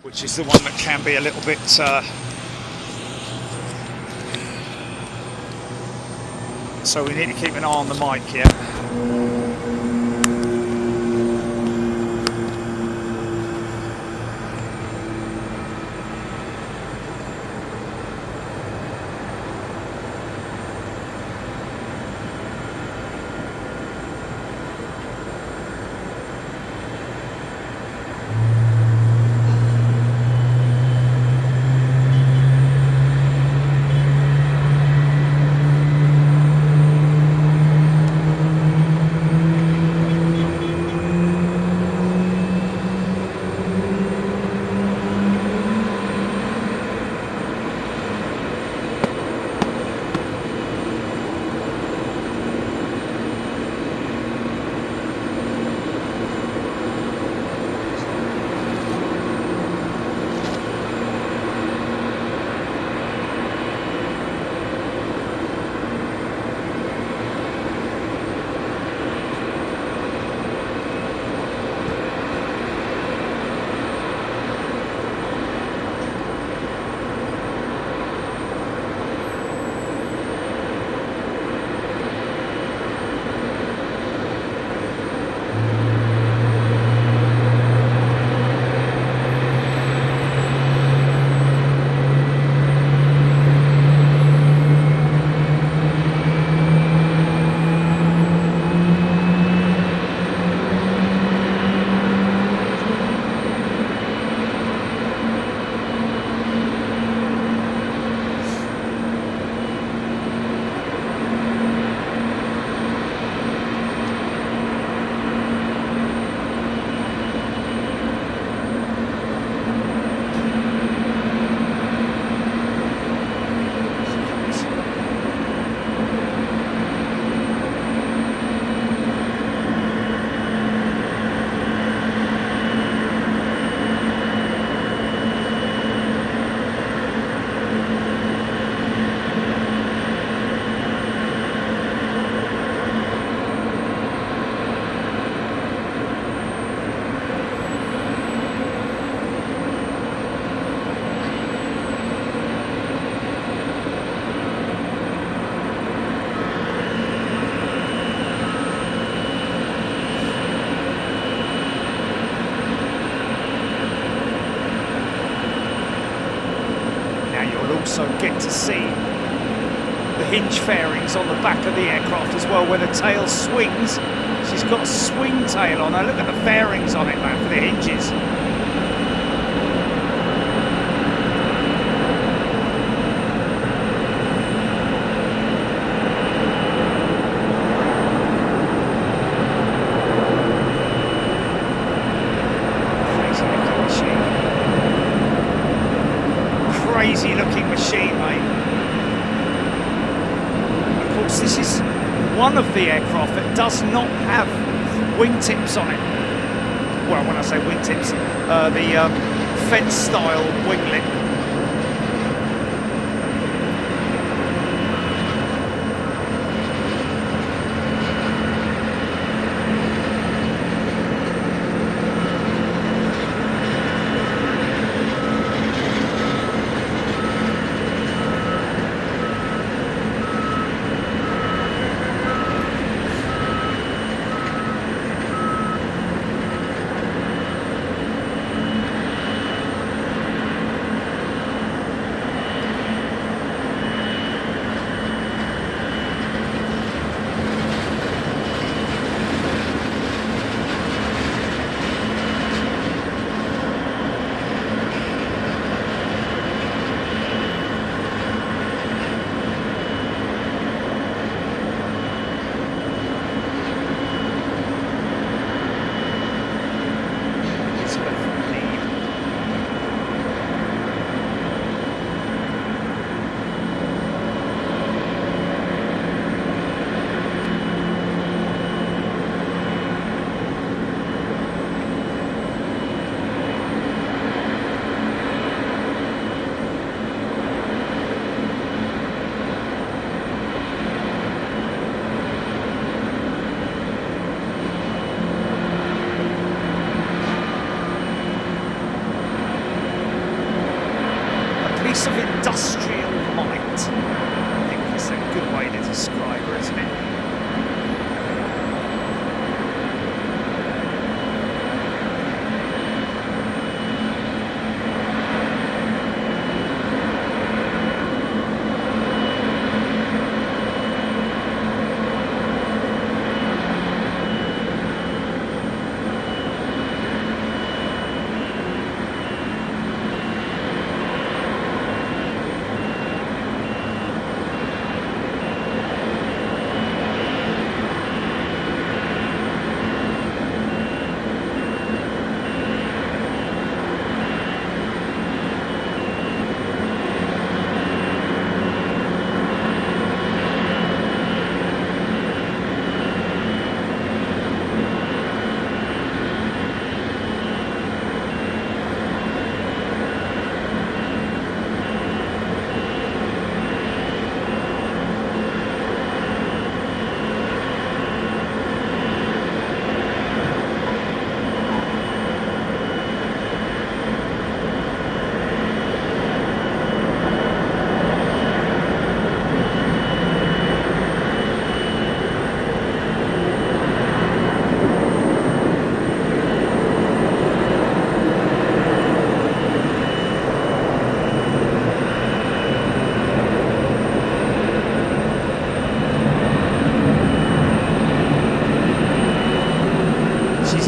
which is the one that can be a little bit so we need to keep an eye on the mic here. Also get to see the hinge fairings on the back of the aircraft as well, where the tail swings. She's got a swing tail on her. Look at the fairings on it, man, for the hinges. Crazy looking machine, mate. Of course, this is one of the aircraft that does not have wingtips on it. Well, when I say wingtips, the fence style winglet. piece of industrial might. I think that's a good way to describe her, isn't it?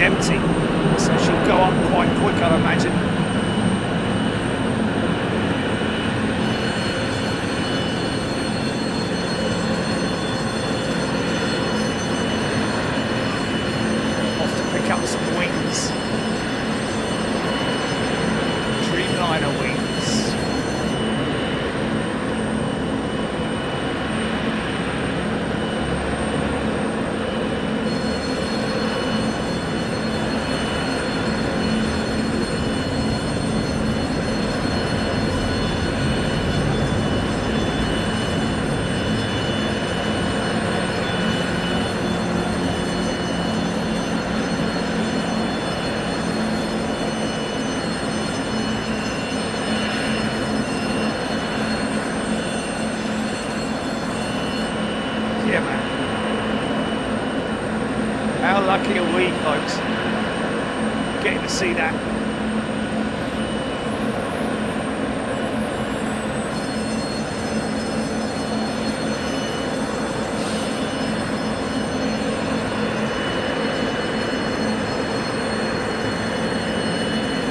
Empty, so she'll go up quite quick, I'd imagine. Off to pick up some wings. Dreamliner wings. How lucky are we, folks, getting to see that.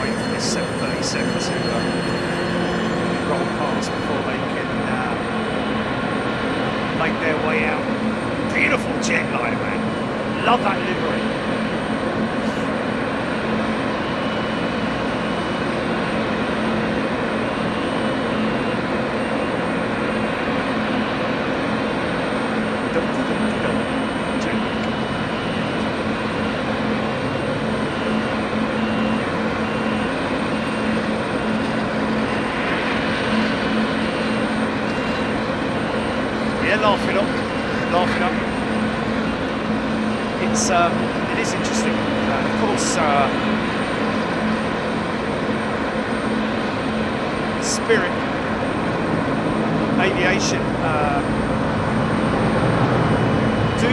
Waiting for this 737 to roll past before they can make their way out. Beautiful jetliner, man. Love that livery. Yeah, laugh it up. Laugh it up. It is interesting. Of course, Spirit Aviation do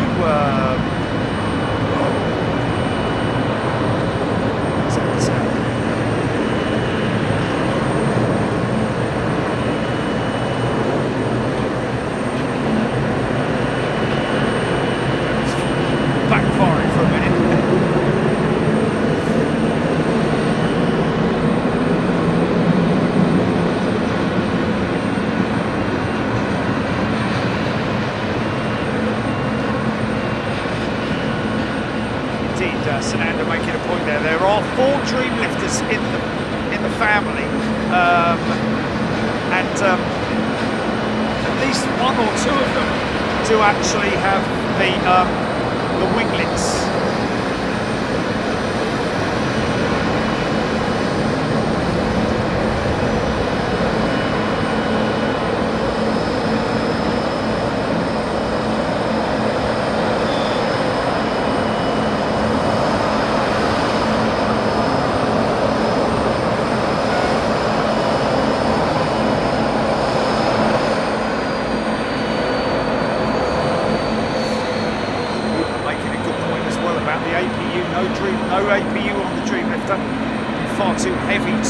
backfiring for a minute. Sananda making a point there. There are 4 Dreamlifters in the family, and at least 1 or 2 of them do actually have the winglets.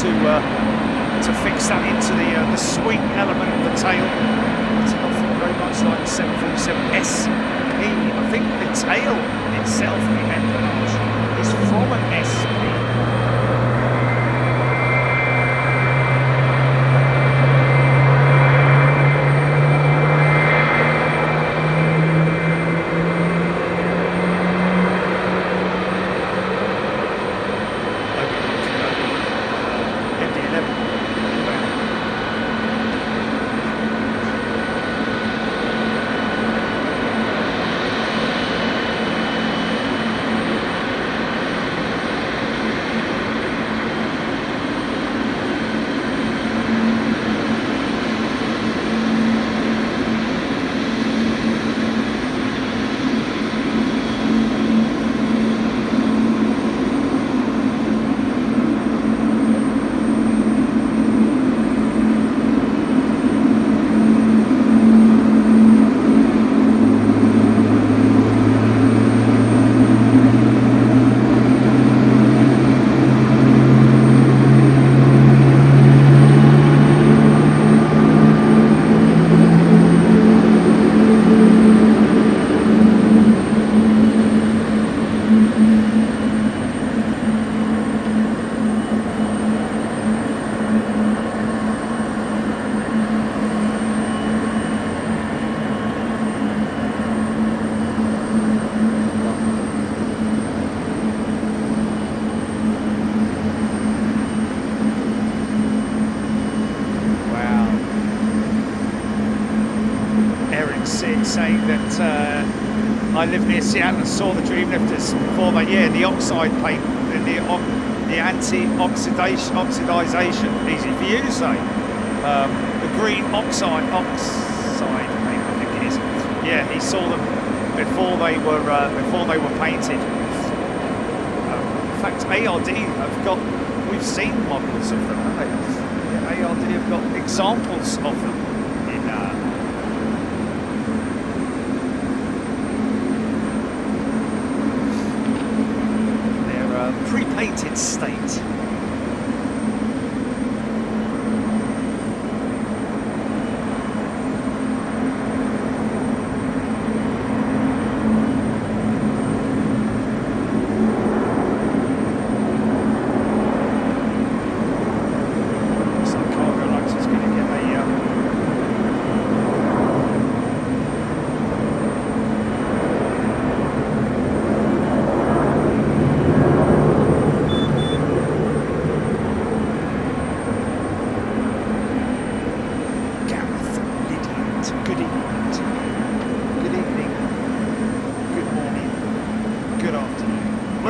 to fix that into the swing element of the tail. It's nothing very much like the 747 SP. I think the tail itself, the empennage, is from an SP. Saying that I live near Seattle and saw the Dreamlifters before, but yeah, the oxide paint, the anti-oxidization, easy for you to say. The green oxide paint, I think it is. Yeah, he saw them before they were painted. In fact, ARD have got, we've seen models of them, haven't they? Yeah, ARD have got examples of them in. Pre-painted state. So Cargolux is going to get a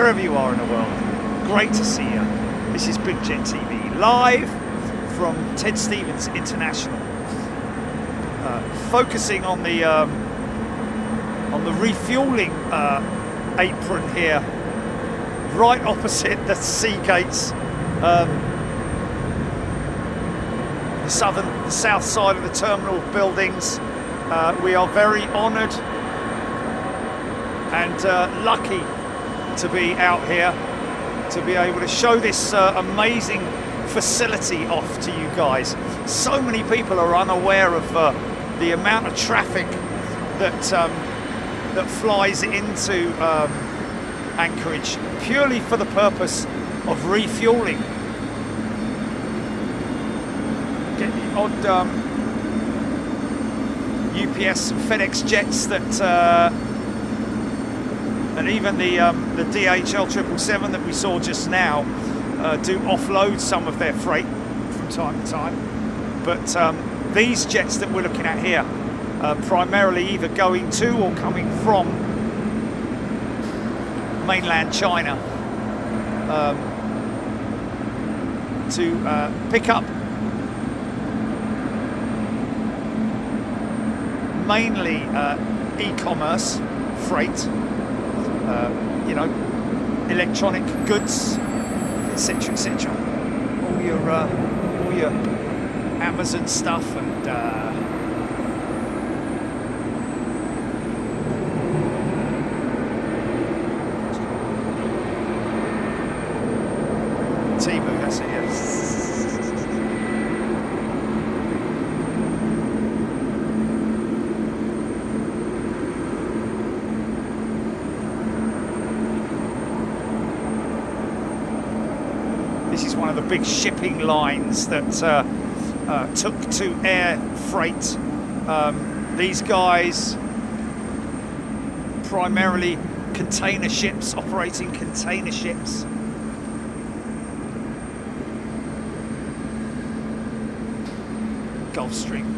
wherever you are in the world, great to see you. This is Big Jet TV, live from Ted Stevens International, focusing on the refueling apron here, right opposite the sea gates, the south side of the terminal buildings. We are very honoured and lucky to be out here, to be able to show this amazing facility off to you guys. So many people are unaware of the amount of traffic that flies into Anchorage purely for the purpose of refueling. Get the odd UPS and FedEx jets that and even the DHL 777 that we saw just now do offload some of their freight from time to time. But these jets that we're looking at here primarily either going to or coming from mainland China to pick up mainly e-commerce freight, you know, electronic goods, etc., etc. All your Amazon stuff and Temu, that's it, yes. one of the big shipping lines that took to air freight. These guys, primarily container ships, operating container ships. Gulfstream.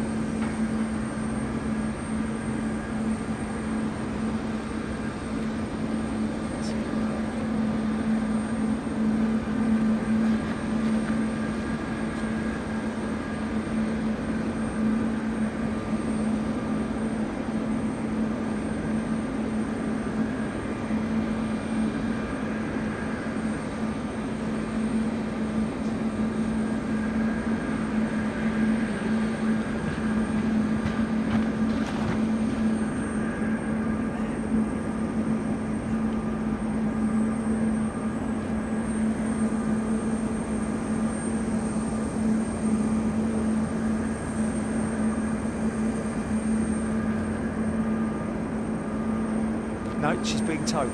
No, she's being towed.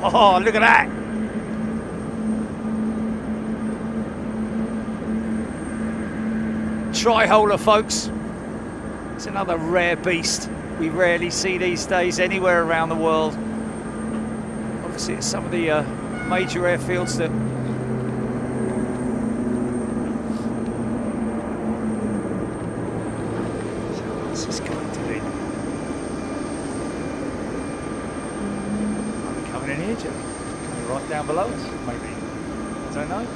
Oh, look at that! Tri-holer, folks. It's another rare beast. We rarely see these days anywhere around the world. Obviously, it's some of the major airfields that what's this going to be? Are we coming in here, Jimmy? Coming right down below us, maybe? I don't know.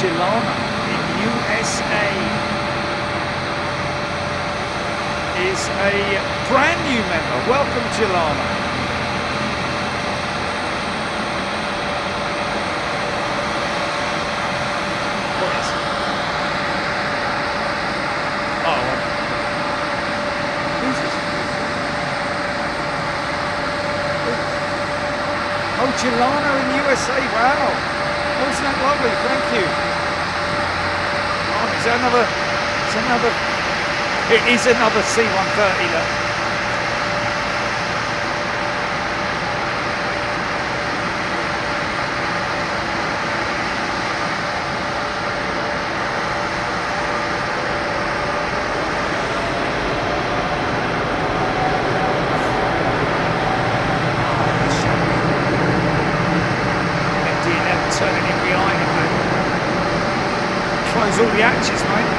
Asiana in USA is a brand new member. Welcome, Asiana. What is it? Oh, who's this? Oh, Asiana in USA. Wow. Oh, isn't that lovely? Thank you. Oh, is that another? It is another C-130. Look. all the hatches, mate.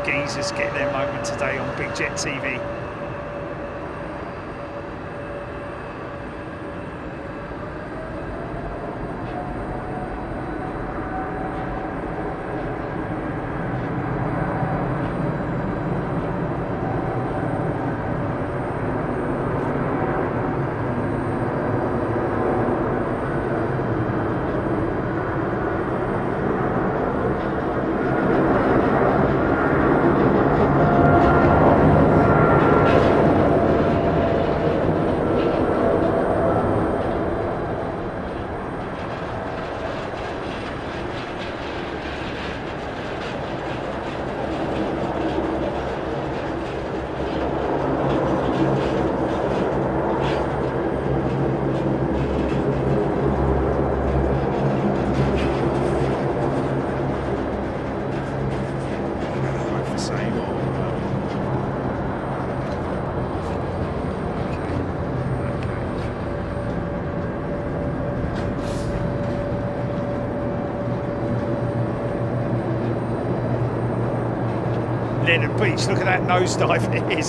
Geezers get their moment today on Big Jet TV. Beach, look at that nosedive it is.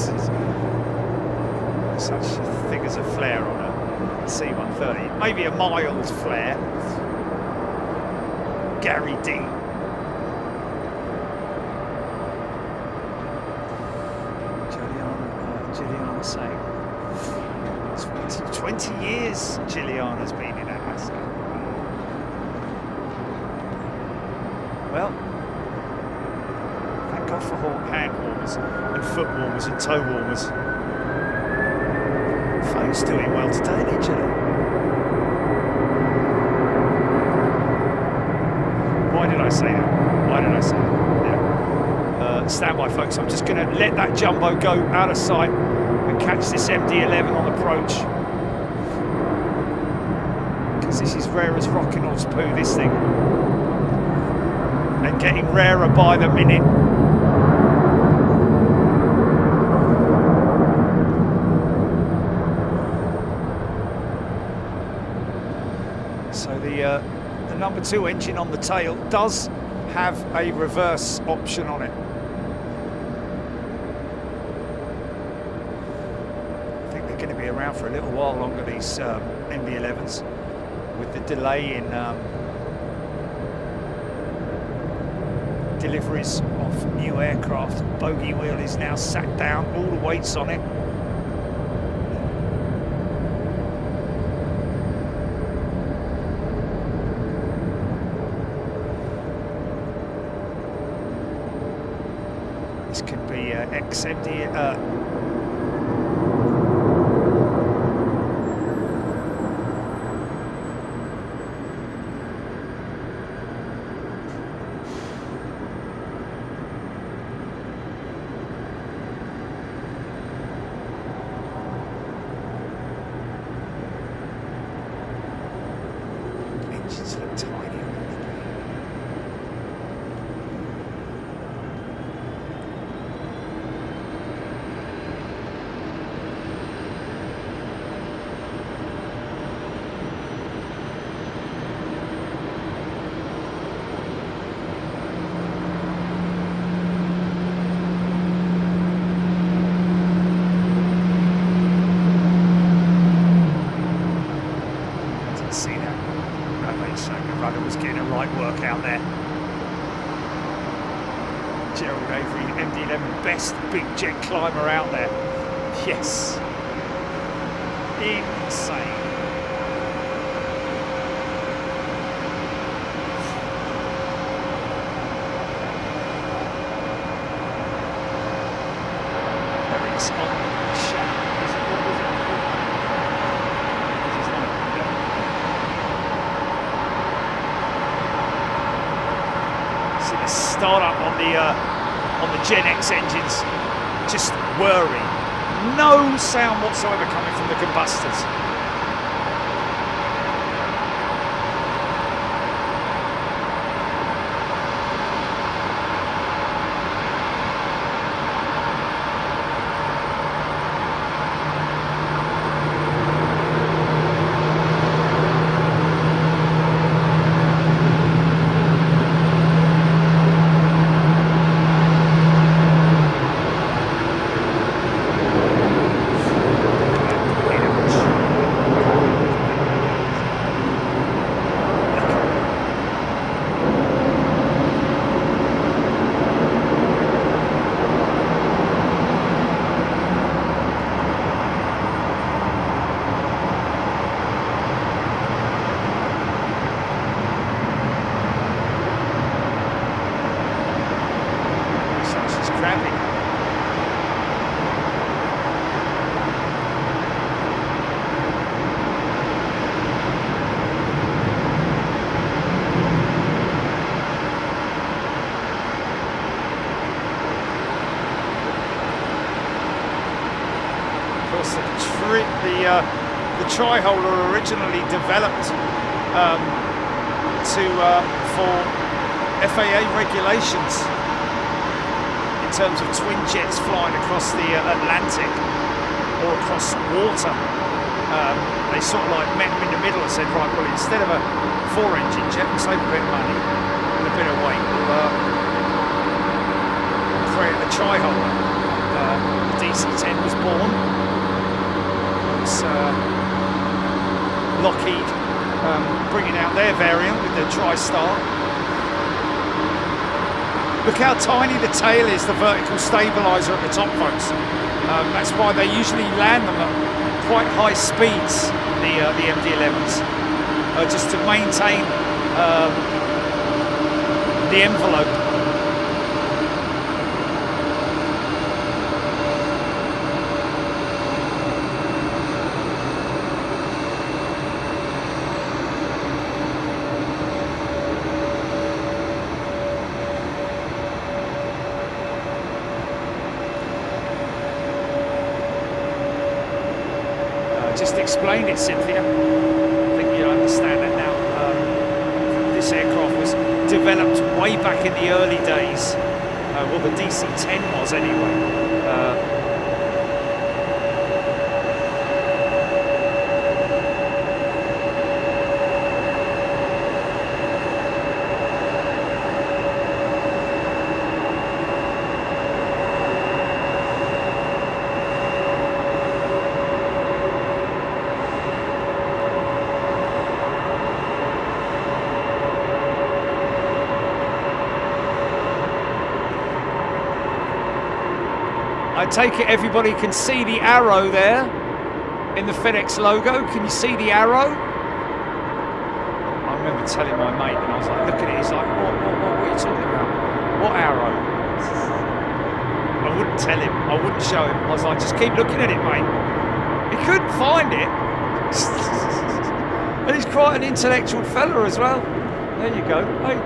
Such a thing as a flare on a C-130. Maybe a mild flare. Gary D. Juliana saying 20 years Juliana's been in Alaska. Well, for hand warmers and foot warmers and toe warmers. Phone's doing well today, isn't it? Why did I say that? Why did I say that? Yeah. Stand by, folks. I'm just going to let that jumbo go out of sight and catch this MD-11 on approach. Because this is rare as rocking horse poo, this thing. And getting rarer by the minute. The number 2 engine on the tail does have a reverse option on it. I think they're going to be around for a little while longer, these MD-11s, with the delay in deliveries of new aircraft. Bogey wheel is now sat down, all the weight's on it. XMD engines look tiny. see that the rudder was getting a right work out there. Gerald Avery, MD-11, best big jet climber out there. Yes. Insane. Start up on the Gen X engines, just whirring, no sound whatsoever coming from the combustors. The tri-holder originally developed for FAA regulations in terms of twin jets flying across the Atlantic or across water. They sort of like met them in the middle and said, right, well, instead of a 4-engine jet, we'll save a bit of money and a bit of weight. We'll create a tri-holder. The DC-10 was born. Lockheed bringing out their variant with the TriStar. Look how tiny the tail is, the vertical stabilizer at the top, folks. That's why they usually land them at quite high speeds, the MD-11s, just to maintain the envelope. Just explained it, Cynthia. I think you understand that now. This aircraft was developed way back in the early days. Well, the DC-10 was anyway. I take it everybody can see the arrow there in the FedEx logo. Can you see the arrow? I remember telling my mate, and I was like, look at it. He's like, what are you talking about? What arrow? I wouldn't tell him. I wouldn't show him. I was like, just keep looking at it, mate. He couldn't find it. And he's quite an intellectual fella as well. There you go. Hey.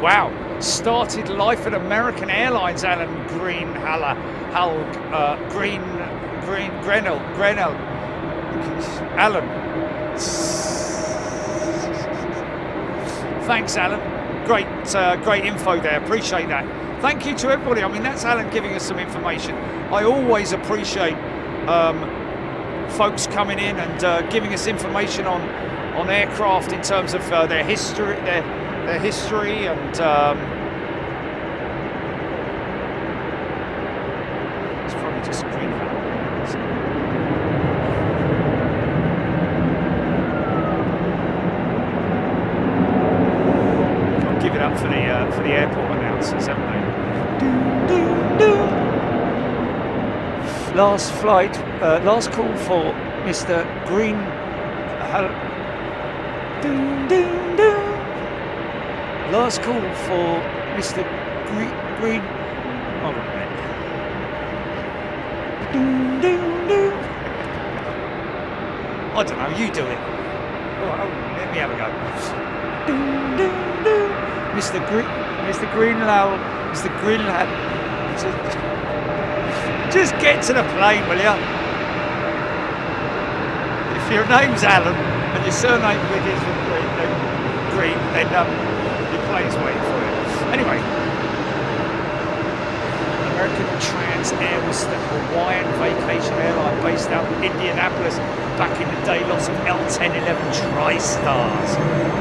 Wow. Started life at American Airlines, Alan Greenhaller. Grenell. Alan. Thanks, Alan. Great info there. Appreciate that. Thank you to everybody. I mean, that's Alan giving us some information. I always appreciate folks coming in and giving us information on aircraft in terms of their history, their history, and it's probably just green. For the airport announcers, haven't they? Last flight, last call for Mr. Green. Last call for Mr. Green. Hold on a minute. I don't know. You do it. Let me have a go. Mr. Greenlow, Mr. Greenlad, just get to the plane, will you? If your name's Alan and your surname begins with Green, then your plane's waiting for you. Anyway, American Trans Air was the Hawaiian vacation airline based out of Indianapolis back in the day. Lots of L1011 TriStars.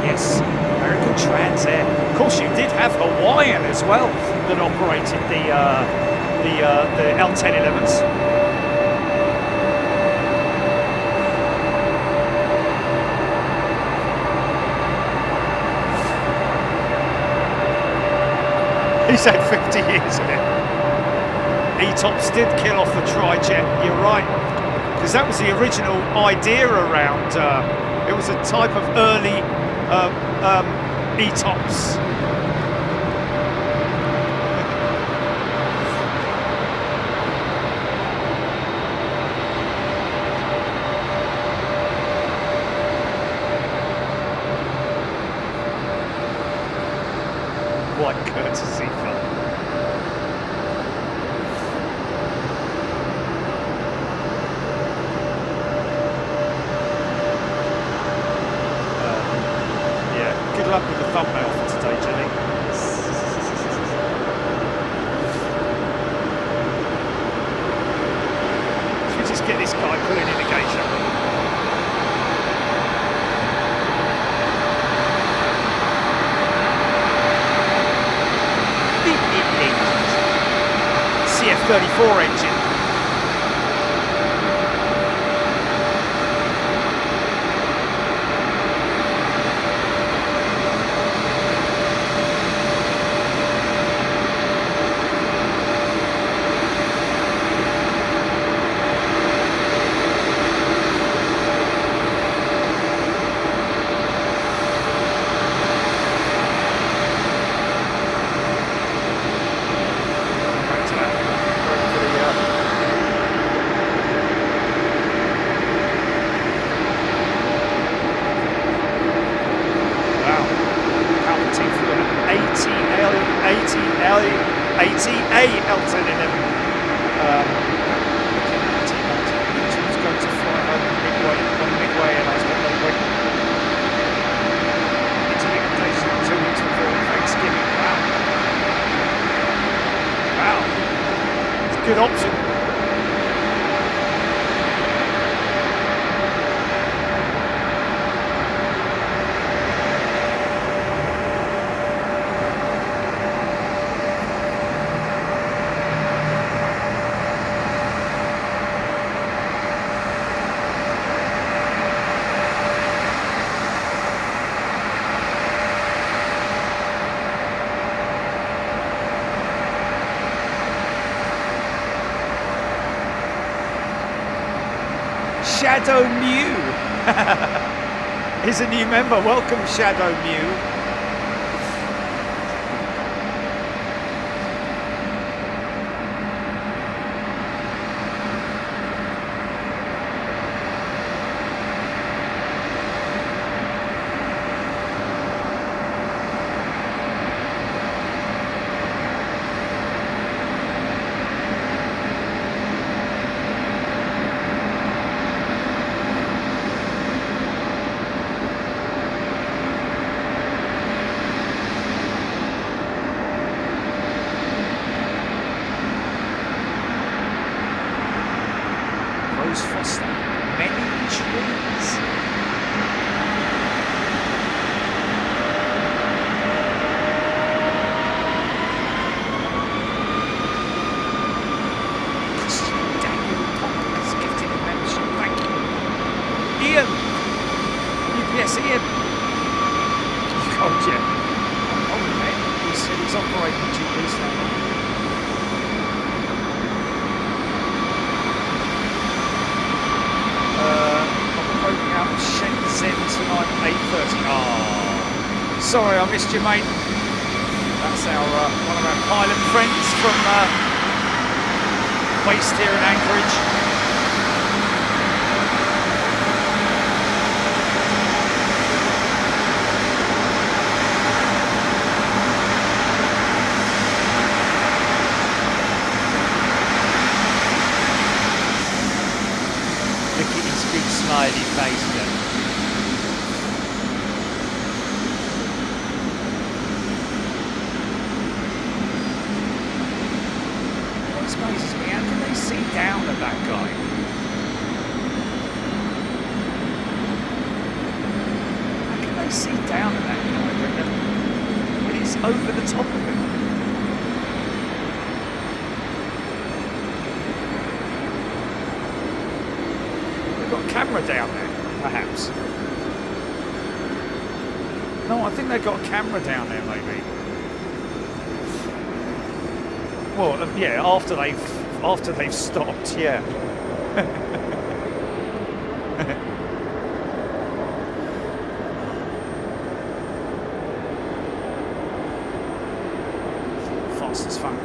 Yes, American Trans Air. Of course, you did have Hawaiian as well that operated the L1011s. He's had 50 years of it. E-tops did kill off the tri-jet, you're right. Because that was the original idea around, it was a type of early E-tops. What courtesy, Phil. Good luck with the thumbnail for today, Jenny. Should we just get this guy pulling in the gate, shall we? CF34 engine. Good option. Shadow Mew is a new member. Welcome, Shadow Mew. Rose Foster. Many trees. Daniel Pop has gifted a membership. Thank you. Ian. UPS Ian. Oh, yeah. Oh, man. He's operating GPs now. Shenzhen tonight, 8:30. Oh, sorry, I missed you, mate. That's our one of our pilot friends from based here in Anchorage. Look at his big smiley face there. Down at that guy. How can they see down at that guy when he's over the top of him? They've got a camera down there, perhaps. No, I think they've got a camera down there, maybe. Well, yeah, after they've stopped, yeah. Fast as fun.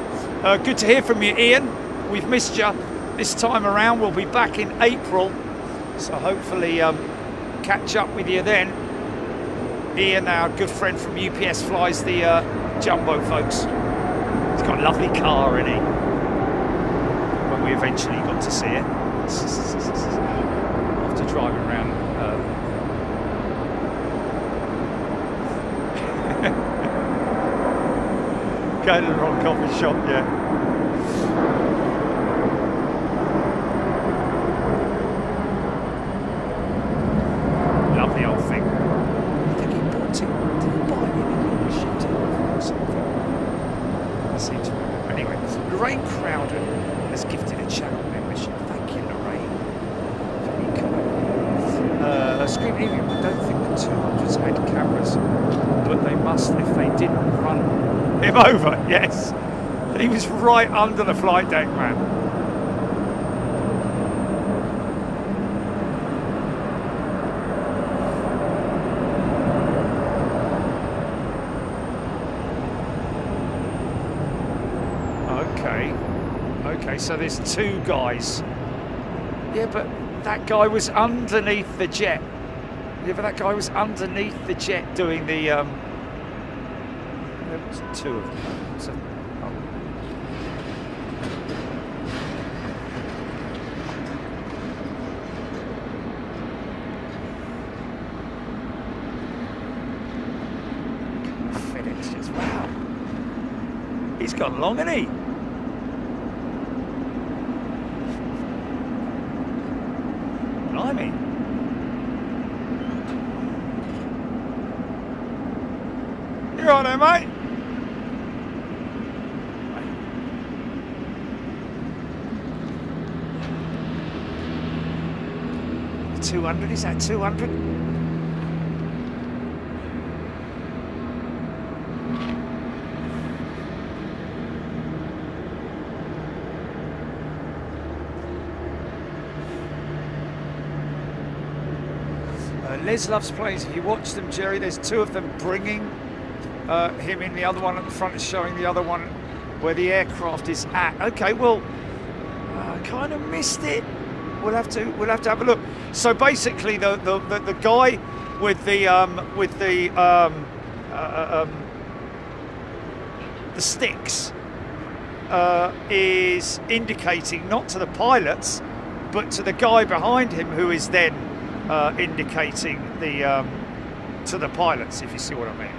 Good to hear from you, Ian. We've missed you this time around. We'll be back in April, so hopefully catch up with you then. Ian, our good friend from UPS, flies the Jumbo, folks. He's got a lovely car, isn't he? We eventually got to see it after driving around. Going to the wrong coffee shop, yeah. Lovely old thing. I think he bought it. Did he buy it and he shipped it over or something? I seem to remember. Anyway, Lorraine Crowder has gifted a channel membership. Thank you, Lorraine. Very kind. Screen Area, I don't think the 200s had cameras, but they must if they didn't run him over. Yes. He was right under the flight deck, man. Okay, so there's two guys. Yeah, but that guy was underneath the jet. Yeah, but that guy was underneath the jet doing the there was two of them. So, FedEx just, wow. He's gone long, hasn't he? Blimey. You're on there, mate. 200, is that 200? Les loves planes. If you watch them, Jerry, there's two of them bringing him in. The other one at the front is showing the other one where the aircraft is at. Okay, well, I kind of missed it. We'll have to have a look. So basically, the guy with the sticks is indicating not to the pilots, but to the guy behind him, who is then indicating the to the pilots, if you see what I mean.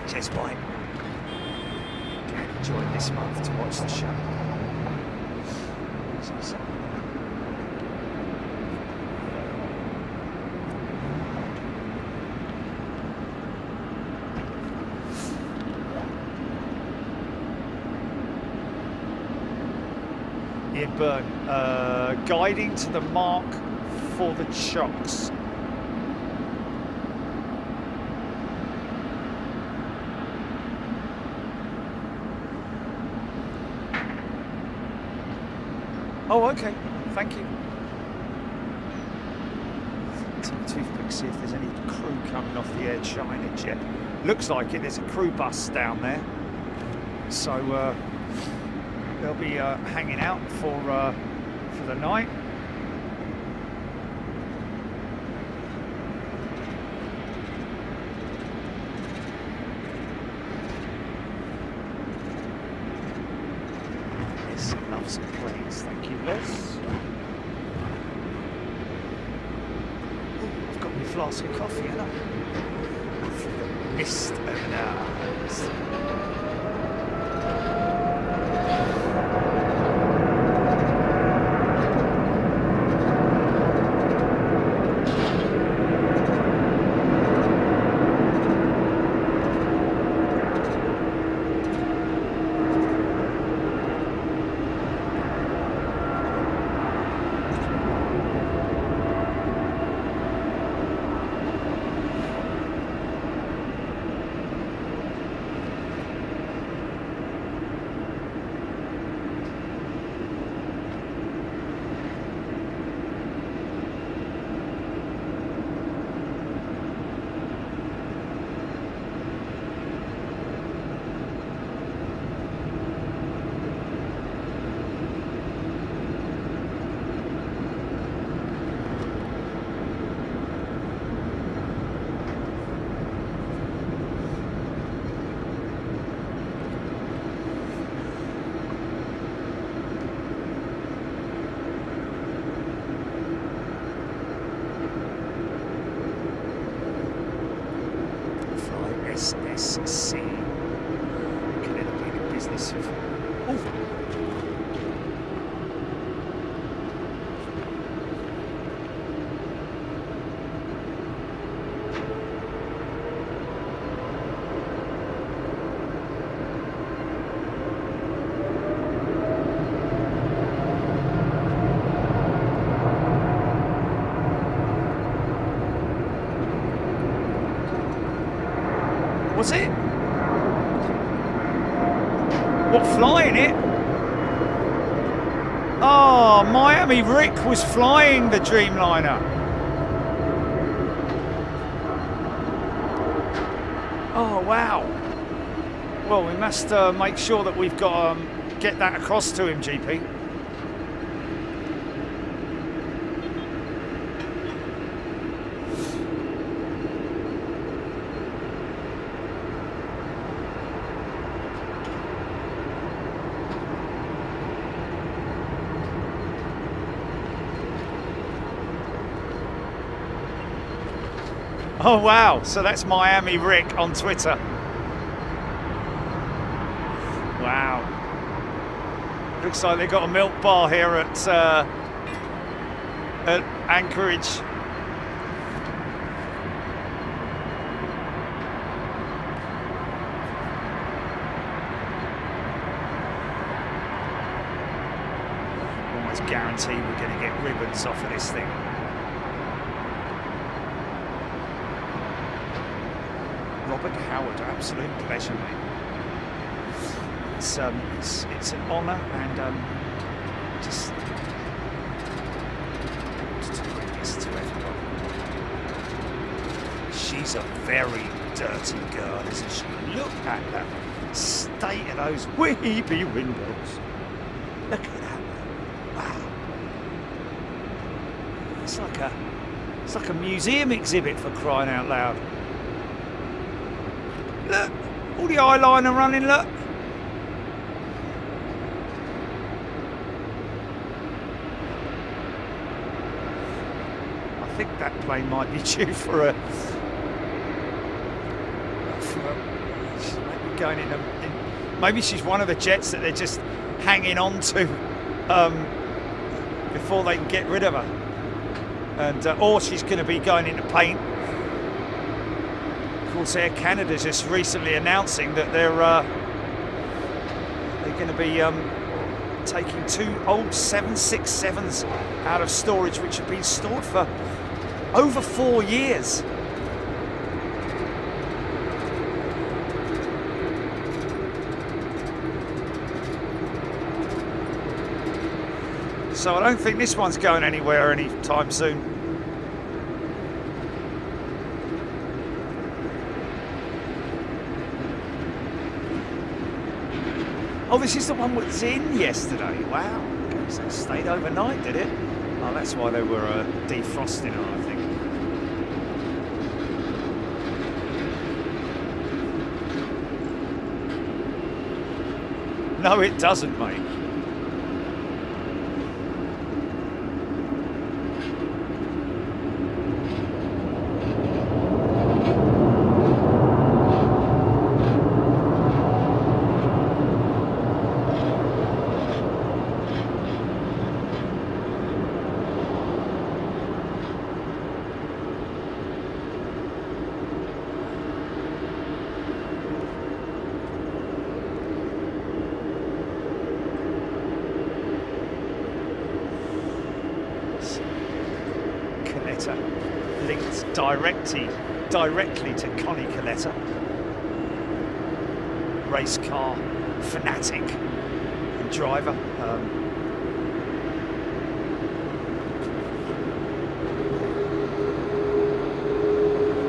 Jez White. Joined this month to watch the show. Ian Byrne, guiding to the mark for the chocks. Oh, okay. Thank you. Take a toothpick, see if there's any crew coming off the Air China jet. Looks like it. There's a crew bus down there. So they'll be hanging out for the night. Yes, love some planes. Thank you, Les. I've got my flask of coffee, haven't I? Through the mist of an hour. SSC. Can it be the business of... Oh! Was it? What, flying it? Oh, Miami Rick was flying the Dreamliner. Oh, wow. Well, we must make sure that we've got get that across to him, GP. Oh wow, so that's Miami Rick on Twitter. Wow. Looks like they've got a milk bar here at Anchorage. Almost guarantee we're going to get ribbons off of this thing. Robert Howard, absolute pleasure, mate. It's an honour and just to bring this to everyone. She's a very dirty girl, isn't she? Look at that state of those weepy windows. Look at that. Wow. It's like a museum exhibit, for crying out loud. Look, all the eyeliner running, look. I think that plane might be due for a going in. Maybe she's one of the jets that they're just hanging on to before they can get rid of her. And or she's going to be going into paint. Of course, Air Canada just recently announcing that they're going to be taking 2 old 767s out of storage, which have been stored for over 4 years. So I don't think this one's going anywhere anytime soon. Oh, this is the one that was in yesterday. Wow. Okay, so it stayed overnight, did it? Oh, that's why they were defrosting her, I think. No, it doesn't, mate. Linked directly to Connie Coletta, race car fanatic and driver.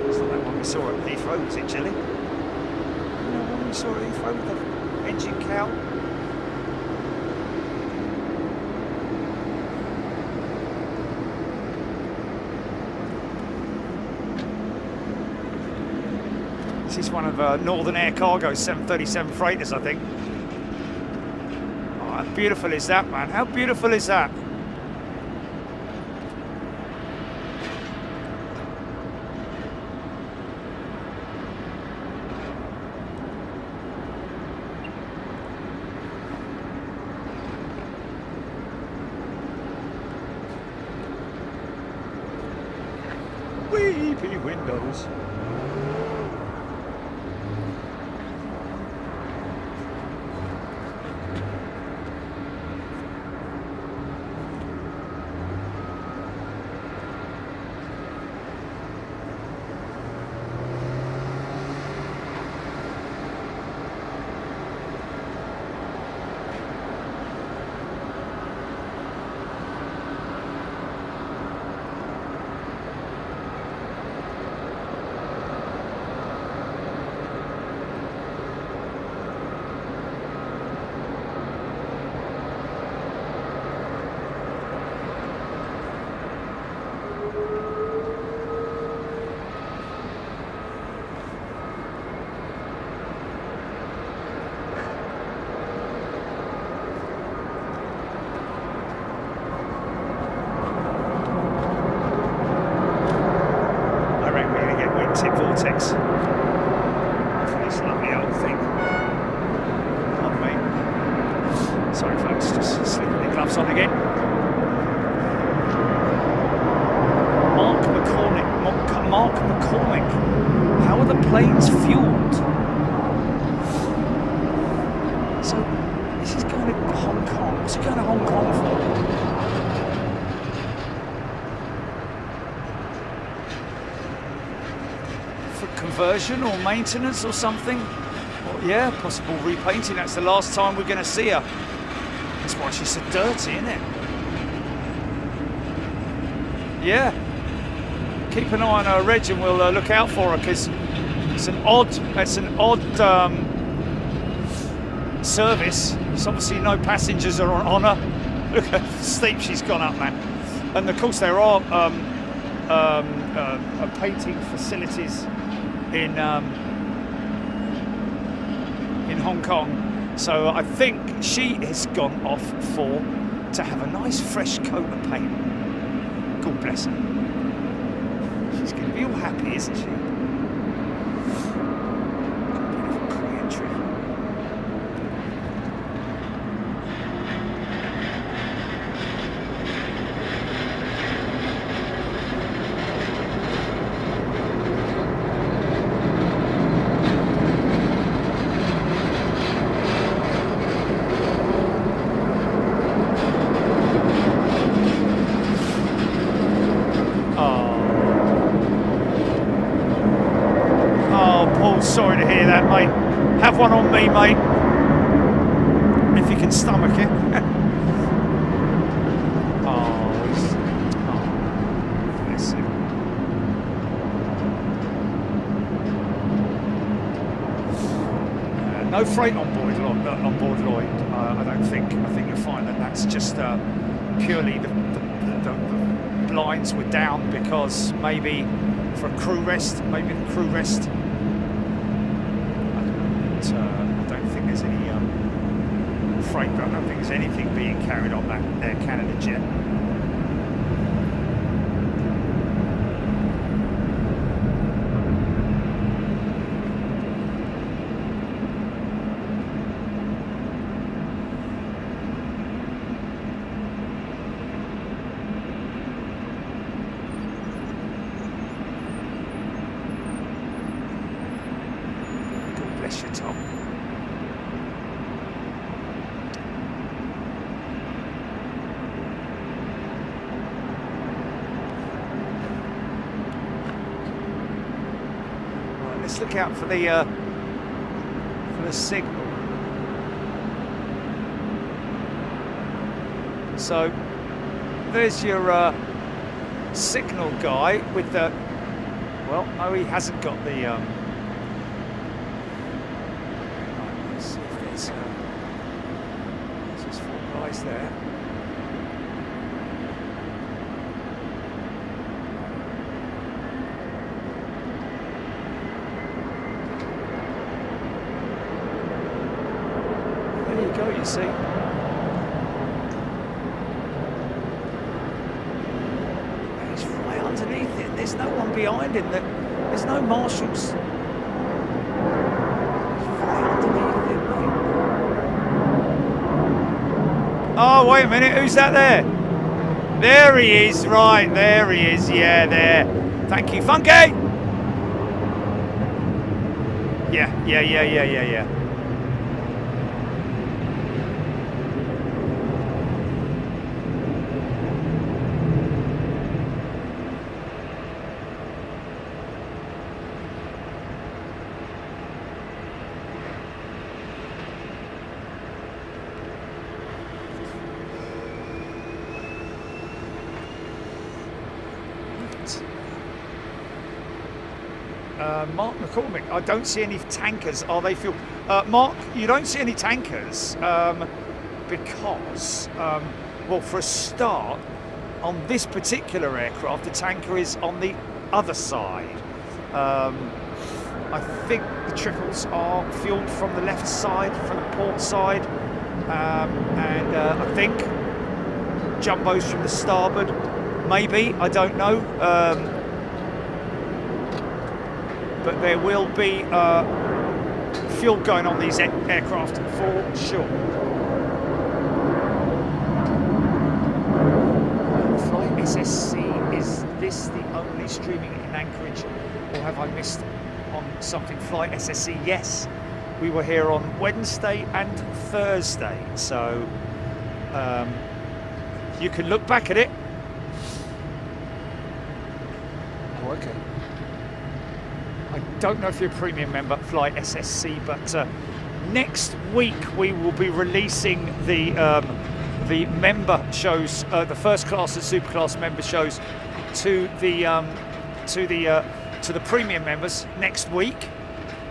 It's not that one we saw at Heathrow, was it, Chile? No, one we saw at Heathrow with the engine cow. This is one of Northern Air Cargo's 737 freighters, I think. Oh, how beautiful is that, man? How beautiful is that? Weepy windows. Vortex. For this lovely old thing. Pardon me. Sorry folks, just slipping the gloves on again. Mark McCormick. How are the planes fueled? So this is going to Hong Kong. What's it going to Hong Kong for? Conversion or maintenance or something, or yeah, possible repainting. That's the last time we're going to see her. That's why she's so dirty, isn't it? Yeah, keep an eye on her reg and we'll look out for her, because it's an odd service. It's obviously no passengers are on her. Look how steep she's gone up, man. And of course there are painting facilities in Hong Kong, so I think she has gone off to have a nice fresh coat of paint. God bless her. She's going to be all happy, isn't she? Beautiful pre-entry. sorry to hear that, mate. Have one on me, mate. If you can stomach it. Bless him. No freight on board Lloyd. I don't think. I think you'll find that that's just purely the blinds were down because maybe for a crew rest. Maybe the crew rest. I don't think there's any freight. I don't think there's anything being carried on that Air Canada jet. Look out for the signal. So there's your signal guy with the. Well, no, he hasn't got the. Right, let's see if there's just 4 guys there. You see, he's right underneath it. There's no one behind him. There's no marshals. He's right underneath it, mate. Oh, wait a minute. Who's that there? There he is. Right, there he is. Yeah, there. Thank you, Funky. Yeah. Mark McCormick, I don't see any tankers. Are they fuel? Mark, you don't see any tankers because, well, for a start, on this particular aircraft, the tanker is on the other side. I think the triples are fueled from the left side, from the port side, and I think Jumbo's from the starboard. Maybe, I don't know. But there will be fuel going on these aircraft for sure. Flight SSC, is this the only streaming in Anchorage, or have I missed on something? Flight SSC, yes. We were here on Wednesday and Thursday, so you can look back at it. Oh, okay. I don't know if you're a premium member, Flight SSC, but next week we will be releasing the member shows, the first class and super class member shows, to the premium members next week.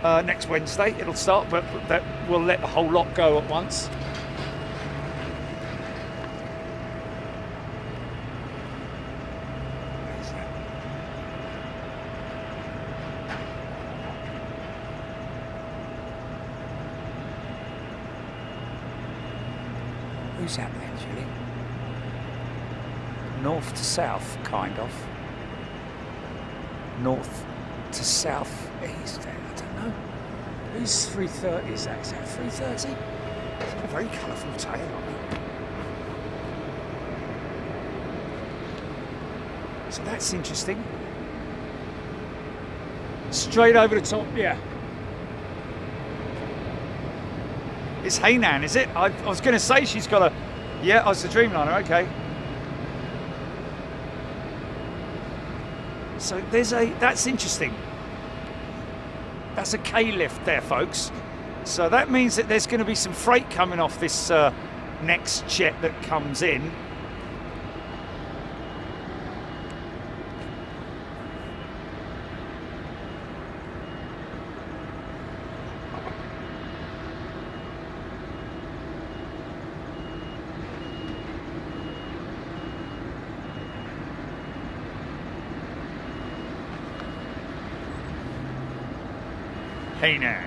Next Wednesday it'll start, but that we'll let the whole lot go at once. Who's that actually? North to south, kind of. North to south east. I don't know. Who's 330? Is that 330? It's got a very colourful tail on it. So that's interesting. Straight over the top, yeah. It's Hainan, is it? I was going to say she's got a... Yeah, oh, it's a Dreamliner, okay. So there's a... That's interesting. That's a K-lift there, folks. So that means that there's going to be some freight coming off this next jet that comes in. Hey now.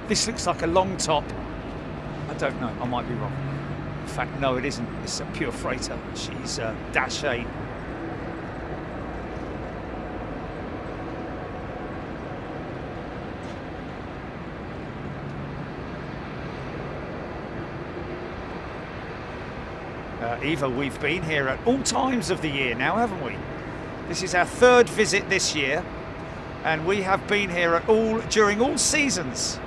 This looks like a long top. I don't know, I might be wrong. In fact, no, it isn't. It's a pure freighter. She's Dash 8. Eva, we've been here at all times of the year now, haven't we? This is our third visit this year, and we have been here at during all seasons.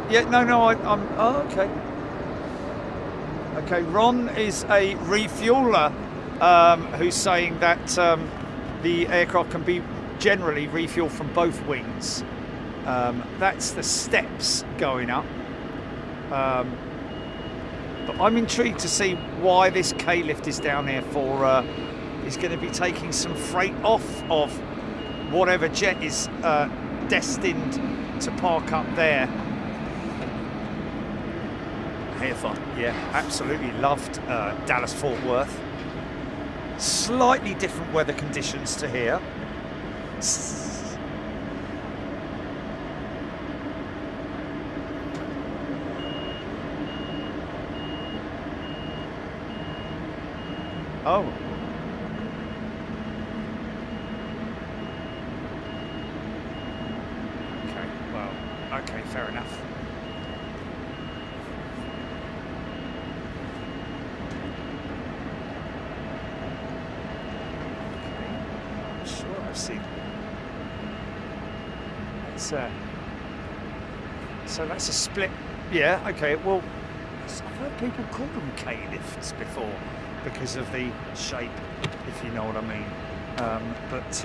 Yeah, no, I'm oh, okay. Okay, Ron is a refueler who's saying that the aircraft can be generally refueled from both wings. That's the steps going up. But I'm intrigued to see why this K-lift is down there for. Is going to be taking some freight off of whatever jet is destined to park up there. Yeah, absolutely loved Dallas-Fort Worth. Slightly different weather conditions to here. Oh. Okay, well, okay, fair enough. So that's a split. Yeah, okay, well, I've heard people call them K-lifts before because of the shape, if you know what I mean. But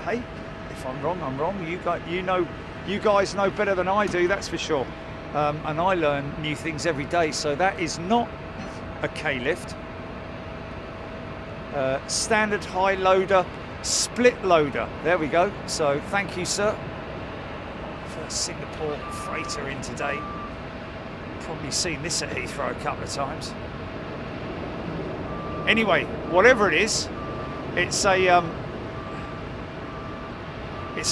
hey, if I'm wrong, I'm wrong. You guys know better than I do, that's for sure. And I learn new things every day. So that is not a K-lift. Standard high loader, split loader. There we go. So thank you, sir. First Singapore freighter in today. Probably seen this at Heathrow a couple of times. Anyway, whatever it is, it's a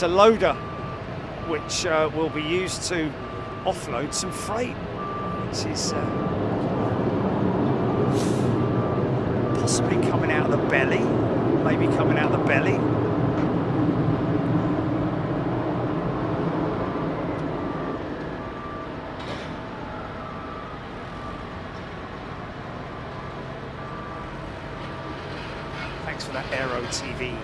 loader which will be used to offload some freight. This is possibly coming out of the belly, maybe coming out of the belly. Thanks for that Aero TV.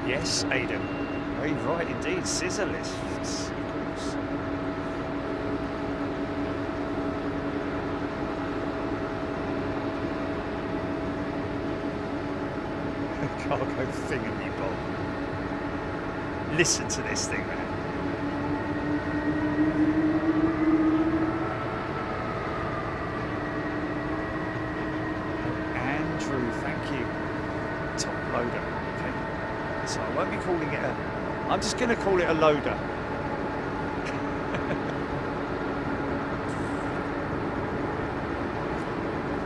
Yes, Aidan. Very right indeed. Scissor lifts, of course. cargo thingamabob. Listen to this thing, man. Andrew, thank you. Top loader. Okay. So I won't be calling it a... I'm just going to call it a loader.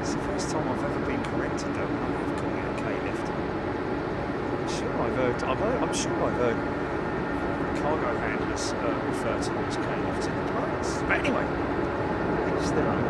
It's the first time I've ever been corrected, though. I'm calling it a K-lift. I'm sure I've heard cargo handlers refer to them as K-lifts in the past. But anyway, it's their own.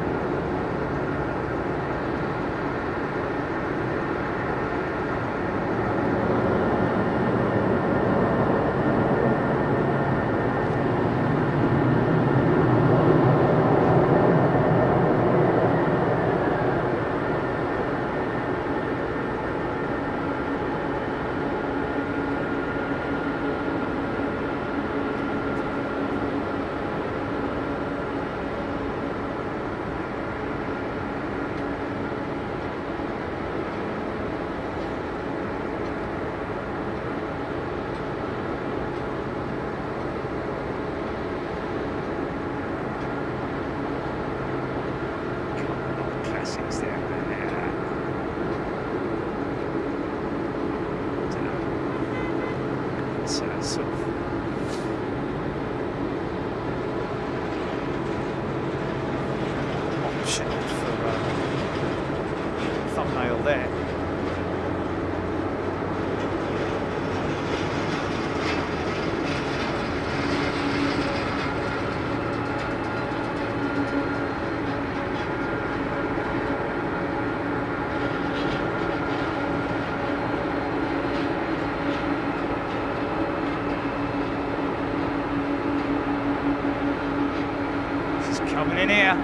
Coming in here.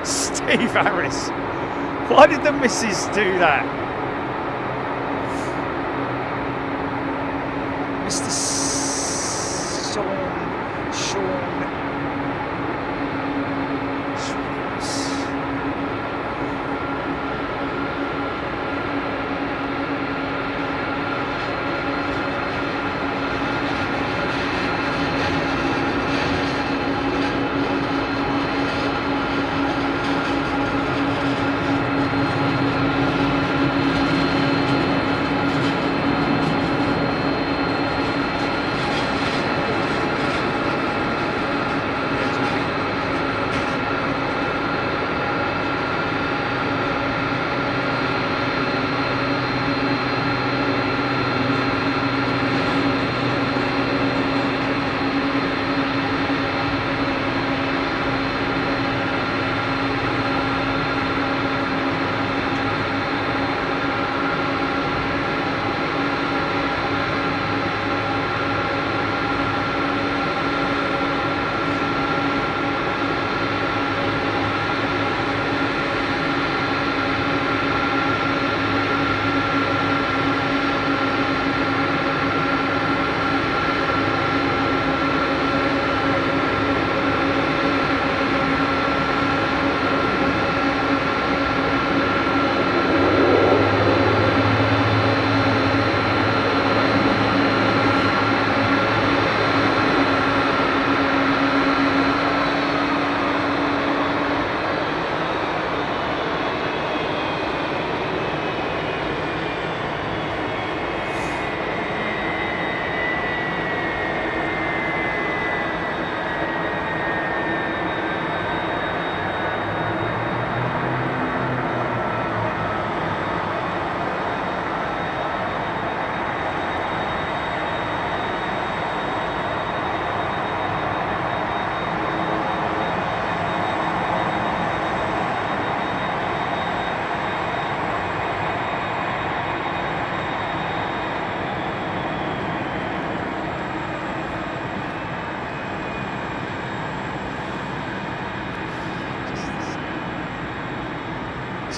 Steve Harris. Why did the missus do that? Mr. Sean.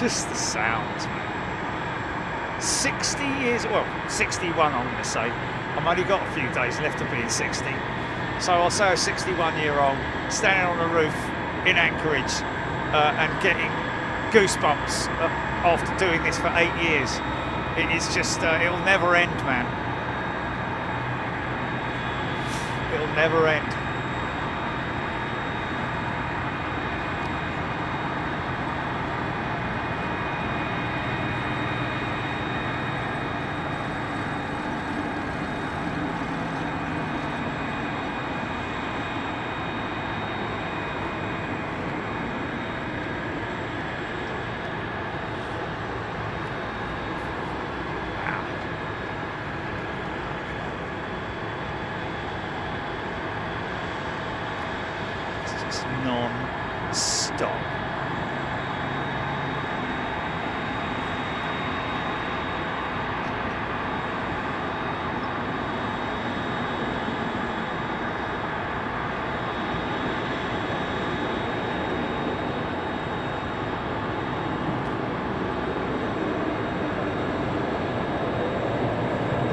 Just the sounds, man. 60 years, well, 61 I'm going to say. I've only got a few days left of being 60. So I'll say a 61-year-old standing on the roof in Anchorage and getting goosebumps after doing this for 8 years. It is just, it'll never end, man. It'll never end. Non-stop.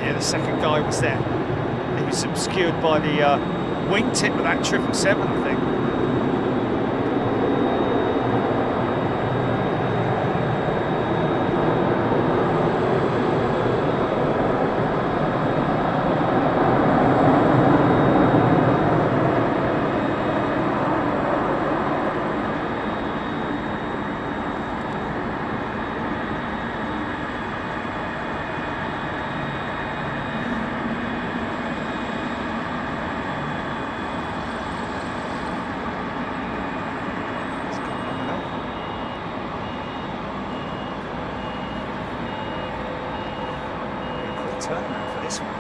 Yeah, the second guy was there. He was obscured by the wingtip of that 777 thing. Turnaround for this one.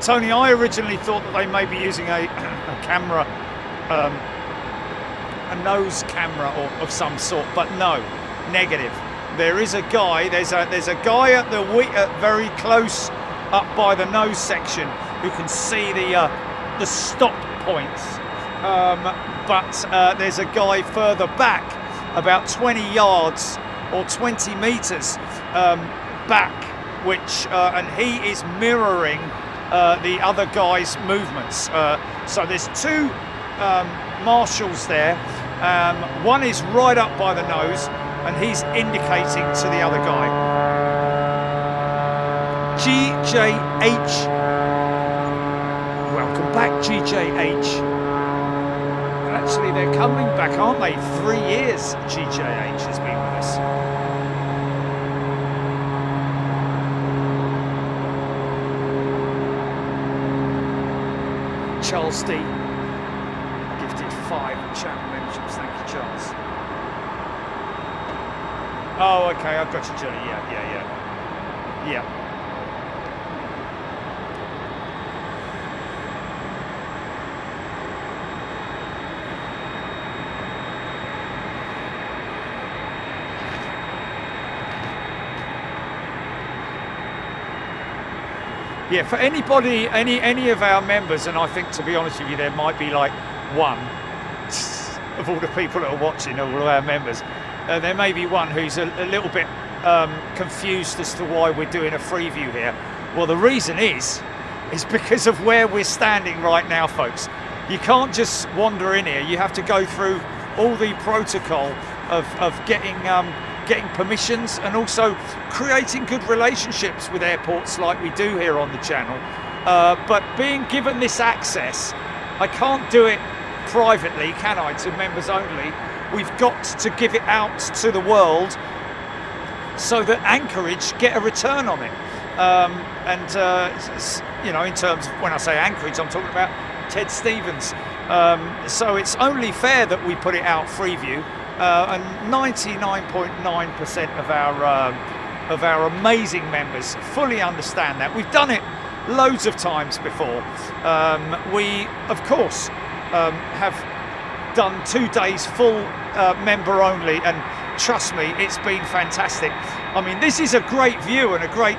Tony, I originally thought that they may be using a camera, a nose camera of some sort, but no, negative. There is a guy. There's a guy at the very close up by the nose section who can see the stop points, but there's a guy further back, about 20 yards or 20 meters back, which and he is mirroring the other guy's movements. So there's two marshals there. One is right up by the nose, and he's indicating to the other guy. GJH. Welcome back, GJH. Actually, they're coming back, aren't they? 3 years GJH has been with us. Charles D. gifted 5 channel memberships. Thank you, Charles. Oh, okay, I've got you, Johnny. Yeah. Yeah, for anybody, any of our members, and I think, to be honest with you, there might be like one of all the people that are watching, all of our members. There may be one who's a little bit confused as to why we're doing a free view here. Well, the reason is because of where we're standing right now, folks. You can't just wander in here. You have to go through all the protocol of getting permissions and also creating good relationships with airports like we do here on the channel. But being given this access, I can't do it privately, can I, to members only? We've got to give it out to the world so that Anchorage get a return on it. You know, in terms of, when I say Anchorage, I'm talking about Ted Stevens. So it's only fair that we put it out free view. And 99.9% of our amazing members fully understand that. We've done it loads of times before. We, of course, have done 2 days full member only, and trust me, it's been fantastic. I mean, this is a great view and a great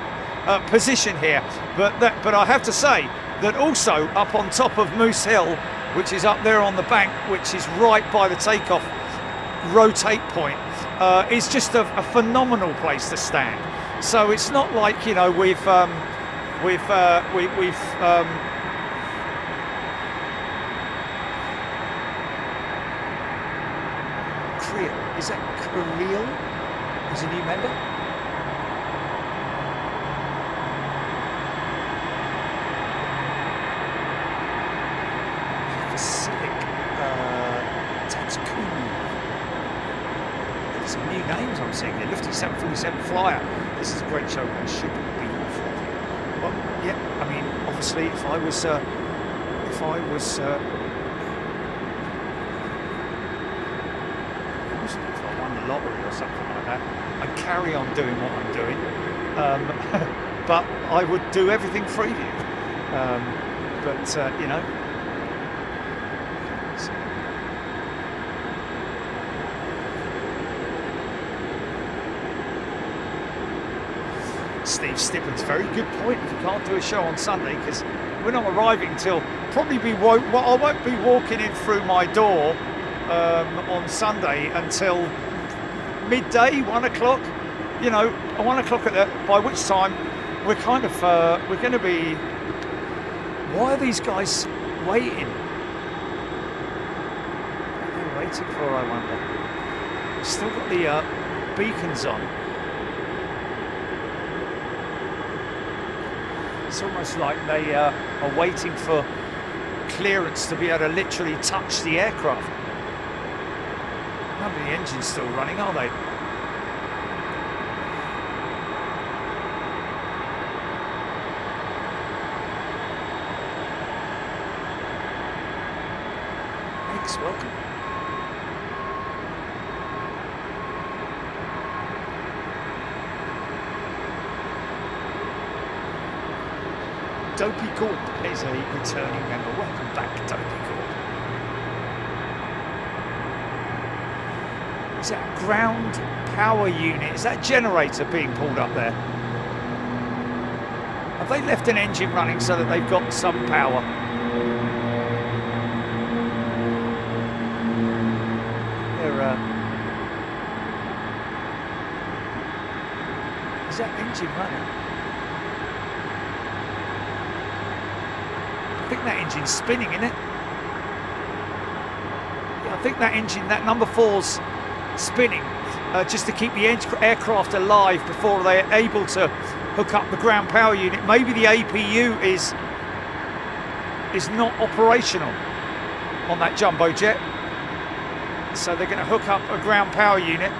position here. But I have to say that also up on top of Moose Hill, which is up there on the bank, which is right by the takeoff rotate point, is just a phenomenal place to stand. So it's not like, you know, we've is that Creel? Is a new member? Pacific, that's cool. There's some new names I'm seeing here. Lifty 747 Flyer. This is a great show and should be awful. Well, yeah, I mean, obviously, if I won the lottery or something like that, I'd carry on doing what I'm doing, but I would do everything Freeview. You know. Steve Stippens, very good point. If you can't do a show on Sunday, because we're not arriving till probably I won't be walking in through my door on Sunday until midday, 1 o'clock. You know, 1 o'clock by which time we're kind of we're going to be. Why are these guys waiting? What are they waiting for, I wonder? Still got the beacons on. It's almost like they are waiting for clearance to be able to literally touch the aircraft. None of the engines still running, are they? Thanks, welcome. Dopey Corp is a returning member. Welcome back, Dopey Corp. Is that ground power unit? Is that generator being pulled up there? Have they left an engine running so that they've got some power? Is that engine running? I think that engine's spinning, isn't it? Yeah, I think that engine, that number 4's spinning just to keep the aircraft alive before they're able to hook up the ground power unit. Maybe the APU is not operational on that jumbo jet, so they're going to hook up a ground power unit.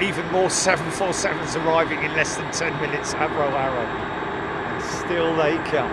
Even more 747s arriving in less than 10 minutes. Arrow. And still they come.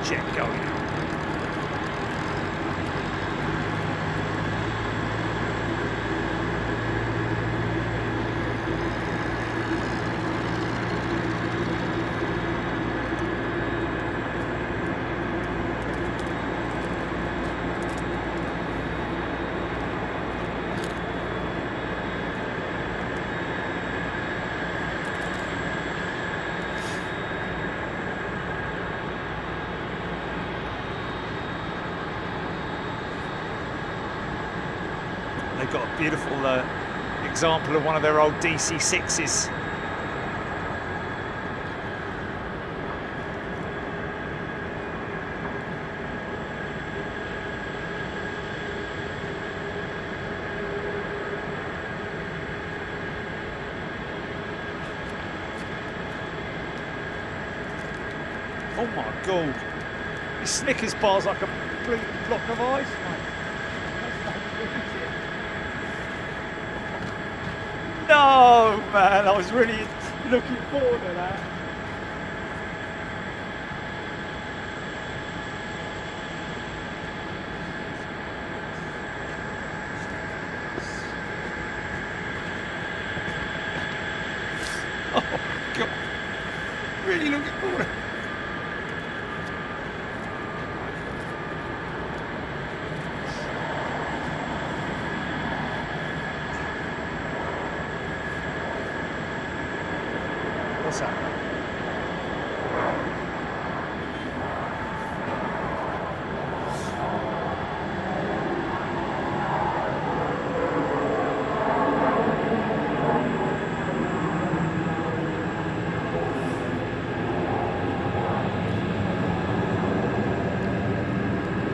Jet going out. They've got a beautiful example of one of their old DC-6s. Oh my God. This Snickers bar's like a complete block of ice, mate. No, man, I was really looking forward to that. Oh, God. Really looking forward to it. What's that?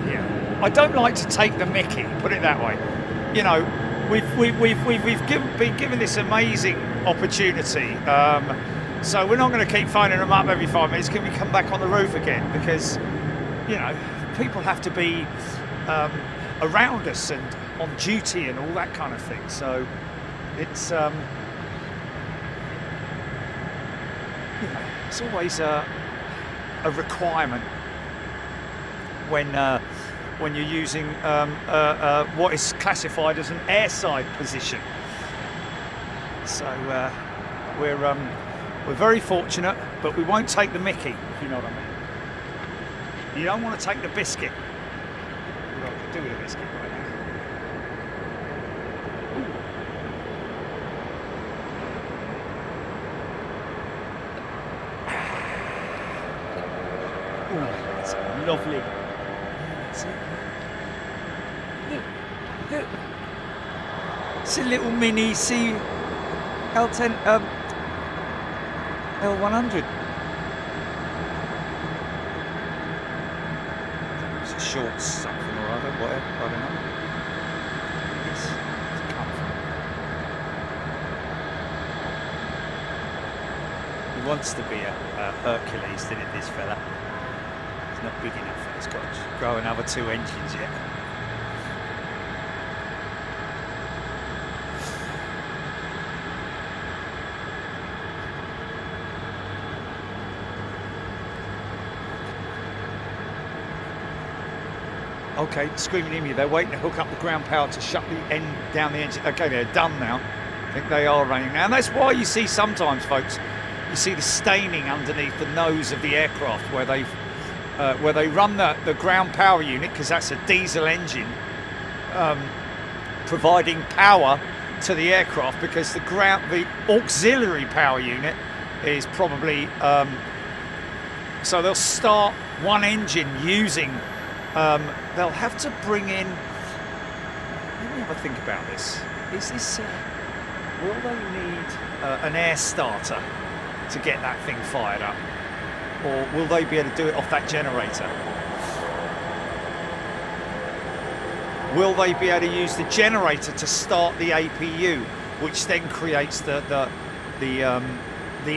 Yeah, I don't like to take the mickey, put it that way. You know, been given this amazing opportunity. So we're not going to keep phoning them up every 5 minutes. Can we come back on the roof again? Because, you know, people have to be around us and on duty and all that kind of thing. So it's, you know, it's always a requirement when you're using what is classified as an airside position. So we're very fortunate, but we won't take the mickey, if you know what I mean. You don't want to take the biscuit. What I could do with a biscuit right now. Ooh, that's lovely. That's it. Look. It's a little mini L10, L100. It's a short something or other, whatever, I don't know. It's comfort. He wants to be a Hercules, didn't it, this fella? He's not big enough. He's got to grow another 2 engines yet. Okay, screaming in me, they're waiting to hook up the ground power to shut the end down the engine. Okay, they're done now. I think they are running now. And that's why you see sometimes, folks, you see the staining underneath the nose of the aircraft where they run the ground power unit, because that's a diesel engine providing power to the aircraft, because the auxiliary power unit is probably so they'll start one engine using. They'll have to bring in. Let me have a think about this. Is this? Will they need an air starter to get that thing fired up, or will they be able to do it off that generator? Will they be able to use the generator to start the APU, which then creates the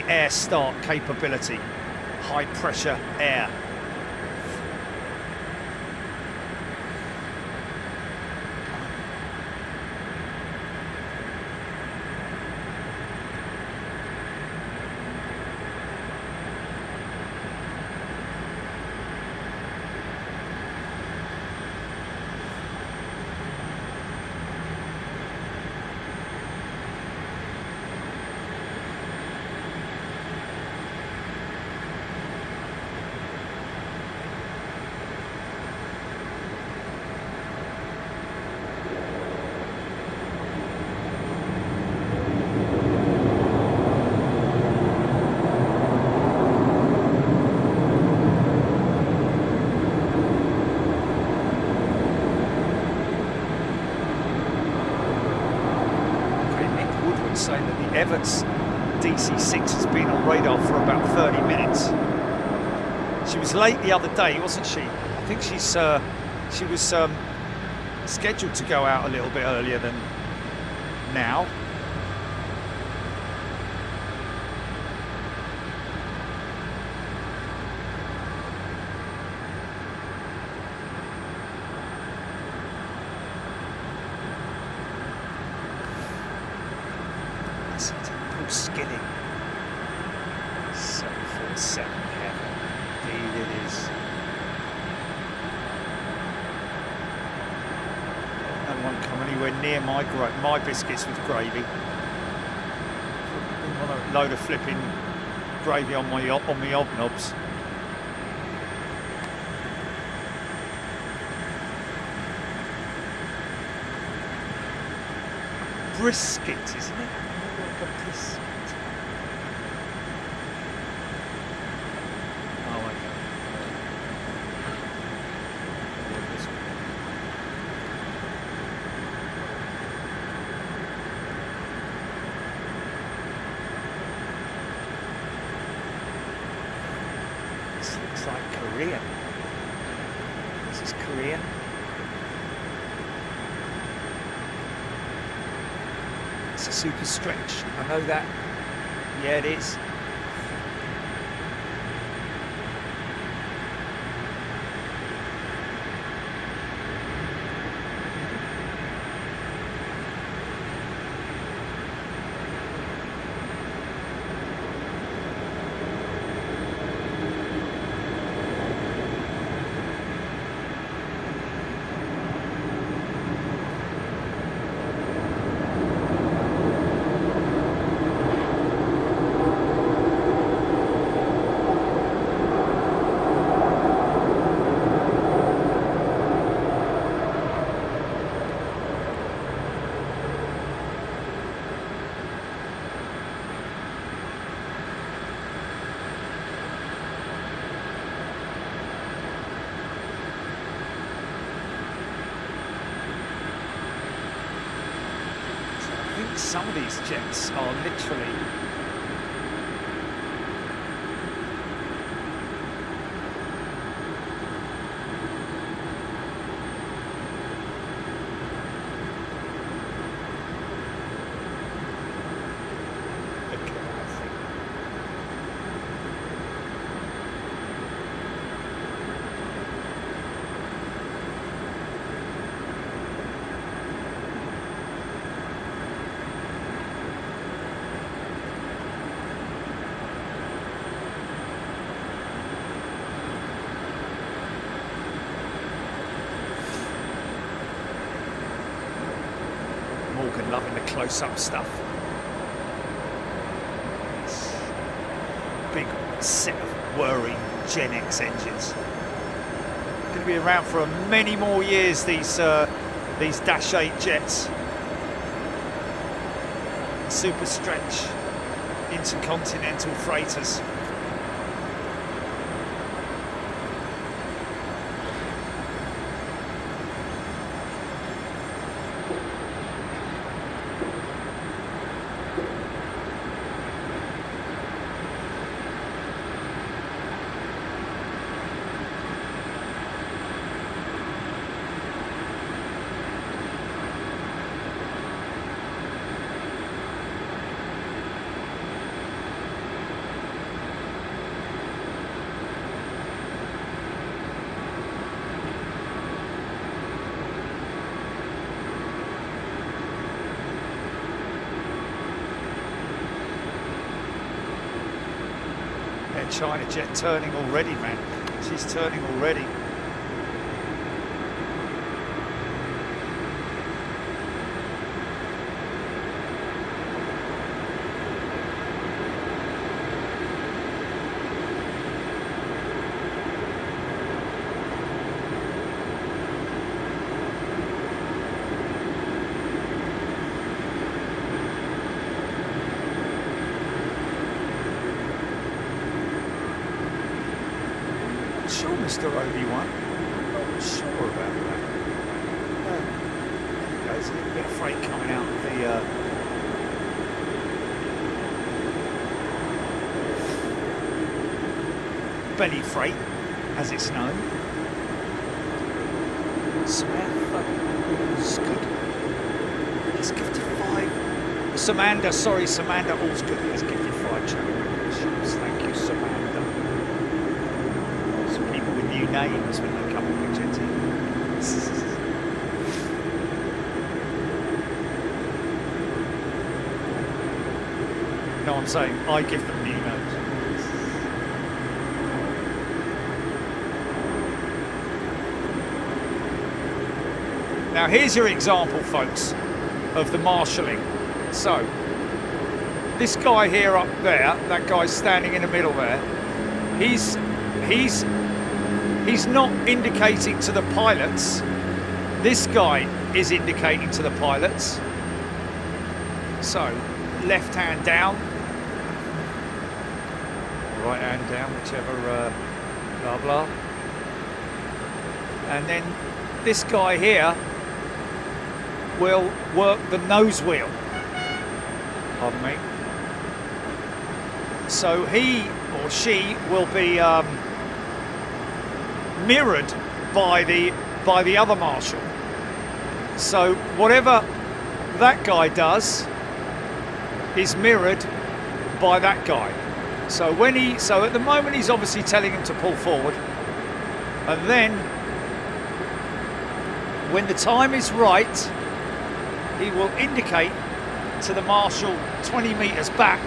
air start capability, high pressure air? Saying that the Airbus DC-3 has been on radar for about 30 minutes. She was late the other day, wasn't she? I think she was scheduled to go out a little bit earlier than now. Skilling. 747 heaven. Indeed it is. No one come anywhere near my biscuits with gravy. I want a load of flipping gravy on my hobnobs. Brisket, isn't it? Like a brisket. Oh, okay. This looks like Korea. This is Korea. It's a super stretch. I know that. Yeah, it is. Some of these jets are literally loving the close-up stuff. Big set of whirring Gen X engines. Going to be around for many more years, these Dash 8 jets. Super stretch intercontinental freighters. China jet turning already, man. She's turning already. Mr. Obi-Wan, I'm not sure about that. There's a little bit of freight coming out of the belly freight, as it's known. Samantha, all's good. Let's give to 5. Samantha, all's good. Let's give you 5 channel memberships. Thank you, Samantha. New names when they come on the jetty. No, I'm saying I give them new names. Now here's your example, folks, of the marshalling. So, this guy here up there, that guy's standing in the middle there, he's not indicating to the pilots. This guy is indicating to the pilots. So, left hand down, right hand down, whichever, blah blah. And then this guy here will work the nose wheel. Pardon me. So he or she will be mirrored by the other marshal. So whatever that guy does is mirrored by that guy. So at the moment he's obviously telling him to pull forward, and then when the time is right, he will indicate to the marshal 20 meters back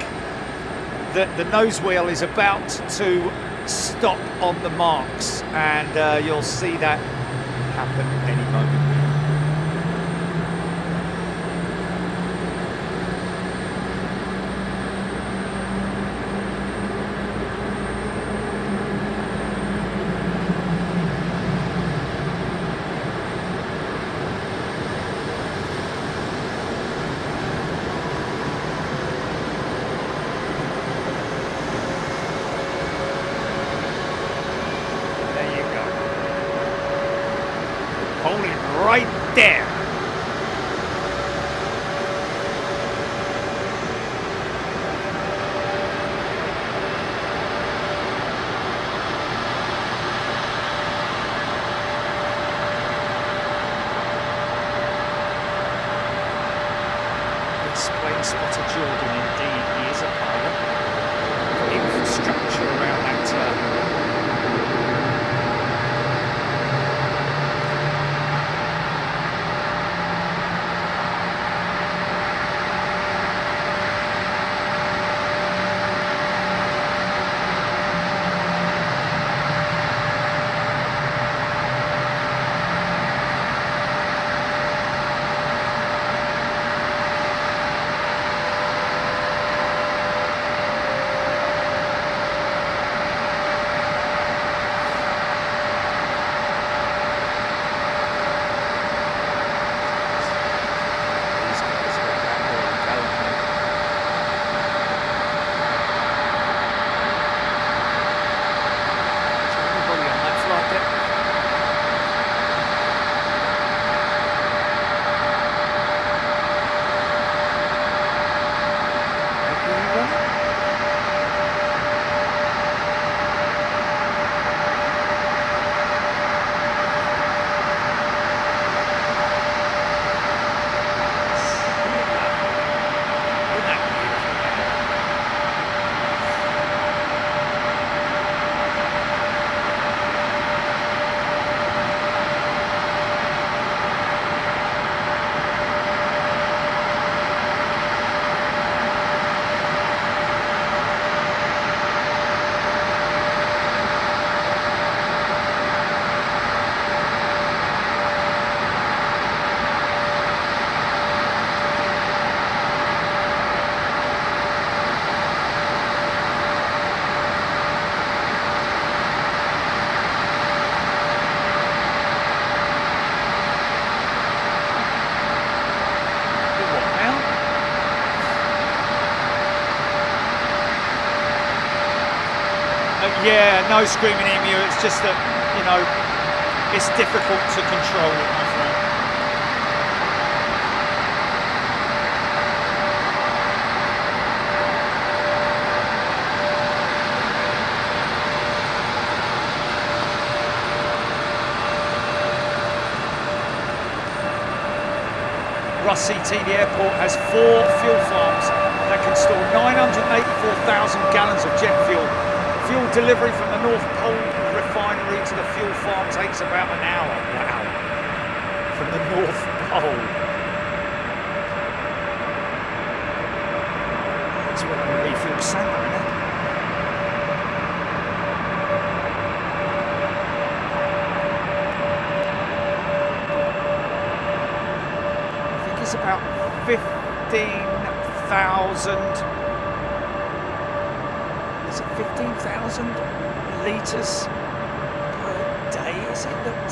that the nose wheel is about to stop on the marks, and you'll see that happen any moment. Right there. This plane spotter Jordan, indeed, he is a pilot. Infrastructure around that Yeah, no screaming emu, it's just that, you know, it's difficult to control it, my friend. Russ CT, the airport, has 4 fuel farms that can store 984,000 gallons of jet fuel. Fuel delivery from the North Pole refinery to the fuel farm takes about an hour. Wow. From the North Pole. It's refuel centre, isn't it? I think it's about 15,000. Is it 15,000 litres per day? Is it that?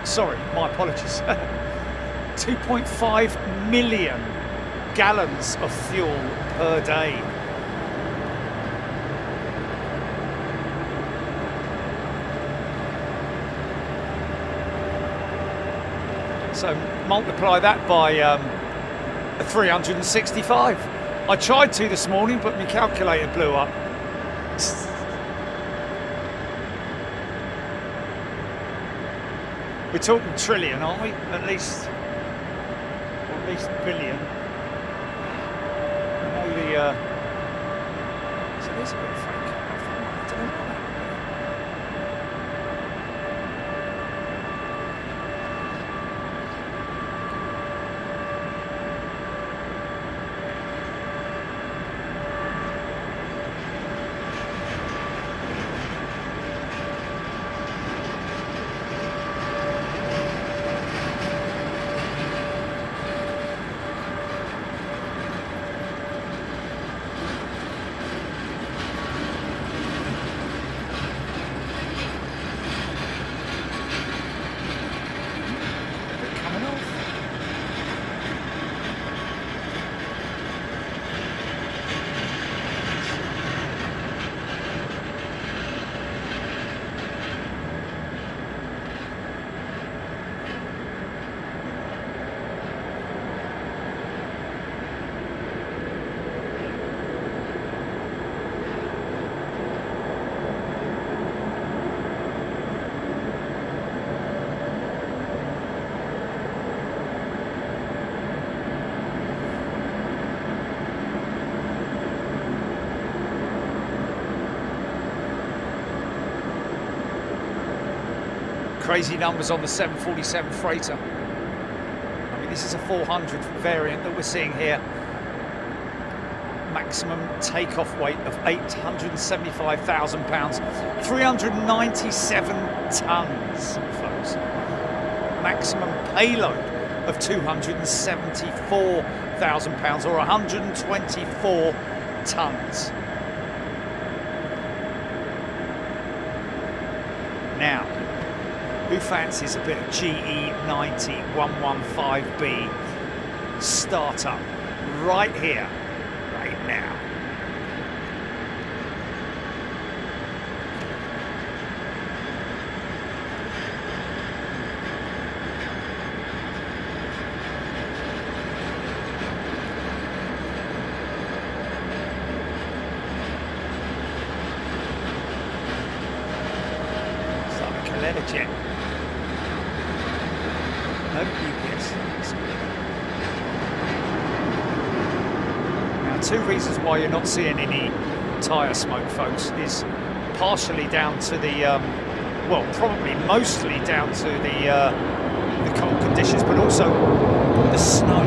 Sorry, my apologies. 2.5 million gallons of fuel per day. So multiply that by 365. I tried to this morning, but my calculator blew up. We're talking trillion, aren't we? At least billion. I know the. So there's a bit of fake. I don't know. Crazy numbers on the 747 freighter. I mean, this is a 400 variant that we're seeing here. Maximum takeoff weight of 875,000 pounds, 397 tons, folks. Maximum payload of 274,000 pounds, or 124 tons. Now, who fancies a bit of GE90 115B startup right here, right now? It's like a Kaleta jet. UPS. Now, two reasons why you're not seeing any tyre smoke, folks, is partially down to the, well, probably mostly down to the cold conditions, but also the snow.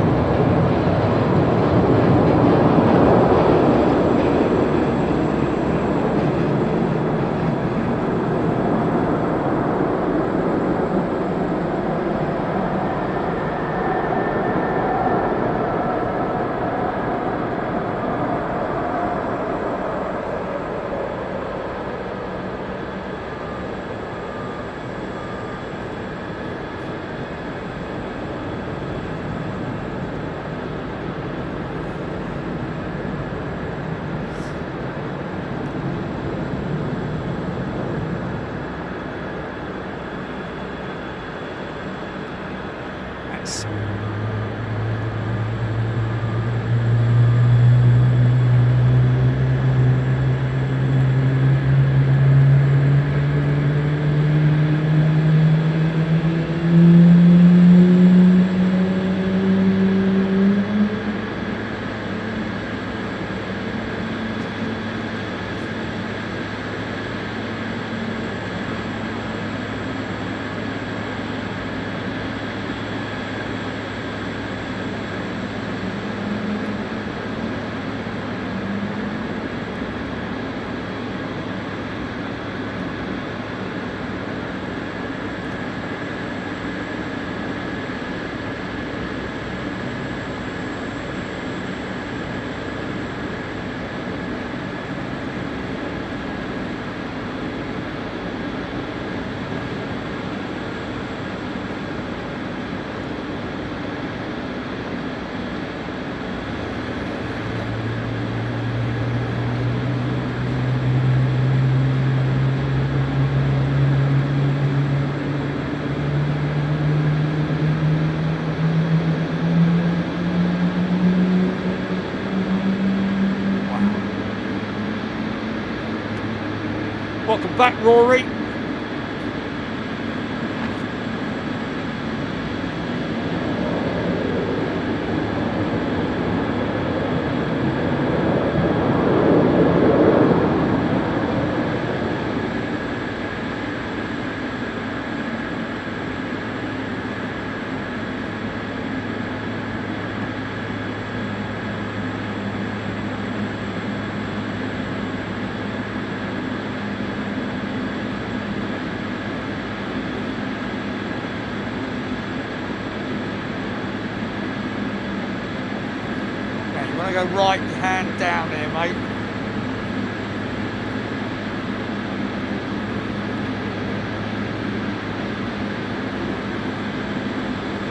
back, Rory. Go right hand down here, mate.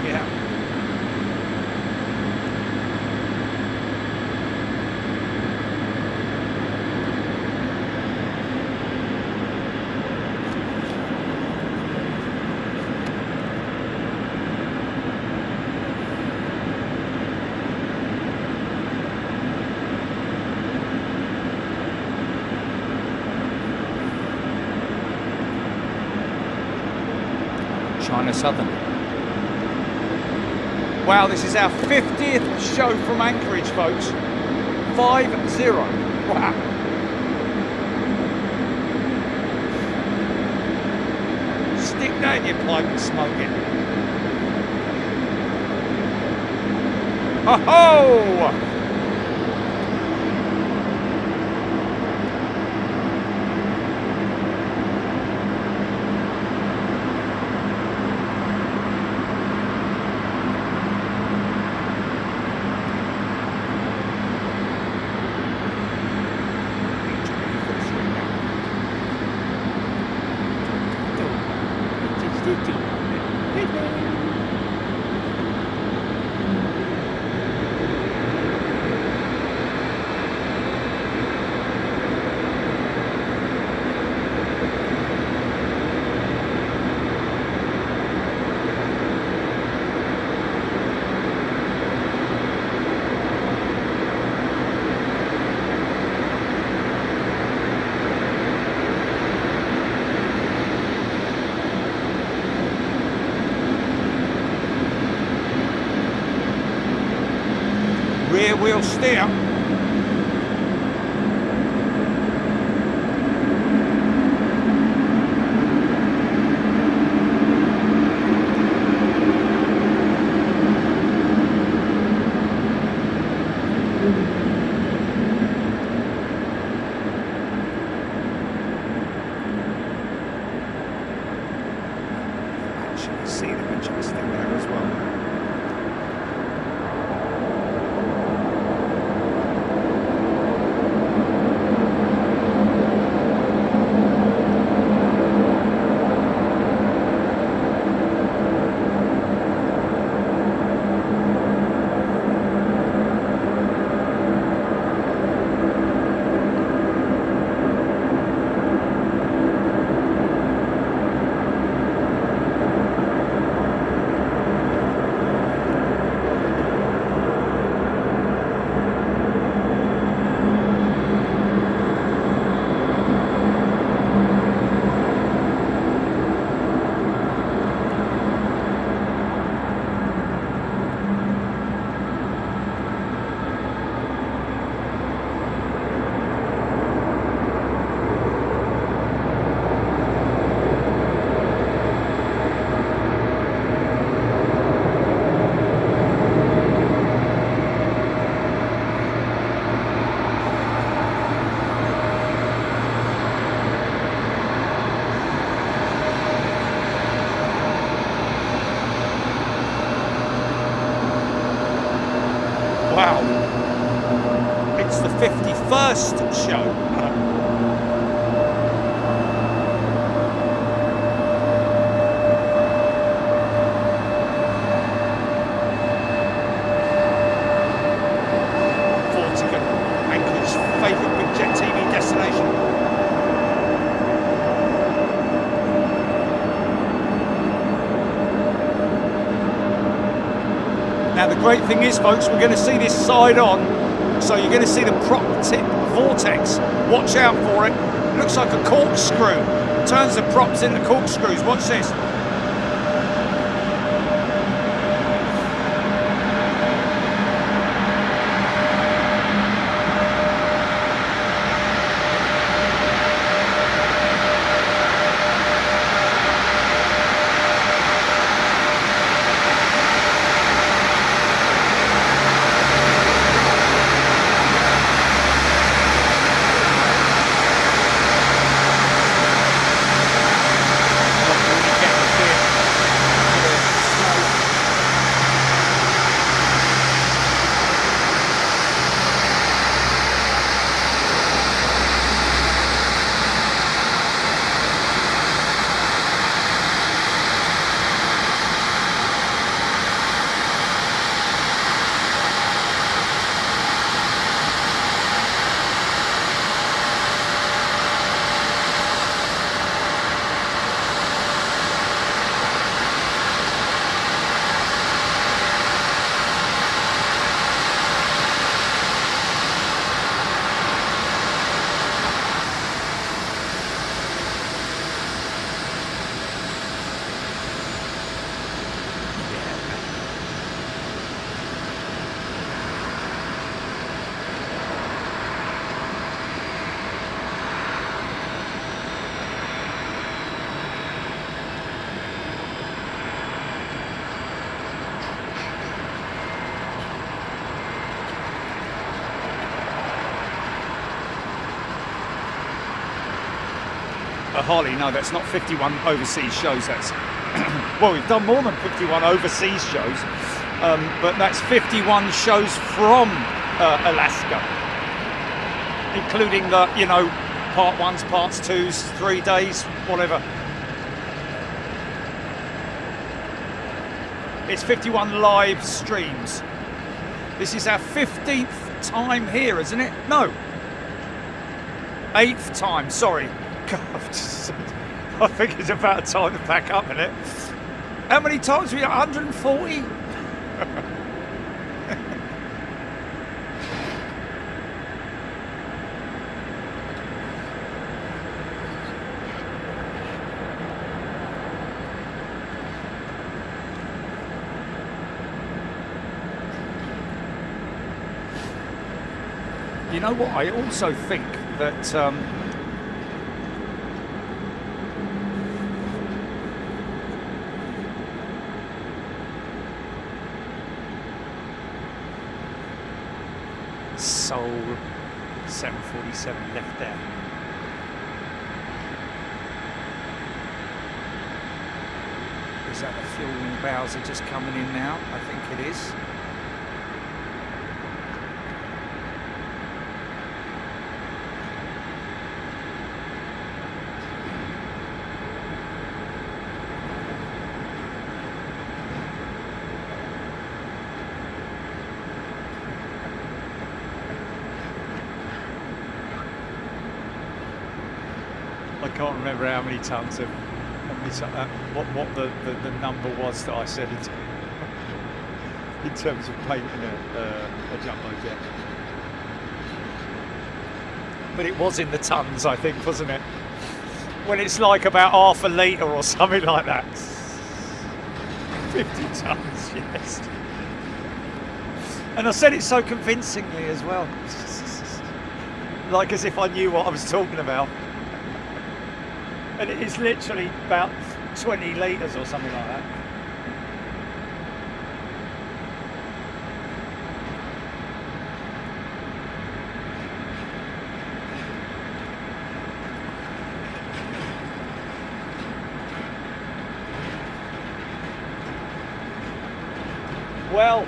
Yeah. China Southern. Wow, this is our 50th show from Anchorage, folks. 5-0. Wow. Stick that in your pipe and smoke it. Ho-ho! Rear wheel steer. Actually see them adjusting there as well. Wow, it's the 51st show. Anchorage's favourite big jet TV destination. Now the great thing is, folks, we're going to see this side on, so you're going to see the prop tip vortex. Watch out for it. looks like a corkscrew. Turns the props into corkscrews. Watch this. Harley, no, that's not 51 overseas shows. That's well, we've done more than 51 overseas shows, but that's 51 shows from Alaska, including the, you know, part ones, parts twos, 3 days, whatever. It's 51 live streams. This is our 15th time here, isn't it? No, 8th time. Sorry. I think it's about time to pack up, isn't it? How many times have we done? 140? You know what? I also think that Seoul 747 left there. Is that the fueling bows are just coming in now? I think it is. I can't remember how many tons of what the number was that I said in terms of painting a jumbo jet. But it was in the tons, I think, wasn't it? When it's like about half a litre or something like that. 50 tons, yes. And I said it so convincingly as well. Like as if I knew what I was talking about. And it is literally about 20 litres or something like that. Well,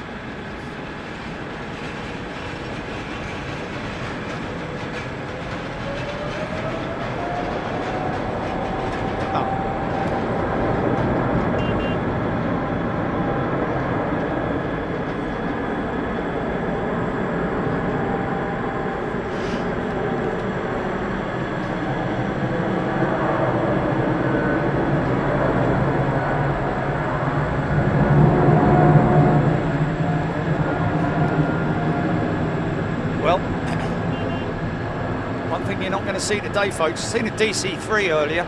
you're not going to see today, folks. Seen a DC-3 earlier,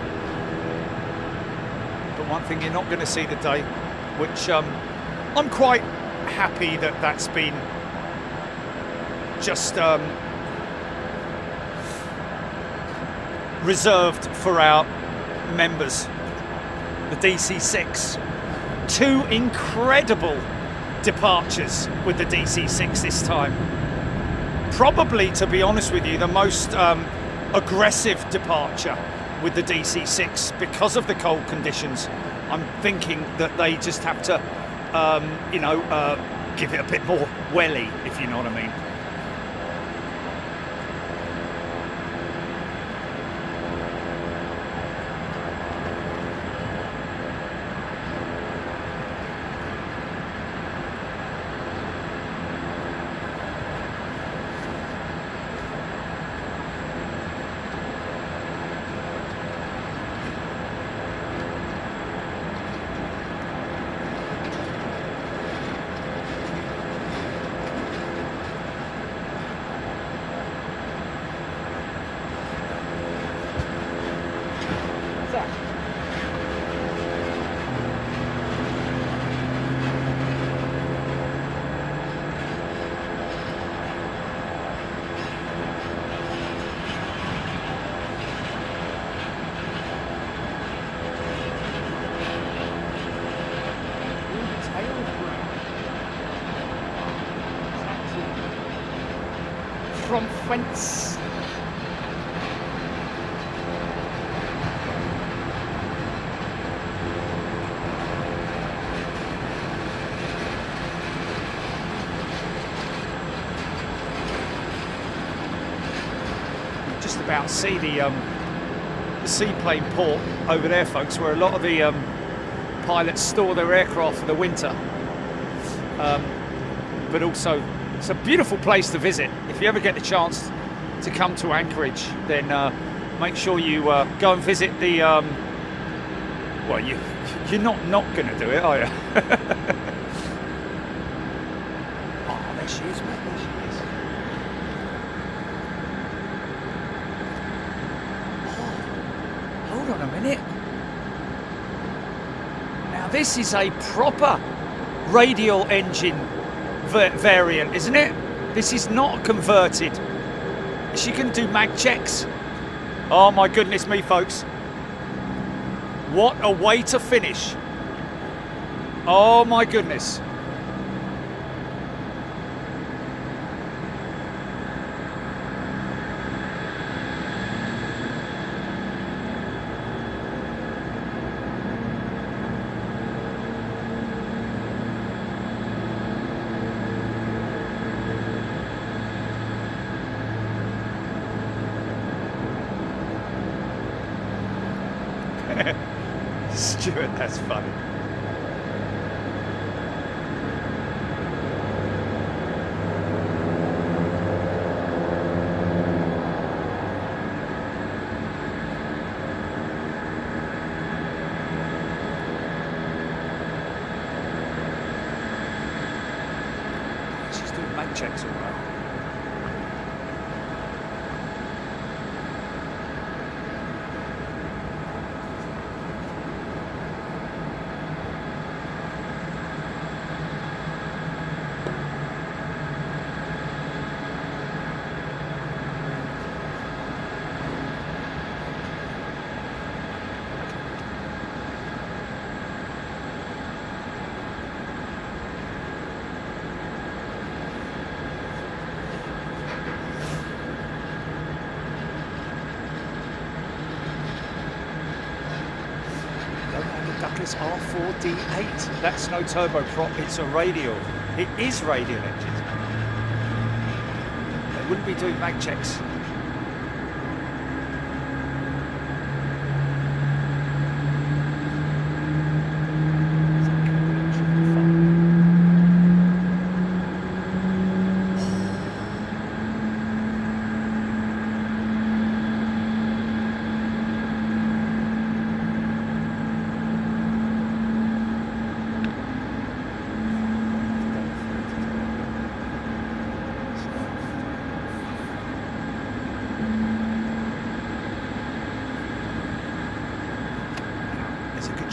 but one thing you're not going to see today, which I'm quite happy that that's been just reserved for our members. The DC-6. 2 incredible departures with the DC-6 this time. Probably, to be honest with you, the most aggressive departure with the DC-6 because of the cold conditions. I'm thinking that they just have to, you know, give it a bit more welly, if you know what I mean. From whence? Just about see the seaplane port over there, folks, where a lot of the pilots store their aircraft for the winter. But also, it's a beautiful place to visit. If you ever get the chance to come to Anchorage, then make sure you go and visit the. Well, you're not going to do it, are you? Oh, there she is, mate. There she is. Oh, hold on a minute. Now this is a proper radial engine variant, isn't it? This is not converted. She can do mag checks. Oh my goodness me, folks. What a way to finish. Oh my goodness. Stuart, that's funny. She's doing make checks all right. R4D8. That's no turboprop, it's a radial. It is radial engines. They wouldn't be doing mag checks.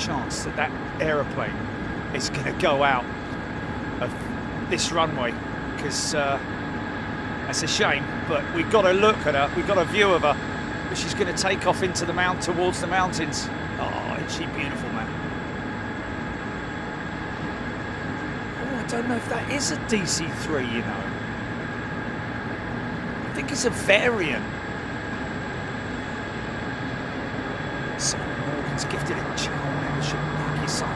chance that that aeroplane is going to go out of this runway, because that's a shame, but we've got to look at her, we've got a view of her, but she's going to take off into the towards the mountains. Oh, isn't she beautiful, man? Oh, I don't know if that is a DC-3, you know. I think it's a variant. So Morgan's gifted a channel membership. Thank you, son.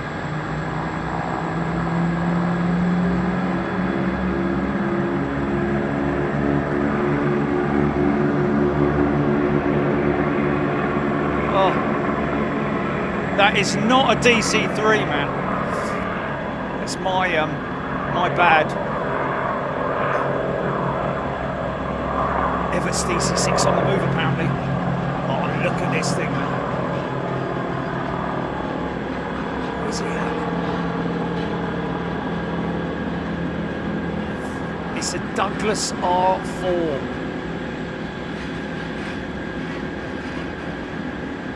Oh, that is not a DC-3, man. It's my bad. Everett's DC-6 on the move, apparently. Oh, look at this thing, man. Where's he at? It's a Douglas R4.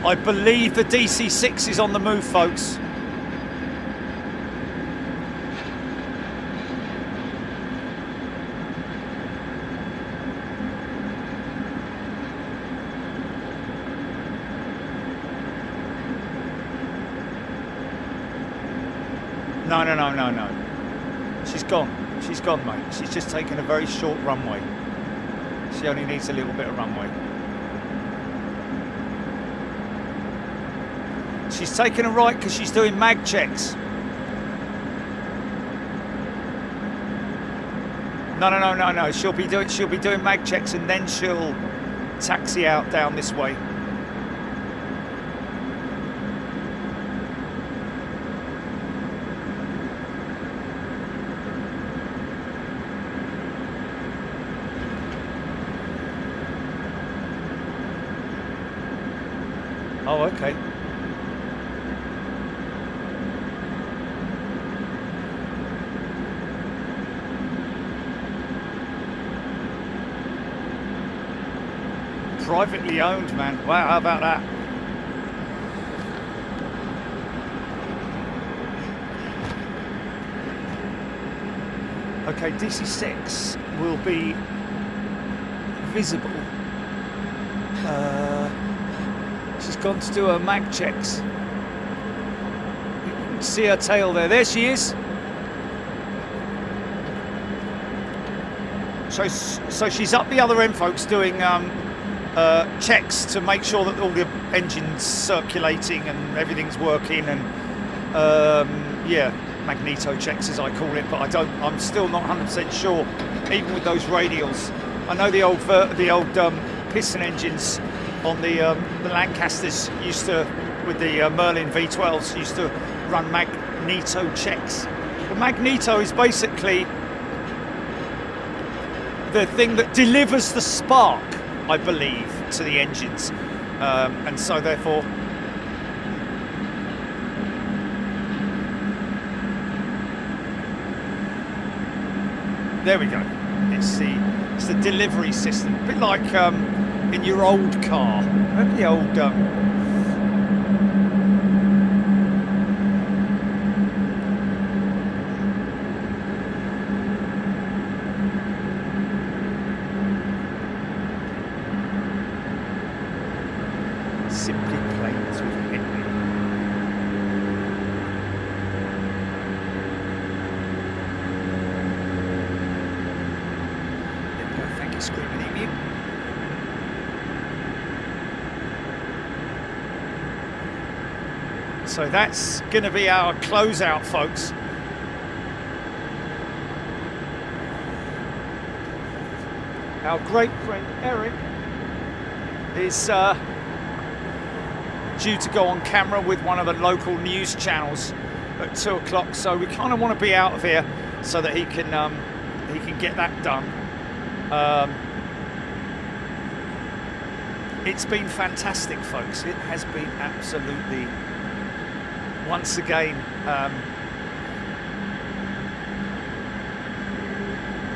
I believe the DC-6 is on the move, folks. No. She's gone. She's gone, mate. She's just taken a very short runway. She only needs a little bit of runway. She's taking a right because she's doing mag checks. No. She'll be doing mag checks, and then she'll taxi out down this way. Oh, okay. Privately owned, man. Wow, how about that? Okay, DC-6 will be visible. She's gone to do her mag checks. You can see her tail there. There she is. So she's up the other end, folks, doing checks to make sure that all the engine's circulating and everything's working, and yeah, magneto checks as I call it. But I'm still not 100% sure, even with those radials. I know the old piston engines on the Lancasters used to, with the Merlin V12s, used to run magneto checks. The magneto is basically the thing that delivers the spark, I believe, to the engines, and so therefore there we go. It's the delivery system, a bit like in your old car. Remember the old simply planes with Henry. There we go. Thank you, Screaming Emu. So that's going to be our closeout, folks. Our great friend Eric is due to go on camera with one of the local news channels at 2 o'clock. So we kind of want to be out of here so that he can get that done. It's been fantastic, folks. It has been absolutely. Once again,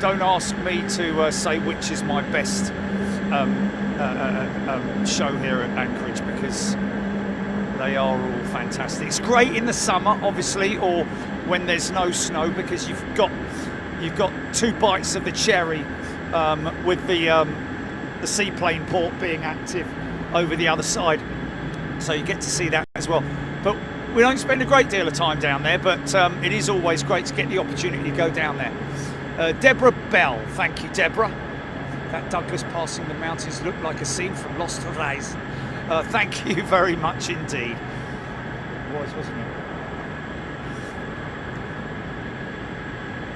don't ask me to say which is my best show here at Anchorage, because They are all fantastic. It's great in the summer, obviously, or when there's no snow, because you've got 2 bites of the cherry with the seaplane port being active over the other side, so you get to see that as well. But we don't spend a great deal of time down there, but it is always great to get the opportunity to go down there. Deborah Bell, thank you, Deborah. That Douglas passing the mountains looked like a scene from Lost Horizon. Thank you very much indeed. It was, wasn't it?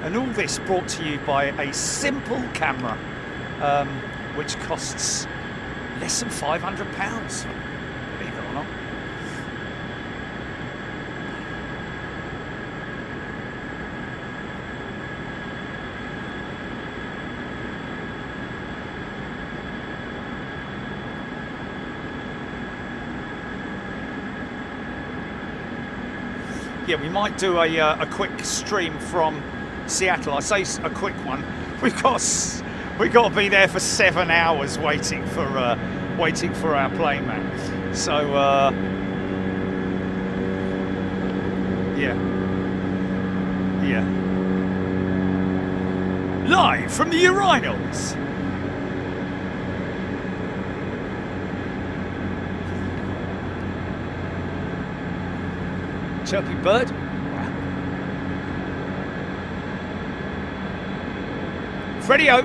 And all this brought to you by a simple camera, which costs less than £500, believe it or not. Yeah, we might do a quick stream from Seattle. I say a quick one. We've got to be there for 7 hours waiting for our plane, man. So yeah. Live from the urinals. Chirpy bird. Freddie-o.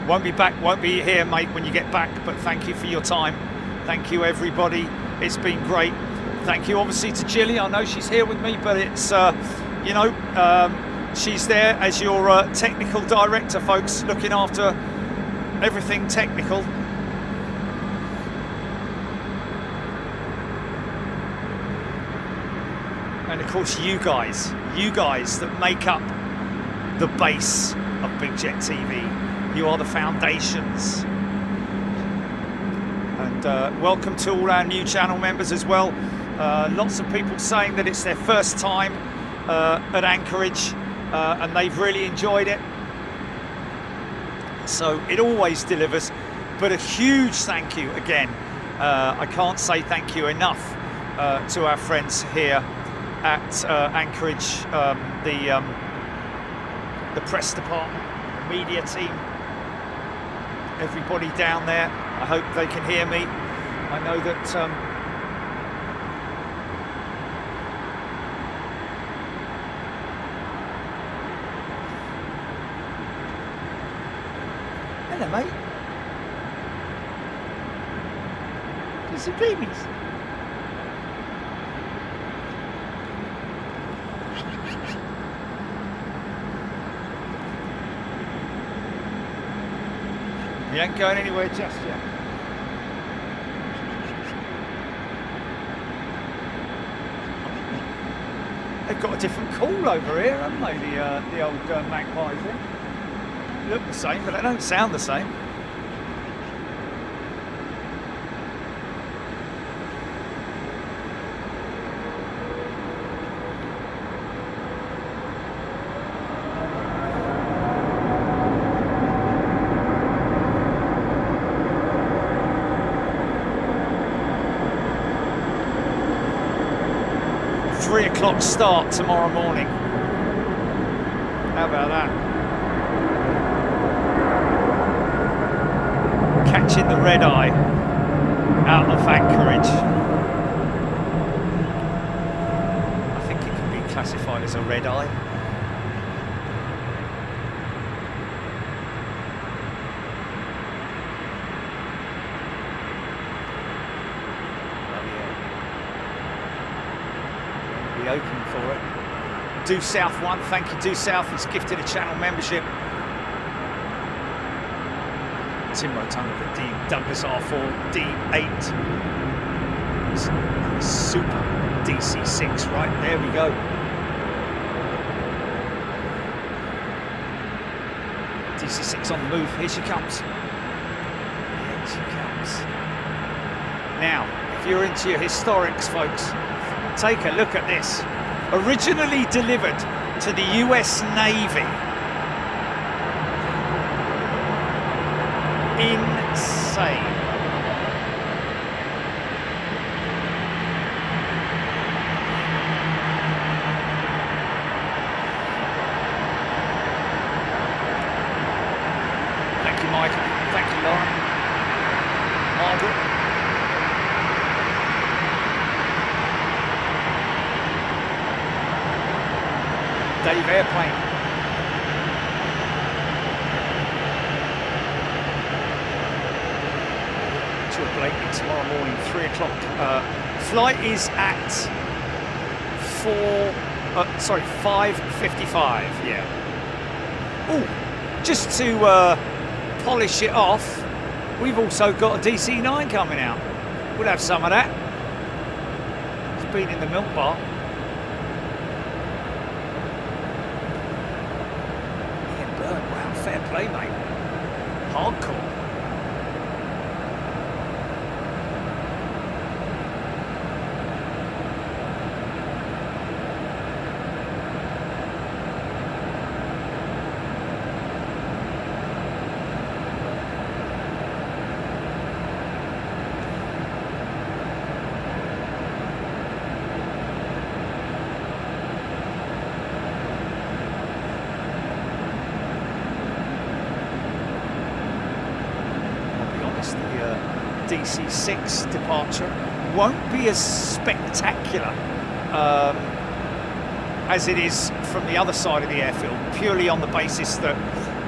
Won't be here, mate, when you get back, but thank you for your time. Thank you, everybody. It's been great. Thank you, obviously, to Jilly. I know she's here with me, but it's, she's there as your technical director, folks, looking after everything technical. And of course, you guys that make up the base of Big Jet TV. You are the foundations. And welcome to all our new channel members as well. Lots of people saying that it's their first time at Anchorage and they've really enjoyed it. So it always delivers. But a huge thank you again. I can't say thank you enough to our friends here at Anchorage, the press department, the media team, everybody down there. I hope they can hear me. I know that hello, mate. There's some babies. You ain't going anywhere just yet. They've got a different call over here, haven't they? The old magpies there. Look the same, but they don't sound the same. Start tomorrow morning. How about that? Catching the red eye out of Anchorage. I think it can be classified as a red eye. Open for it. Due South 1, thank you, Due South. He's gifted a channel membership. Tim Rotunda, the Douglas R4 D8. Super DC-6, right, there we go. DC-6 on the move, here she comes. Here she comes. Now, if you're into your historics, folks, take a look at this. Originally delivered to the US Navy. Insane. Michael. Thank you, Lauren. Margaret. Dave Airplane. Blakely tomorrow morning, 3 o'clock. Flight is at 5:55. Yeah. Oh, just to polish it off, we've also got a DC-9 coming out. We'll have some of that. It's been in the milk bar. Ian Byrne, wow, fair play, mate. Hardcore. DC-6 departure won't be as spectacular as it is from the other side of the airfield, purely on the basis that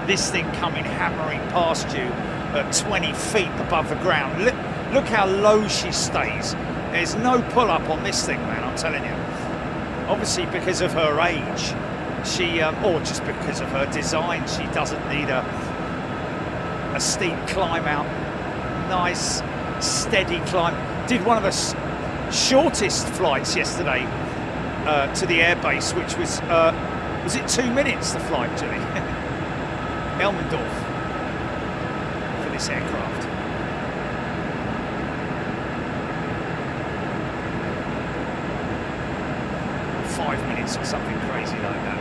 this thing coming hammering past you at 20 feet above the ground. Look how low she stays. There's no pull-up on this thing, man, I'm telling you. Obviously because of her age, she, or just because of her design, she doesn't need a steep climb out. Nice steady climb. Did one of the shortest flights yesterday to the airbase, which was it 2 minutes, the flight, Jimmy? Elmendorf for this aircraft. Five minutes or something crazy like that.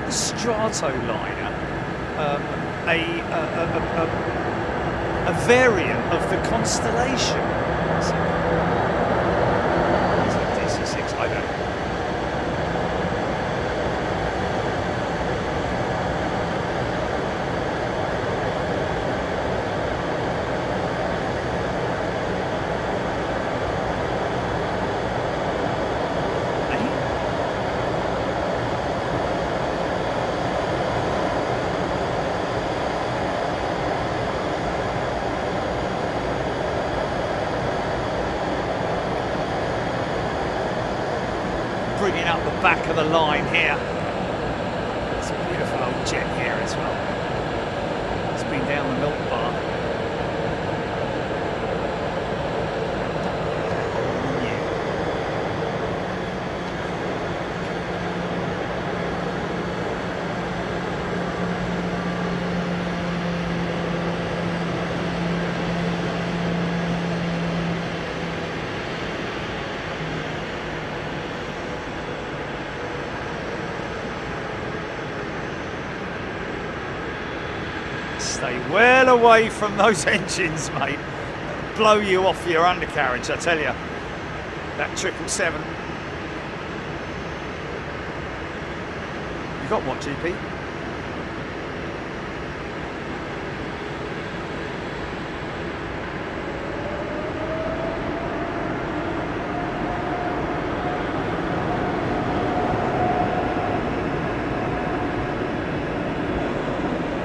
Stratoliner, a variant of the Constellation. Is it DC-6? I don't know. Bringing up the back of the line here. It's a beautiful old jet here as well. It's been down the milk bar. Stay well away from those engines, mate. Blow you off your undercarriage, I tell you. That 777. You got what, GP?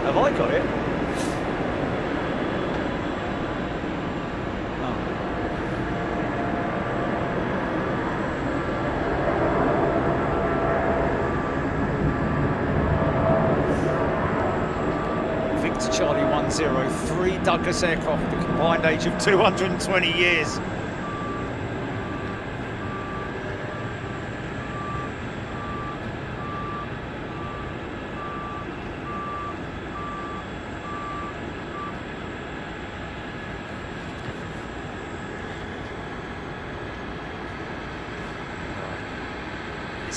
Have I got it? Charlie 103 Douglas aircraft with a combined age of 220 years.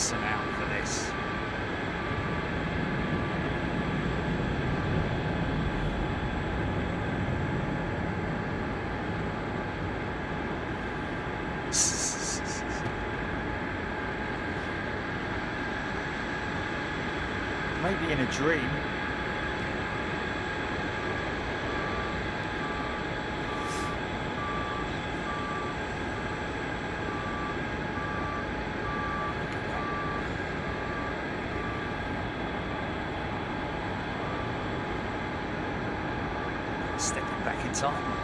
listen out for this. Maybe in a dream. Stepping back in time.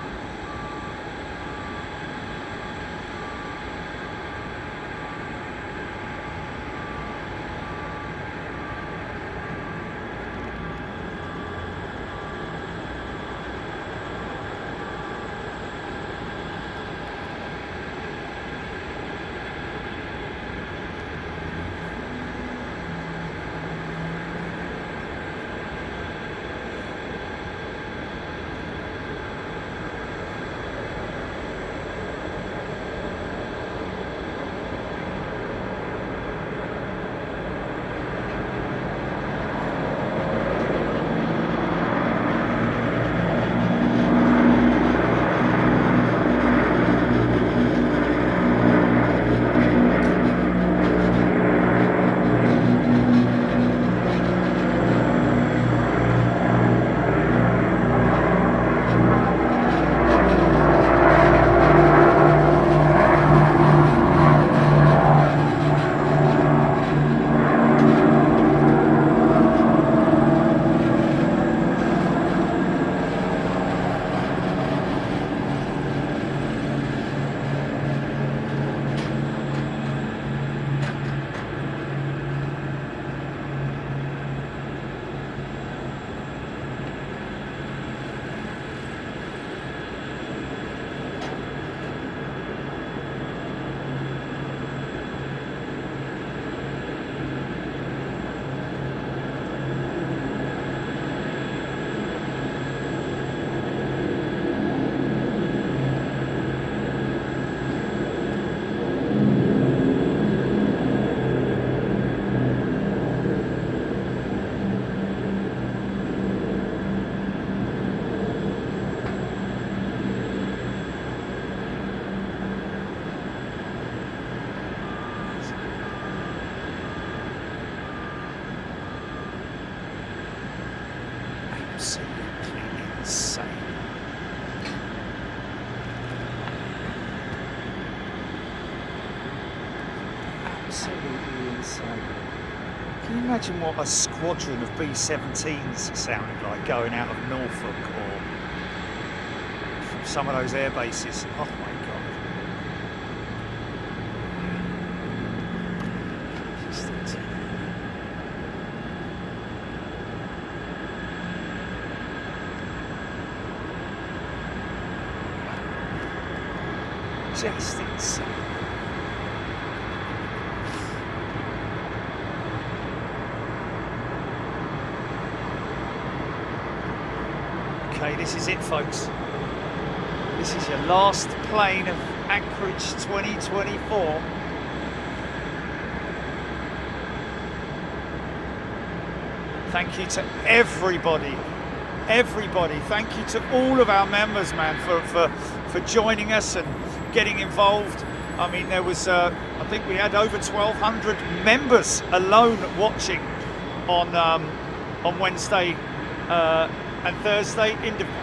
Absolutely insane. Absolutely insane. Can you imagine what a squadron of B-17s sounded like going out of Norfolk or from some of those air bases? Oh my God. Just insane. Just insane. Okay, this is it, folks. This is your last plane of Anchorage 2024. Thank you to everybody. Thank you to all of our members, man, for joining us and getting involved. I mean, there was, I think we had over 1,200 members alone watching on Wednesday and Thursday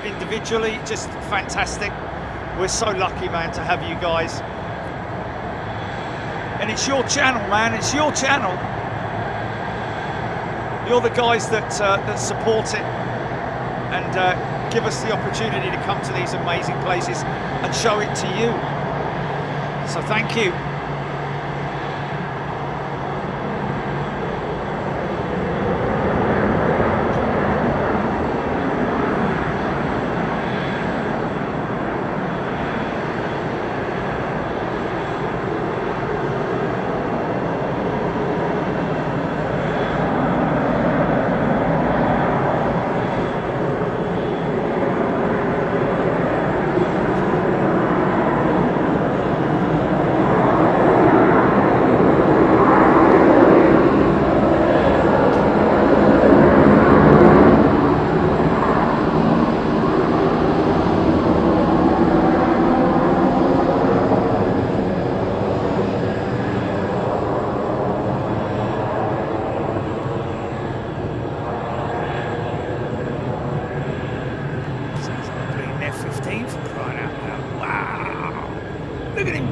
individually. Just fantastic. We're so lucky, man, to have you guys. And it's your channel, man. It's your channel. You're the guys that support it and give us the opportunity to come to these amazing places and show it to you. So thank you.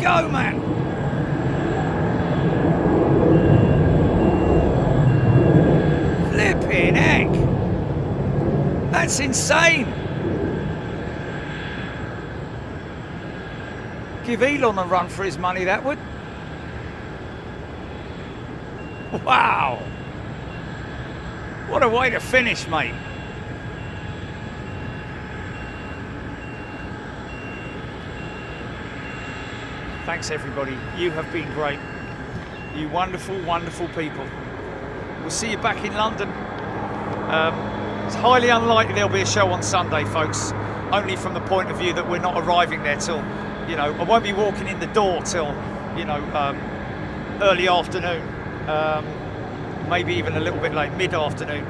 go, man. Flipping heck. That's insane. Give Elon a run for his money, that would. Wow. What a way to finish, mate. Thanks, everybody. You have been great. You wonderful, wonderful people. We'll see you back in London. It's highly unlikely there'll be a show on Sunday, folks. Only from the point of view that we're not arriving there till, you know, I won't be walking in the door till, you know, early afternoon. Maybe even a little bit late, mid-afternoon.